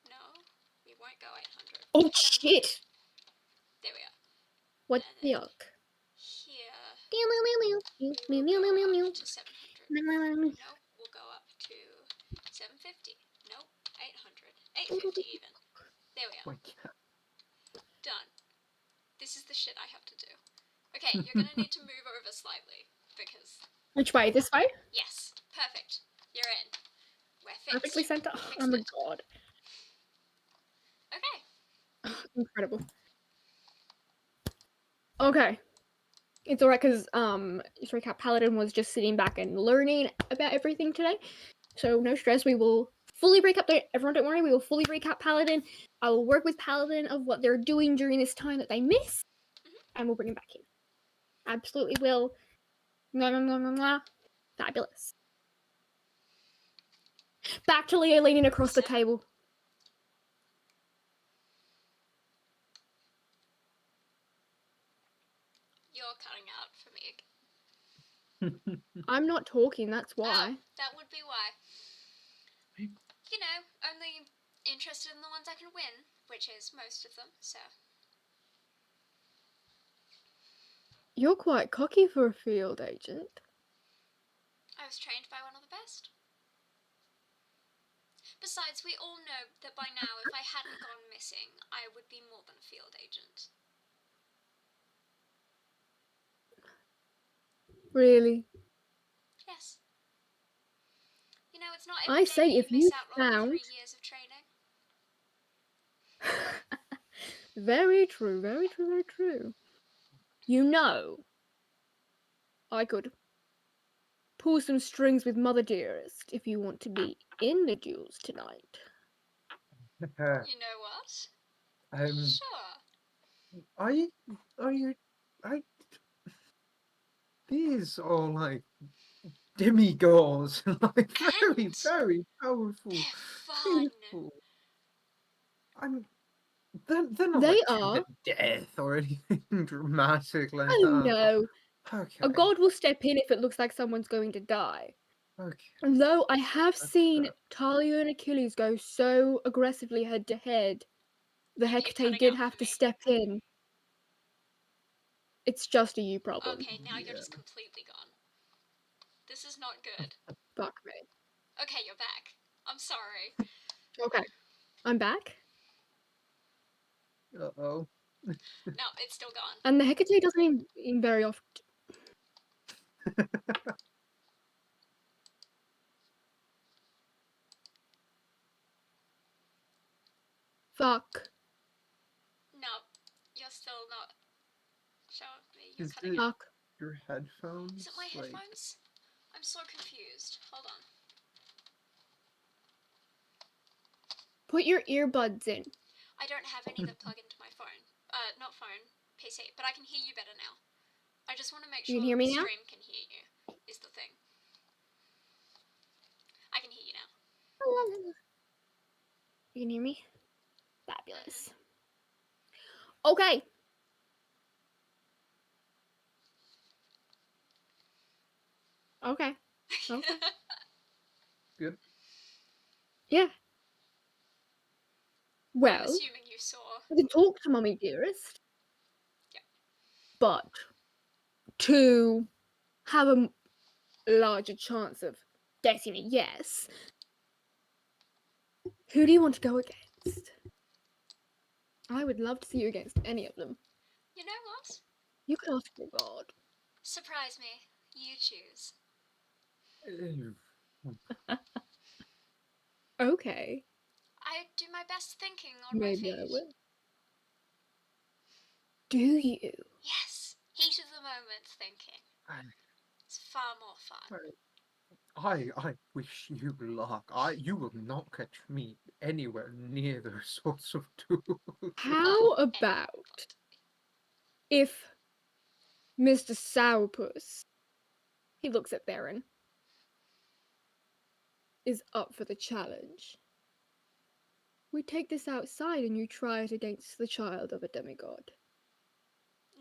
No, we won't go 800. Oh 700. shit! There we are. What And the then yuck? Here, we will go up to 700. Nope, we'll go up to 750. Nope, 800. 850 even. There we are. My God. Done. This is the shit I have to do. Okay, you're gonna need to move over slightly because Which way? This way? yes, perfect. You're in. We're fixed. Perfectly center. We Oh fixed my it. god. Okay. Incredible. Okay. It's alright because just to recap, Paladin was just sitting back and learning about everything today. So no stress, we will fully recap everyone don't worry, we will fully recap Paladin. I will work with Paladin of what they're doing during this time that they miss. And we'll bring him back in. Absolutely will. Fabulous. Back to Leo leaning across the table. I'm not talking, that's Oh, why. that would be why. You know, only interested in the ones I can win, which is most of them, so. You're quite cocky for a field agent. I was trained by one of the best. Besides, we all know that by now, if I hadn't gone missing, I would be more than a field agent. Really? Yes. You know, it's not I every day say that if you miss you out on found- 3 years of training. Very true, very true, very true. You know, I could pull some strings with Mother Dearest if you want to be in the duels tonight. You know what? Sure. These are like demigods, like very, And very powerful they're fun. people. They're not They like are. to death or anything dramatic like Oh that. no, Okay. a god will step in if it looks like someone's going to die. Okay. Though I have That's seen fair. Talia and Achilles go so aggressively head to head, the Maybe you're Hecate cutting did out have for to me. step in. It's just a you problem. Okay, now you're Yeah. just completely gone. This is not good. Fuck me. Okay, you're back. I'm sorry. Okay, I'm back. Uh-oh. No, it's still gone. And the Hecate doesn't even very often. Fuck. No, you're still not showing me. You're Is cutting it out. Fuck. your headphones? Is it my Like, headphones? I'm so confused. Hold on. Put your earbuds in. I don't have any that plug into my phone. Not phone, PC, but I can hear you better now. I just want to make You sure can hear that the me now? stream can hear you, is the thing. I can hear you now. You can hear me? Fabulous. Okay. Okay. Okay. good. Yeah. I'm Well, assuming you saw. I can talk to Mummy Dearest. Yeah. But to have a larger chance of getting a yes, who do you want to go against? I would love to see you against any of them. You know what? You can ask your god. Surprise me. You choose. Okay. I do my best thinking on my Maybe feet. I will. Do you? Yes. Heat of the moment thinking. It's far more fun. I wish you luck. You will not catch me anywhere near those sorts of tools. How about if Mr. Sourpuss, he looks at Theron, is up for the challenge? We take this outside and you try it against the child of a demigod.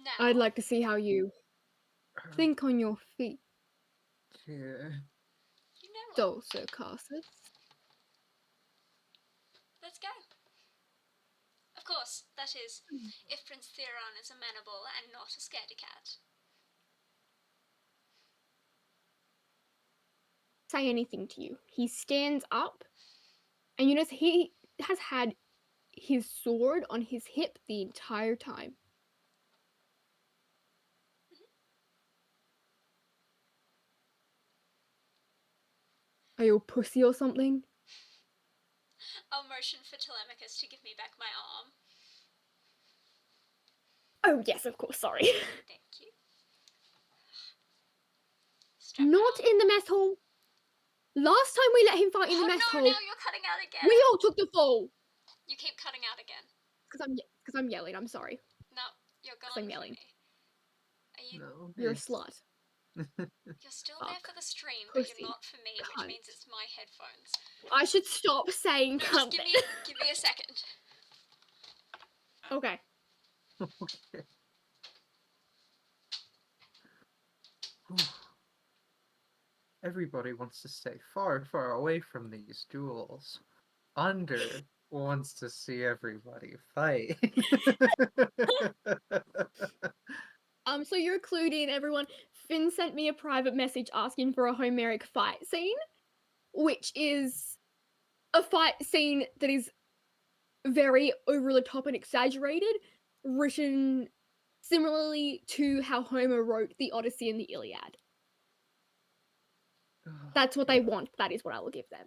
Now, I'd like to see how you think on your feet, Yeah. you know what? Dulce Cassus. Let's go. Of course, that is, if Prince Theron is amenable and not a scaredy cat. Say anything to you. He stands up, and you notice he has had his sword on his hip the entire time. Are you a pussy or something? I'll motion for Telemachus to give me back my arm. Oh, yes, of course, sorry. Thank you. Strap Not down. in the mess hall. Last time we let him fight in the Oh mess no, hall, now you're cutting out again. we all took the fall. You keep cutting out again. Because I'm yelling, I'm sorry. No, you're gone I'm for yelling. me. Are you? No. You're a slut. You're still there Fuck. for the stream, but you're Pussy. not for me, which Cunt. means it's my headphones. I should stop saying No, just cunt. give me a second. Okay. Okay. Everybody wants to stay far, far away from these duels. Under wants to see everybody fight. So you're clued in, everyone. Finn sent me a private message asking for a Homeric fight scene, which is a fight scene that is very over the top and exaggerated, written similarly to how Homer wrote the Odyssey and the Iliad. That's what they want. That is what I will give them.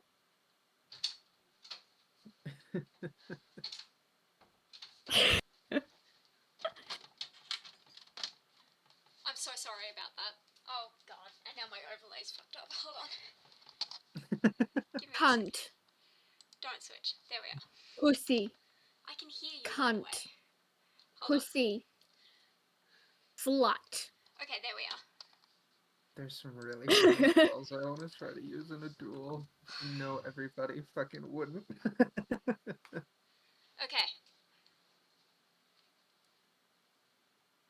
I'm so sorry about that. Oh god, and now my overlay's fucked up. Hold on. Give me a Cunt. sec. Don't switch. There we are. Pussy. I can hear you. By the way. Cunt. Hold on. Pussy. Slut. Okay, there we are. There's some really funny spells I want to try to use in a duel. No, everybody fucking wouldn't. Okay.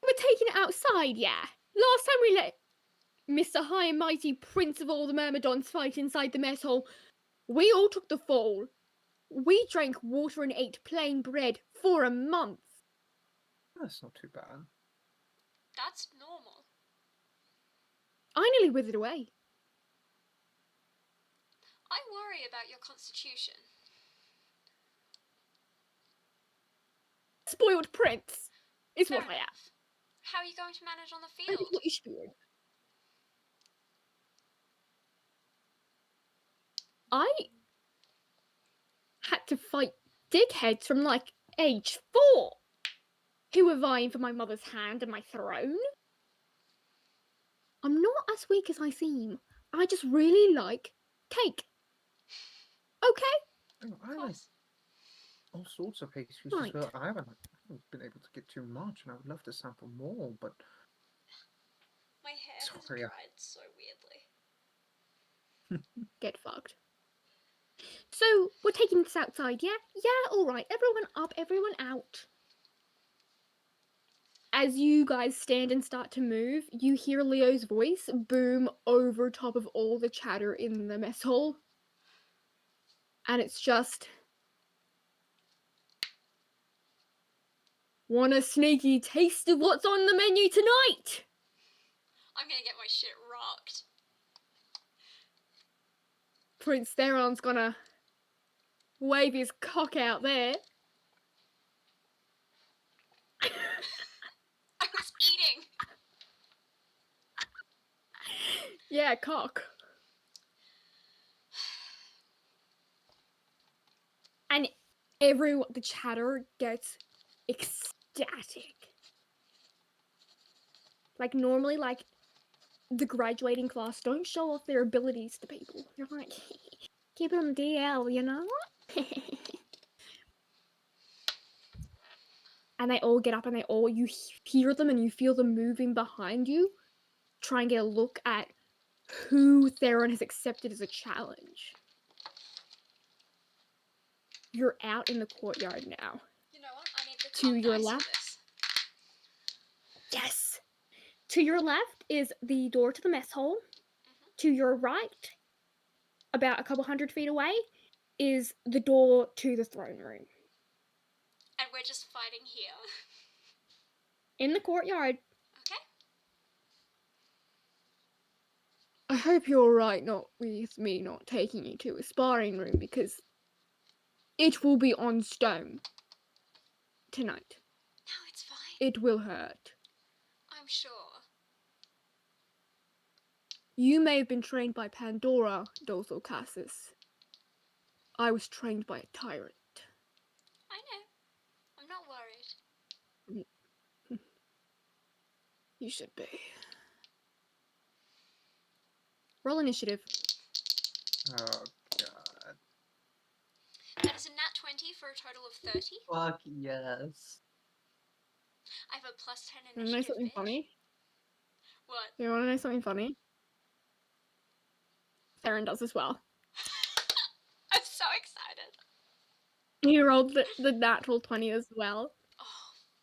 We're taking it outside, yeah. Last time we let Mr. High and Mighty Prince of all the Myrmidons fight inside the mess hall, we all took the fall. We drank water and ate plain bread for a month. That's not too bad. That's normal. I nearly withered away. I worry about your constitution. Spoiled prince is Fair what I am. enough. How are you going to manage on the I field? think what you should do. I had to fight dickheads from like age 4 who were vying for my mother's hand and my throne. I'm not as weak as I seem. I just really like cake. Okay? Oh, I Of like course. all sorts of pastries Right. as well. I haven't been able to get too much, and I would love to sample more, but My hair has Sorry. dried so weirdly. Get fucked. So, we're taking this outside, yeah? Yeah, alright. Everyone up, everyone out. As you guys stand and start to move, you hear Leo's voice boom over top of all the chatter in the mess hall. And it's just... Want a sneaky taste of what's on the menu tonight? I'm gonna get my shit rocked. Prince Theron's gonna wave his cock out there. I was eating. Yeah, cock. And the chatter gets ecstatic. Like normally, like the graduating class don't show off their abilities to people. You're like, keep them DL, you know? And they all get up and you hear them and you feel them moving behind you. Try and get a look at who Theron has accepted as a challenge. You're out in the courtyard now. You know what? I need to To cut your dice for left. this. Yes! To your left is the door to the mess hall. To your right, about a couple 100 feet away, is the door to the throne room. And we're just fighting here. In the courtyard. Okay. I hope you're alright not with me not taking you to a sparring room because it will be on stone tonight. No, it's fine. It will hurt. I'm sure. You may have been trained by Pandora, Dulce. I was trained by a tyrant. I know. I'm not worried. You should be. Roll initiative. oh god. That is a nat 20 for a total of 30. Fuck yes. I have a plus 10 You wanna know initiative. something bitch. funny? What? You wanna know something funny? Theron does as well. I'm so excited. He rolled the natural 20 as well. Oh,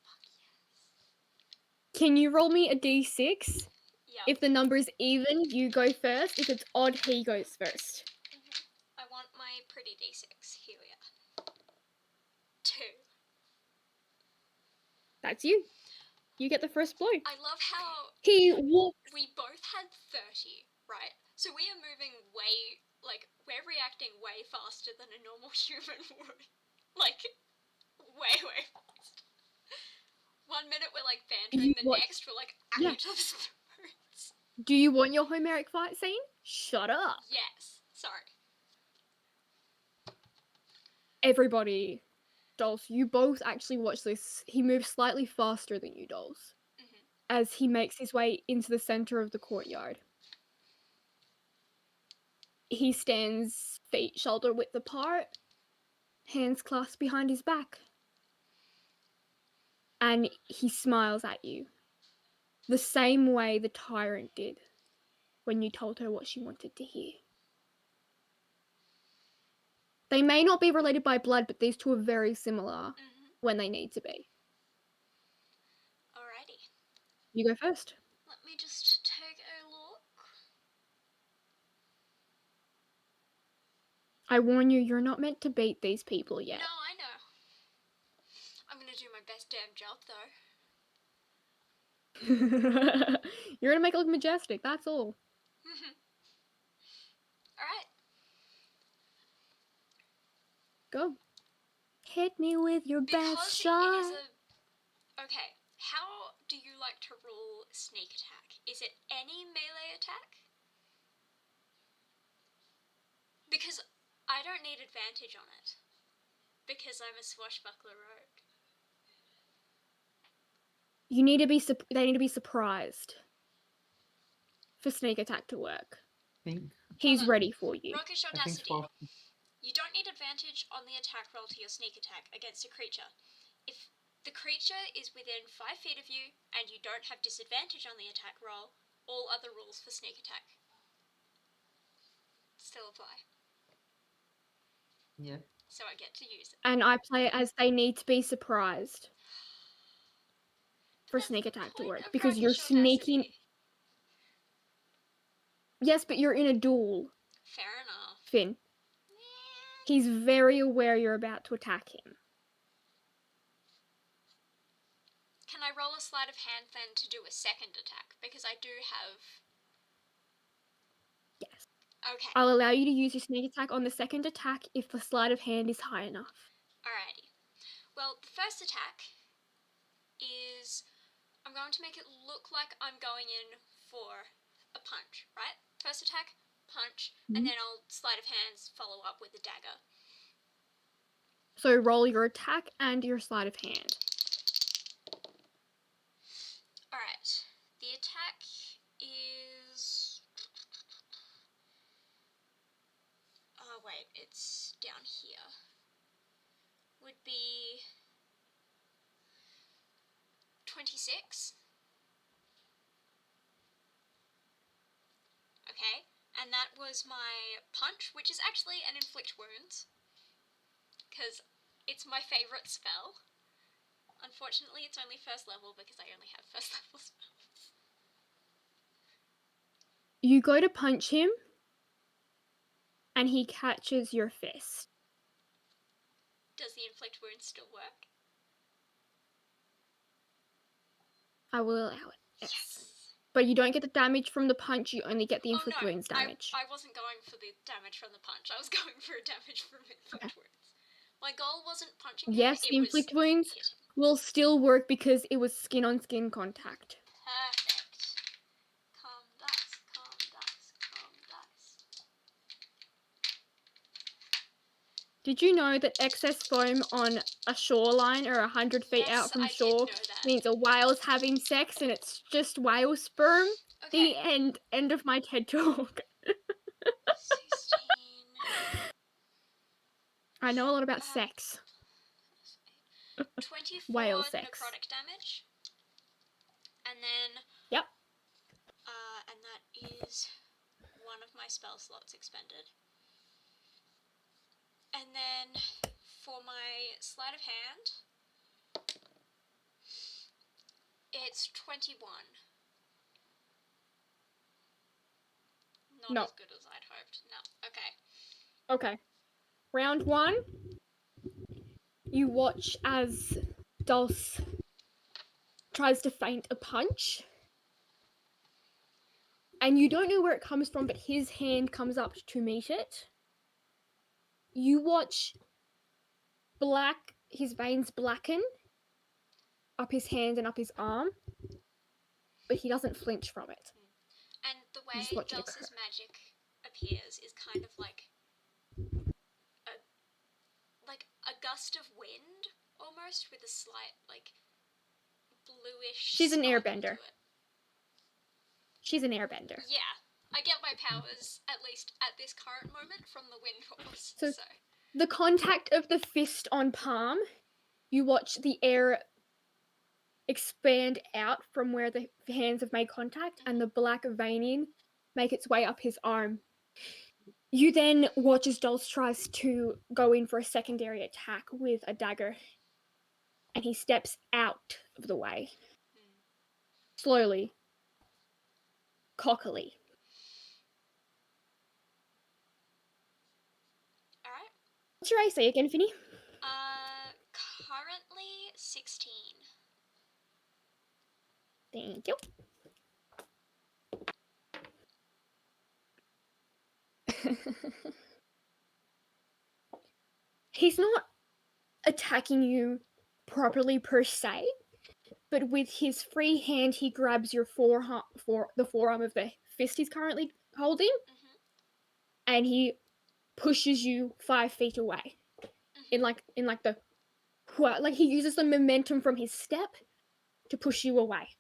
fuck yes. Can you roll me a d6? Yeah. If the number's even, you go first. If it's odd, he goes first. I want my pretty d6. Here we are. 2. That's you. You get the first blow. I love how He walks. we both had 30, right? So we are moving way, like, we're reacting way faster than a normal human would. Like, way fast. 1 minute we're like bantering, the next we're like at each other's throats. Do you want your Homeric fight scene? Shut up. Yes. Sorry. Everybody. Dulce, you both actually watch this. He moves slightly faster than you, Dulce, as he makes his way into the center of the courtyard. He stands feet shoulder width apart, hands clasped behind his back. And he smiles at you. The same way the tyrant did when you told her what she wanted to hear. They may not be related by blood, but these two are very similar when they need to be. Alrighty. You go first. Let me just take a look. I warn you, you're not meant to beat these people yet. No, I know. I'm gonna do my best damn job, though. You're gonna make it look majestic, that's all. Alright. Go. Hit me with your best shot. Okay, how do you like to roll sneak attack? Is it any melee attack? Because I don't need advantage on it. Because I'm a swashbuckler rogue. You need to be. They need to be surprised for sneak attack to work. He's ready for you. Rockish Audacity. You don't need advantage on the attack roll to your sneak attack against a creature. If the creature is within 5 feet of you and you don't have disadvantage on the attack roll, all other rules for sneak attack still apply. Yeah. So I get to use it. And I play it as they need to be surprised for sneak attack to work because you're sneaking. Yes, but you're in a duel. Fair enough. Finn. He's very aware you're about to attack him. Can I roll a sleight of hand then to do a second attack? Because I do have... Yes. Okay. I'll allow you to use your sneak attack on the second attack if the sleight of hand is high enough. Alrighty. Well, the first attack is... I'm going to make it look like I'm going in for a punch, right? First attack, punch, and then I'll sleight of hands follow up with a dagger. So roll your attack and your sleight of hand. Alright. The attack is... Oh, wait, it's down here. Would be... 26. Okay, and that was my punch, which is actually an inflict wounds, because it's my favourite spell. Unfortunately, it's only first level because I only have first level spells. You go to punch him, and he catches your fist. Does the inflict wounds still work? I will allow it. Yes. But you don't get the damage from the punch, you only get the inflict wounds damage. I wasn't going for the damage from the punch, I was going for damage from inflict wounds. My goal wasn't punching him, yes, the inflict wounds will still work because it was skin on skin contact. Perfect. Calm dice, calm dice, calm dice. Did you know that excess foam on a shoreline or 100 feet out from shore means a whale's having sex and it's just whale sperm? Okay. The end of my TED talk. 16. I know a lot about sex. 24 whale sex. necrotic damage. And then... Yep. And that is one of my spell slots expended. And then for my sleight of hand, it's 21. Not No. as good as I'd hoped. No. Okay. Okay. Round 1. You watch as Dulce tries to feint a punch. And you don't know where it comes from, but his hand comes up to meet it. You watch his veins blacken up his hand and up his arm, but he doesn't flinch from it. And the You just way watch it Dulce's occur. magic appears is kind of like a gust of wind, almost, with a slight, like, bluish She's an sparkle airbender. to it. She's an airbender. Yeah. I get my powers, at least at this current moment, from the wind force, So- so... The contact of the fist on palm, you watch the air expand out from where the hands have made contact, and the black veining make its way up his arm. You then watch as Dulce tries to go in for a secondary attack with a dagger, and he steps out of the way. Slowly. Cockily. Alright. What's your AC again, Finny? Currently 16. Thank you. He's not attacking you properly per se, but with his free hand, he grabs your the forearm of the fist he's currently holding, and he pushes you 5 feet away. In like the he uses the momentum from his step to push you away.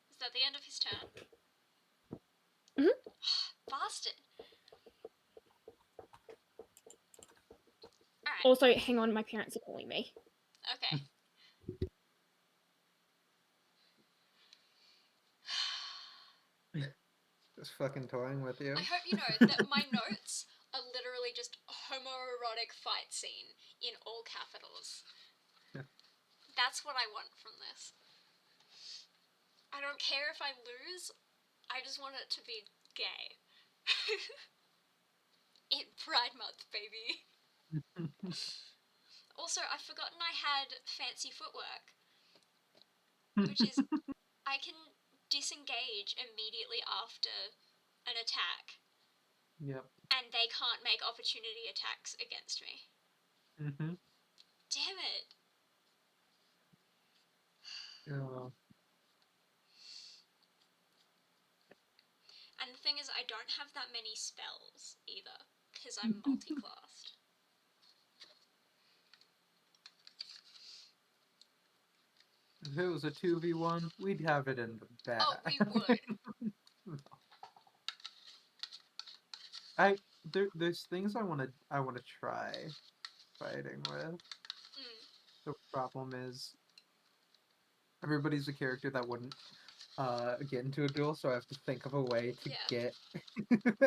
Is that the end of his turn? Bastard. Alright. Also, hang on, my parents are calling me. Okay. Just fucking toying with you. I hope you know that my notes are literally just homoerotic fight scene in all capitals. That's what I want from this. I don't care if I lose, I just want it to be gay. It Pride Month, baby. Also, I've forgotten I had fancy footwork, which is I can disengage immediately after an attack. Yep. And they can't make opportunity attacks against me. Mm-hmm. Damn it. Oh. And the thing is, I don't have that many spells either, because I'm multi-classed. If it was a 2v1, we'd have it in the bag. Oh, we would. There's things I wanna try fighting with. The problem is everybody's a character that wouldn't get into a duel, so I have to think of a way to get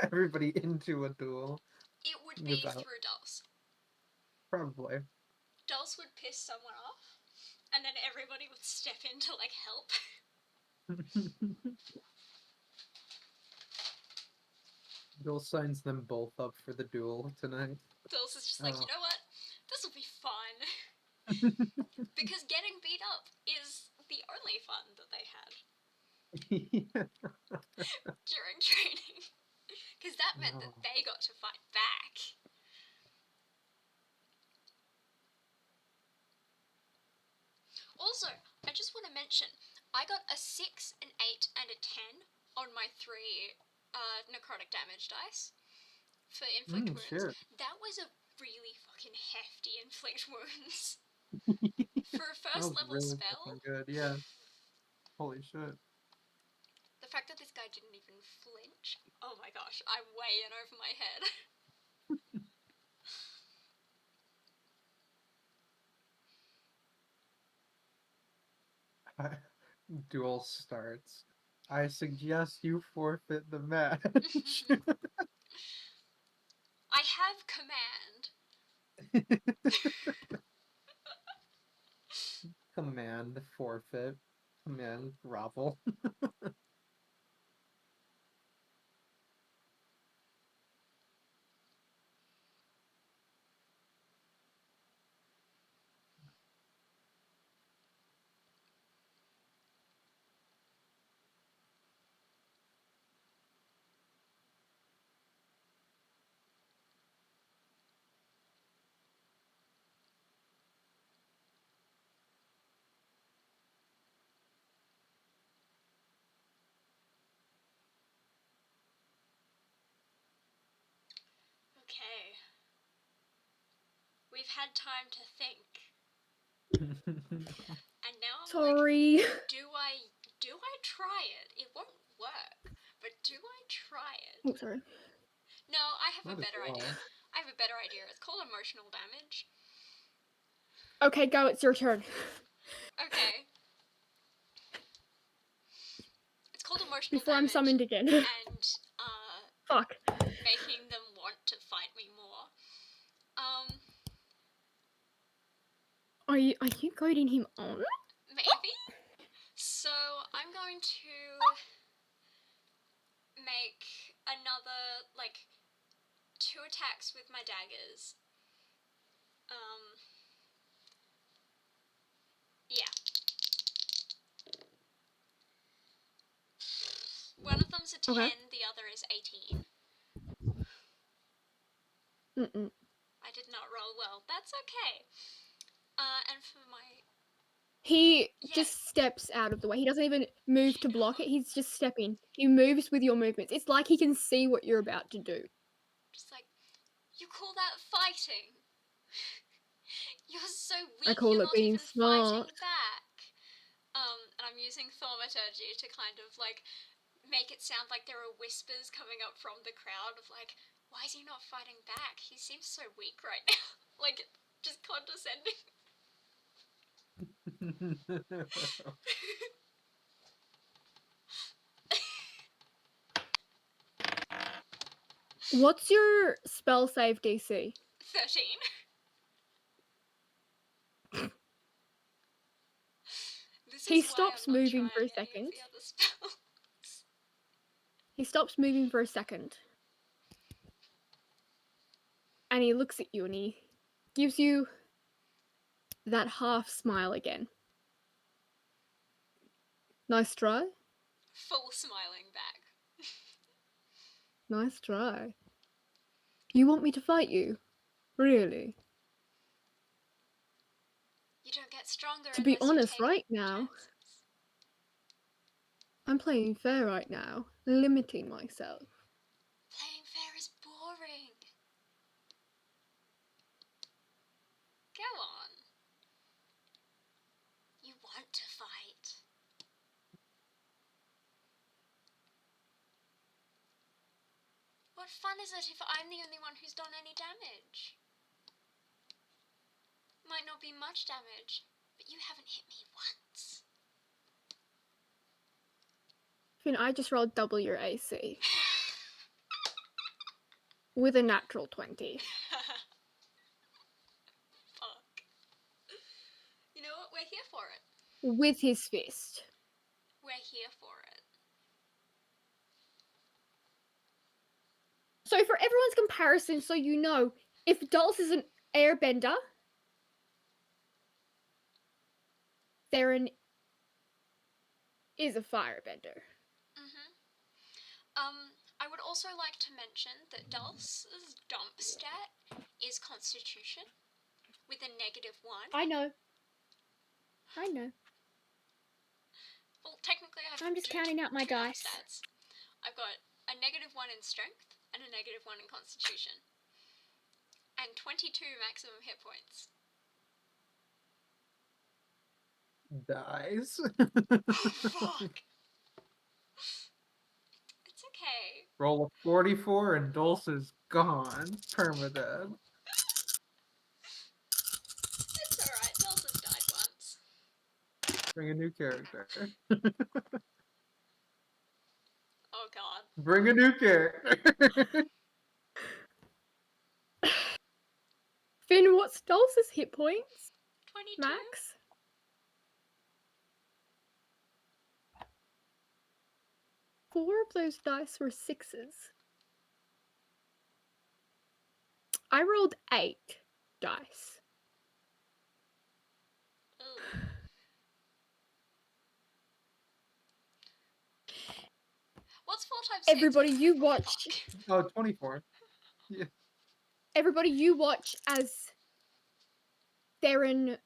everybody into a duel. It would be through Dulce. Probably. Dulce would piss someone off, and then everybody would step in to, like, help. Dulce signs them both up for the duel tonight. Dulce is just like, you know what? This will be fun. Because getting beat up is the only fun that they had during training. Because that meant that they got to fight back. Also, I just want to mention, I got a 6, an 8, and a 10 on my 3 necrotic damage dice for inflict wounds. Shit. That was a really fucking hefty inflict wounds. For a first level really spell. Good, yeah. Holy shit. The fact that this guy didn't even flinch. Oh my gosh, I'm way in over my head. Duel starts. I suggest you forfeit the match. I have command. Command forfeit. Man, grovel. Okay. We've had time to think. And now I'm like, Sorry. do I try it? It won't work. But do I try it? Oh, sorry. No, I have a Might as better idea. well. I have a better idea. It's called emotional damage. Okay, go. It's your turn. Okay. It's called emotional Before I'm damage. summoned again. And Fuck. making them want to fight me more. Are you goading him on? Maybe. So I'm going to make another, like, 2 attacks with my daggers. Yeah. One of them's a 10, Okay. the other is 18. Mm-mm. I did not roll well. That's okay. And for my... He Yeah. just steps out of the way. He doesn't even move to block it. He's just stepping. He moves with your movements. It's like he can see what you're about to do. Just like, you call that fighting? You're so weak, I call you're it not being even smart. fighting back. And I'm using thaumaturgy to kind of, like, make it sound like there are whispers coming up from the crowd of, like, why is he not fighting back? He seems so weak right now. Like, just condescending. What's your spell save DC? 13. This He is why stops I'm not moving for a trying any of second. the other spells. He stops moving for a second. And he looks at you and he gives you that half smile again. Nice try. Full smiling back. Nice try. You want me to fight you? Really? You don't get stronger To be unless you honest, take right now, chances. I'm playing fair right now, limiting myself. Playing fair is boring. Go on. You want to fight. What fun is it if I'm the only one who's done any damage? Might not be much damage, but you haven't hit me once. Finn, I just rolled double your AC. With a natural 20. Fuck. You know what? We're here for it. With his fist. We're here for it. So for everyone's comparison, so you know, if Dulce is an airbender, Theron is a firebender. I would also like to mention that Dulce's dump stat is Constitution with a -1. I know. Well, technically I have I'm just two counting out my dump dice. stats. I've got a -1 in Strength and a -1 in Constitution. And 22 maximum hit points. Dies. Fuck. It's okay. Roll a 44 and Dulce is gone. Permadead. It's alright, Dulce's died once. Bring a new character. Oh god. Bring a new character. Finn, what's Dulce's hit points? 22? Max? 4 of those dice were 6s. I rolled 8 dice. Ooh. What's 4 times 6? Everybody, you watch. Oh, 24. Yeah. Everybody, you watch as Theron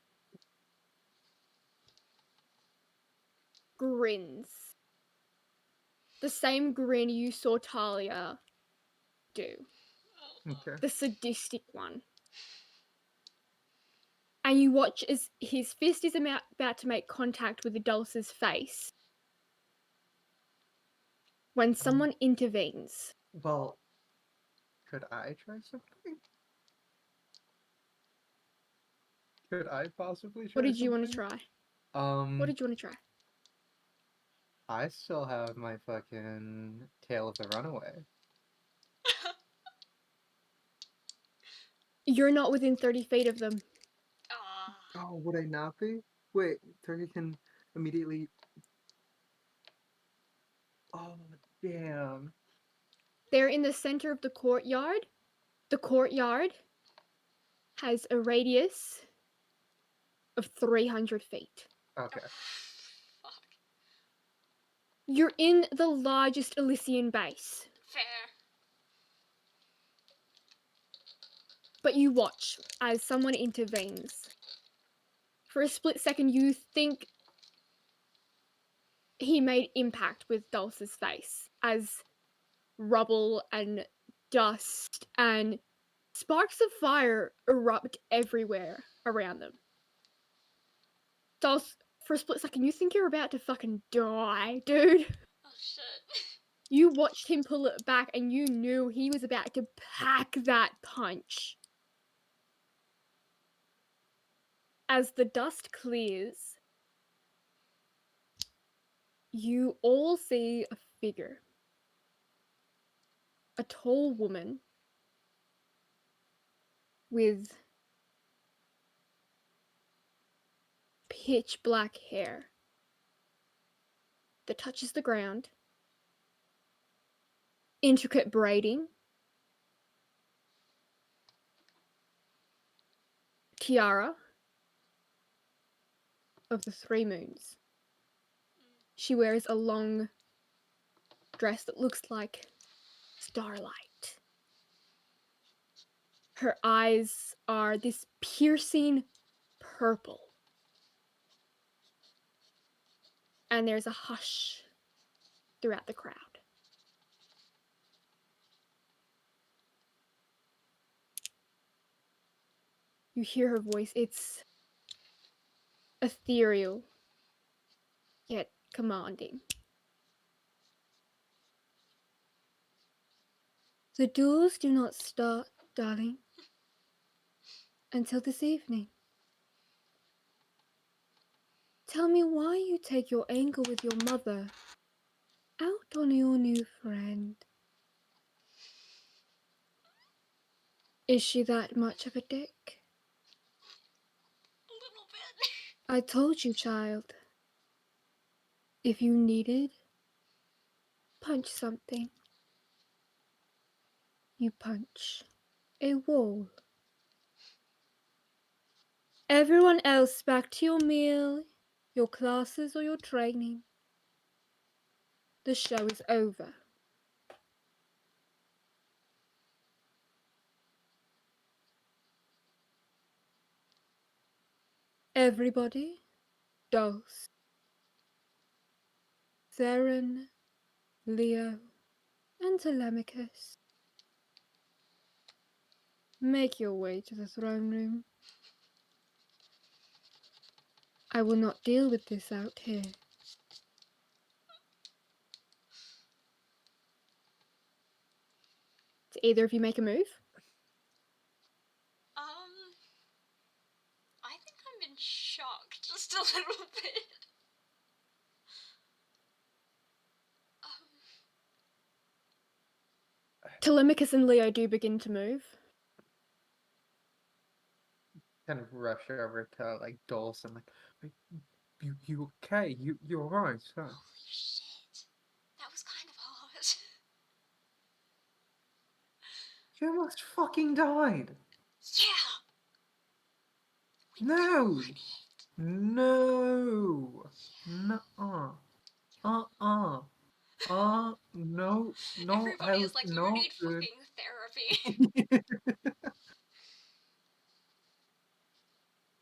grins. The same grin you saw Talia do. Okay. The sadistic one. And you watch as his fist is about to make contact with the Dulce's face when someone intervenes. Well, could I try something? Could I possibly try What did you want to something? try? What did you want to try? I still have my fucking Tale of the Runaway. You're not within 30 feet of them. Oh, would I not be? Wait, Turkey can immediately... Oh, damn. They're in the center of the courtyard. The courtyard has a radius of 300 feet. Okay. Fuck. You're in the largest Elysian base, Fair. but you watch as someone intervenes. For a split second, you think he made impact with Dulce's face as rubble and dust and sparks of fire erupt everywhere around them. Dulce, for a split second, you think you're about to fucking die, dude. Oh shit. You watched him pull it back and you knew he was about to pack that punch. As the dust clears, you all see a figure. A tall woman with pitch black hair that touches the ground, intricate braiding, tiara of the 3 moons. She wears a long dress that looks like starlight. Her eyes are this piercing purple. And there's a hush throughout the crowd. You hear her voice. It's ethereal, yet commanding. The duels do not start, darling, until this evening. Tell me why you take your anger with your mother out on your new friend. Is she that much of a dick? A little bit. I told you, child. If you needed, punch something. You punch a wall. Everyone else back to your meal, your classes, or your training. The show is over. Everybody, Dulce, Theron, Leo, and Telemachus, make your way to the throne room. I will not deal with this out here. Do either of you make a move? I think I'm in shock just a little bit. Telemachus and Leo do begin to move. Kind of rush over to, like, Dulce and, like, you okay? You're right, huh? Holy shit. That was kind of She almost fucking died. Yeah. We No. won it. No. Nuh-uh. No, no, Everybody is like, you no, need fucking therapy.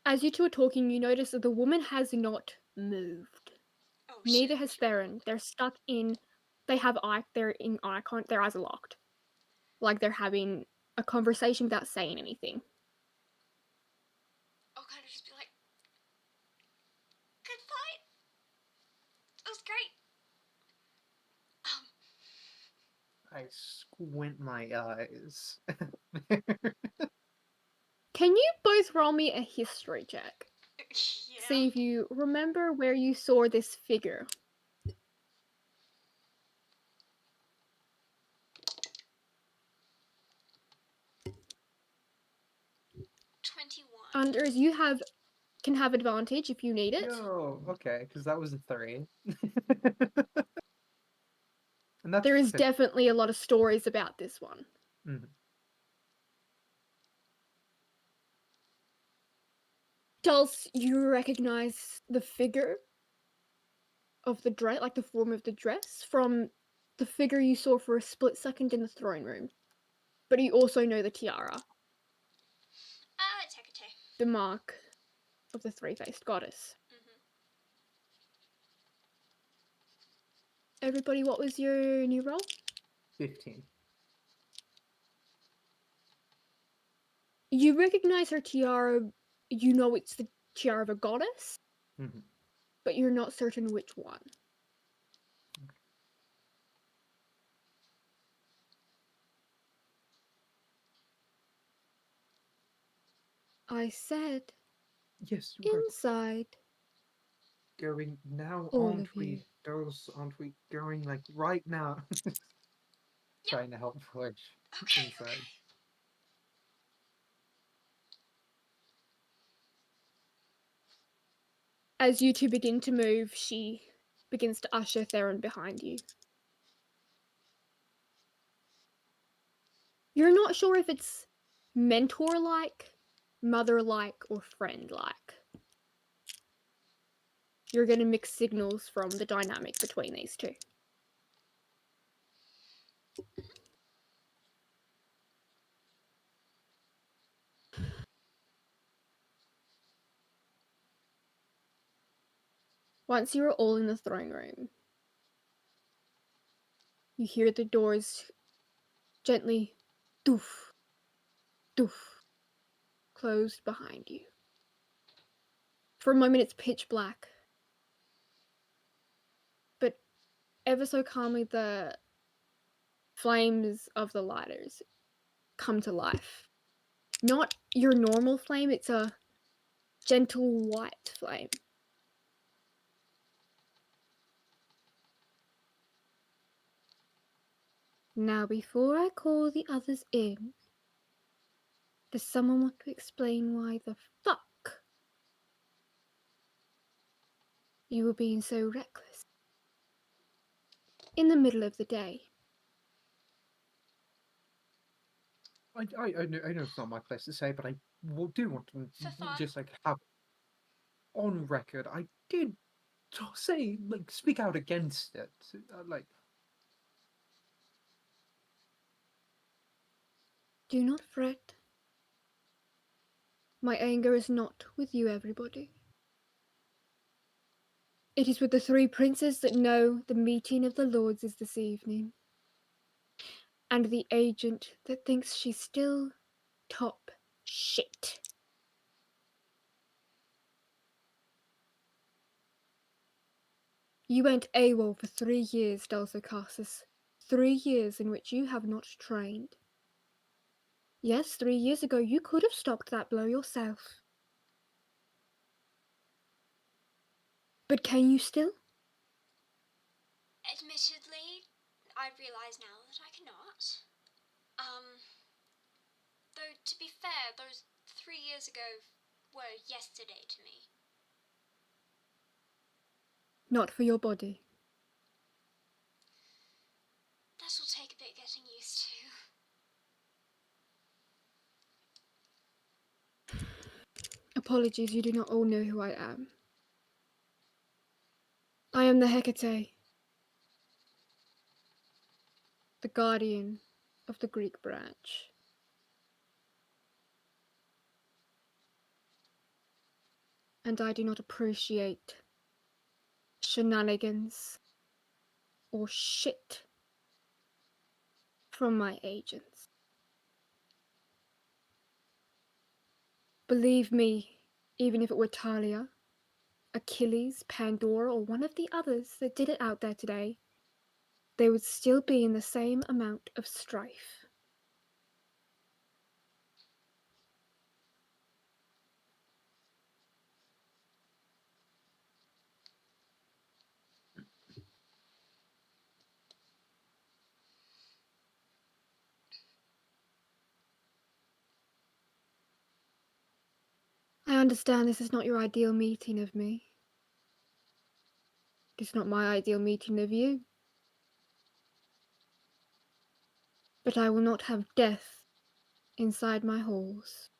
As you two are talking, you notice that the woman has not moved. Oh Neither shit. has Theron. They're stuck in. They're in eye contact. Their eyes are locked, like they're having a conversation without saying anything. I'll kind of just be like, good fight. That was great. I squint my eyes. Can you both roll me a history check? Yeah. See if you remember where you saw this figure. 21. Unders, you can have advantage if you need it. Yo, okay, because that was a 3. And that's There is 50. definitely a lot of stories about this one. Mhm. Dulce, you recognize the figure of the dress, like the form of the dress, from the figure you saw for a split second in the throne room. But you also know the tiara, It's Hecate. the mark of the three-faced goddess. Everybody, what was your new roll? 15. You recognize her tiara, you know it's the tiara of a goddess, Mhm. but you're not certain which one. I said Yes, you were inside. going now, All aren't of we? you. Those, aren't we going like right now? Trying to help push Okay. inside. As you two begin to move, she begins to usher Theron behind you. You're not sure if it's mentor-like, mother-like, or friend-like. You're going to mix signals from the dynamic between these two. Once you are all in the throne room, you hear the doors gently doof, doof, closed behind you. For a moment, it's pitch black. But ever so calmly, the flames of the lighters come to life. Not your normal flame, it's a gentle white flame. Now, before I call the others in, does someone want to explain why the fuck you were being so reckless? In the middle of the day. I know it's not my place to say, but I do want to For fun. just like have on record. I did say like speak out against it. Like Do not fret. My anger is not with you, everybody. It is with the three princes that know the meeting of the lords is this evening. And the agent that thinks she's still top shit. You went AWOL for 3 years, Dulce. 3 years in which you have not trained. Yes, 3 years ago you could have stopped that blow yourself. But can you still? Admittedly, I realise now that I cannot. Though to be fair, those 3 years ago were yesterday to me. Not for your body. That'll take a bit getting used to. Apologies, you do not all know who I am. I am the Hecate, the guardian of the Greek branch. And I do not appreciate shenanigans or shit from my agents. Believe me, even if it were Talia, Achilles, Pandora, or one of the others that did it out there today, they would still be in the same amount of strife. I understand this is not your ideal meeting of me. It's not my ideal meeting of you. But I will not have death inside my halls.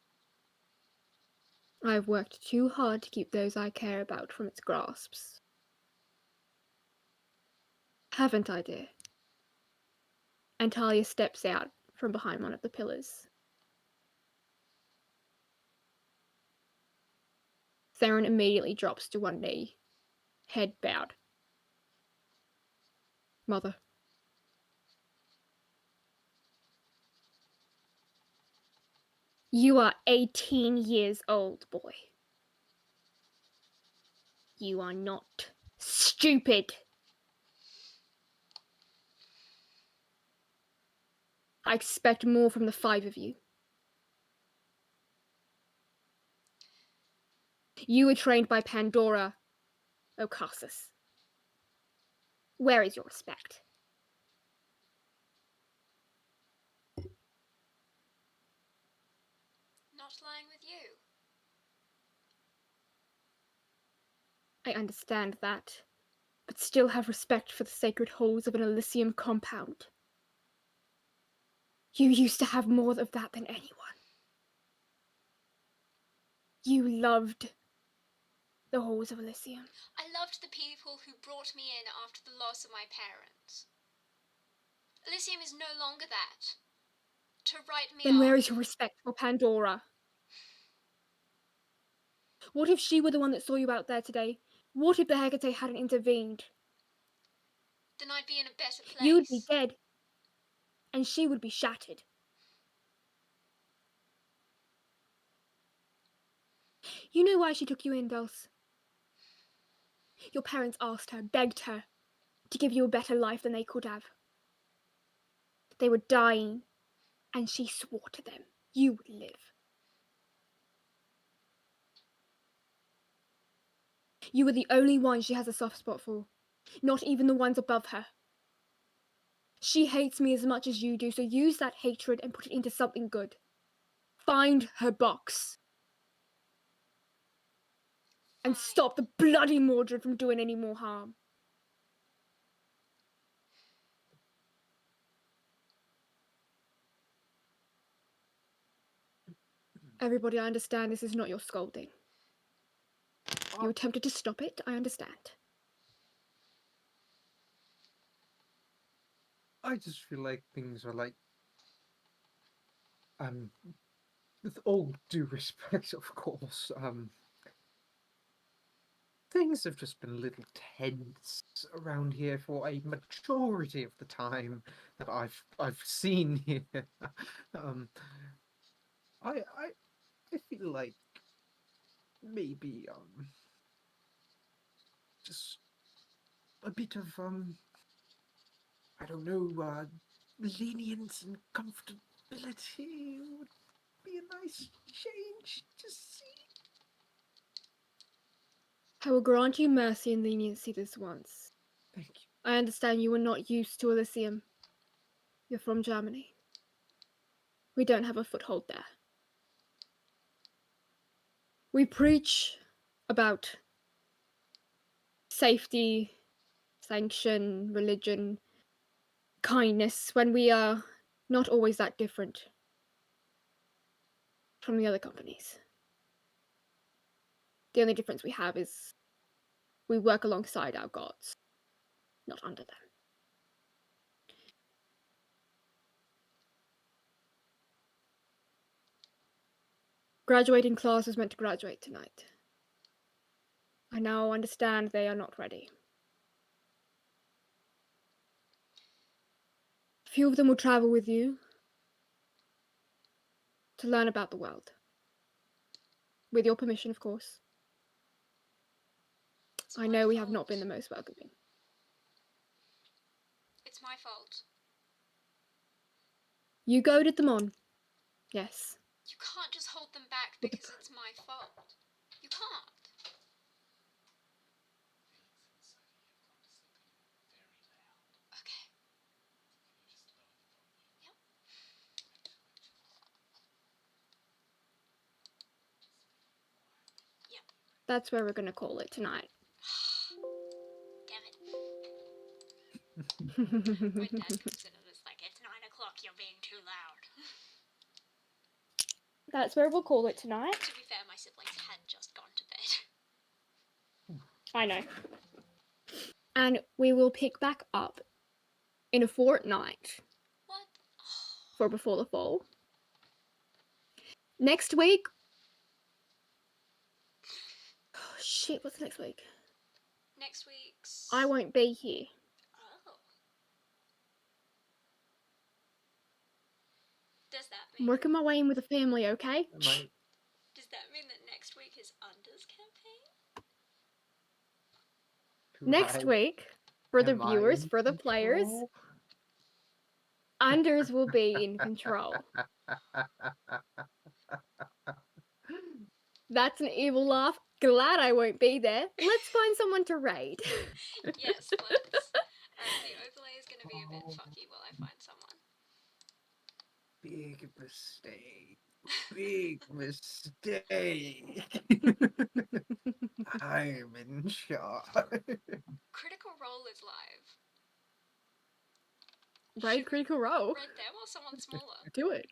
I have worked too hard to keep those I care about from its grasps. Haven't I, dear? And Talia steps out from behind one of the pillars. Theron immediately drops to one knee, head bowed. Mother. You are 18 years old, boy. You are not stupid. I expect more from the 5 of you. You were trained by Pandora, Ocassus. Where is your respect? Not lying with you. I understand that, but still have respect for the sacred halls of an Elysium compound. You used to have more of that than anyone. You loved the halls of Elysium. I loved the people who brought me in after the loss of my parents. Elysium is no longer that. To write me Then off. where is your respect for Pandora? What if she were the one that saw you out there today? What if the Hecate hadn't intervened? Then I'd be in a better place. You would be dead, and she would be shattered. You know why she took you in, Dulce? Your parents asked her, begged her, to give you a better life than they could have. They were dying, and she swore to them you would live. You were the only one she has a soft spot for, not even the ones above her. She hates me as much as you do, so use that hatred and put it into something good. Find her box. And Fine. stop the bloody Mordred from doing any more harm. Everybody, I understand this is not your scolding. You attempted to stop it, I understand. I just feel like things are like, with all due respect, of course, things have just been a little tense around here for a majority of the time that I've seen here. I feel like maybe just a bit of I don't know, lenience and comfortability would be a nice change to see. I will grant you mercy and leniency this once. Thank you. I understand you are not used to Elysium. You're from Germany. We don't have a foothold there. We preach about safety, sanction, religion, kindness, when we are not always that different from the other companies. The only difference we have is we work alongside our gods, not under them. Graduating class was meant to graduate tonight. I now understand they are not ready. A few of them will travel with you to learn about the world. With your permission, of course. It's I my know we have fault. not been the most welcoming. It's my fault. You goaded them on. Yes. You can't just hold them back But the because it's my fault. You can't. Okay. Yep. Yep. That's where we're gonna call it tonight. Damn it. My dad comes in and is like, it's 9 o'clock, you're being too loud. That's where we'll call it tonight. To be fair, my siblings had just gone to bed. I know. And we will pick back up in a fortnight What? for Before the Fall. Next week. Oh, shit, what's next week? Next week's... I won't be here. Oh. Does that I'm mean... working my way in with the family, okay? Does that mean that next week is Under's campaign? Next week, for the Am I viewers, in for the players, control? Anders will be in control. That's an evil laugh. Glad I won't be there. Let's find someone to raid. Yes, let's. Alright, the overlay is going to be a bit fucky while I find someone. Big mistake. Big mistake. I'm in charge. Critical Role is live. Raid Critical Role. Raid them or someone smaller? Do it.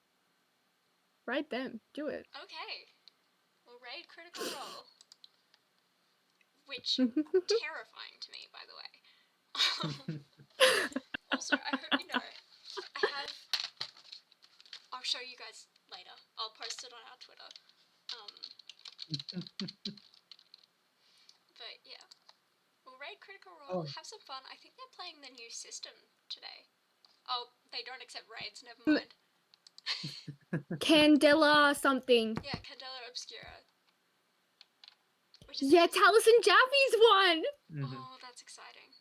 Raid them. Do it. Okay. We'll raid Critical Role. Which, terrifying to me, by the way. Also, I hope you know, I'll show you guys later. I'll post it on our Twitter. But yeah. We'll raid Critical Role, have some fun. I think they're playing the new system today. Oh, they don't accept raids, never mind. Candela something. Yeah, Candela Obscura. Which is Yeah, Taliesin Jaffe's one. Oh, that's exciting.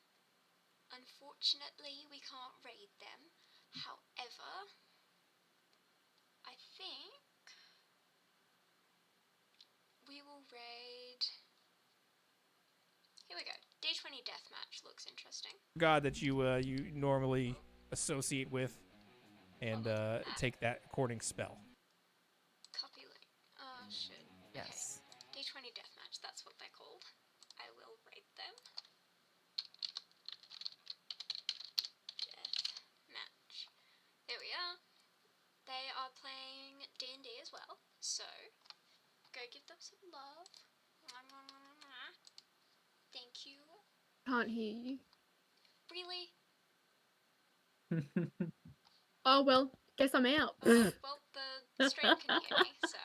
Unfortunately, we can't raid them. However, I think we will raid... Here we go. D20 Deathmatch looks interesting. God that you you normally associate with and take that according spell. Copy link. Oh, shit. Yes. Okay. D20 Deathmatch, that's what they're called. I will raid them. Deathmatch. There we are. They are playing D&D as well, so go give them some love. Thank you. Can't hear you. Really? Oh well, guess I'm out. Well, the stream can hear me, so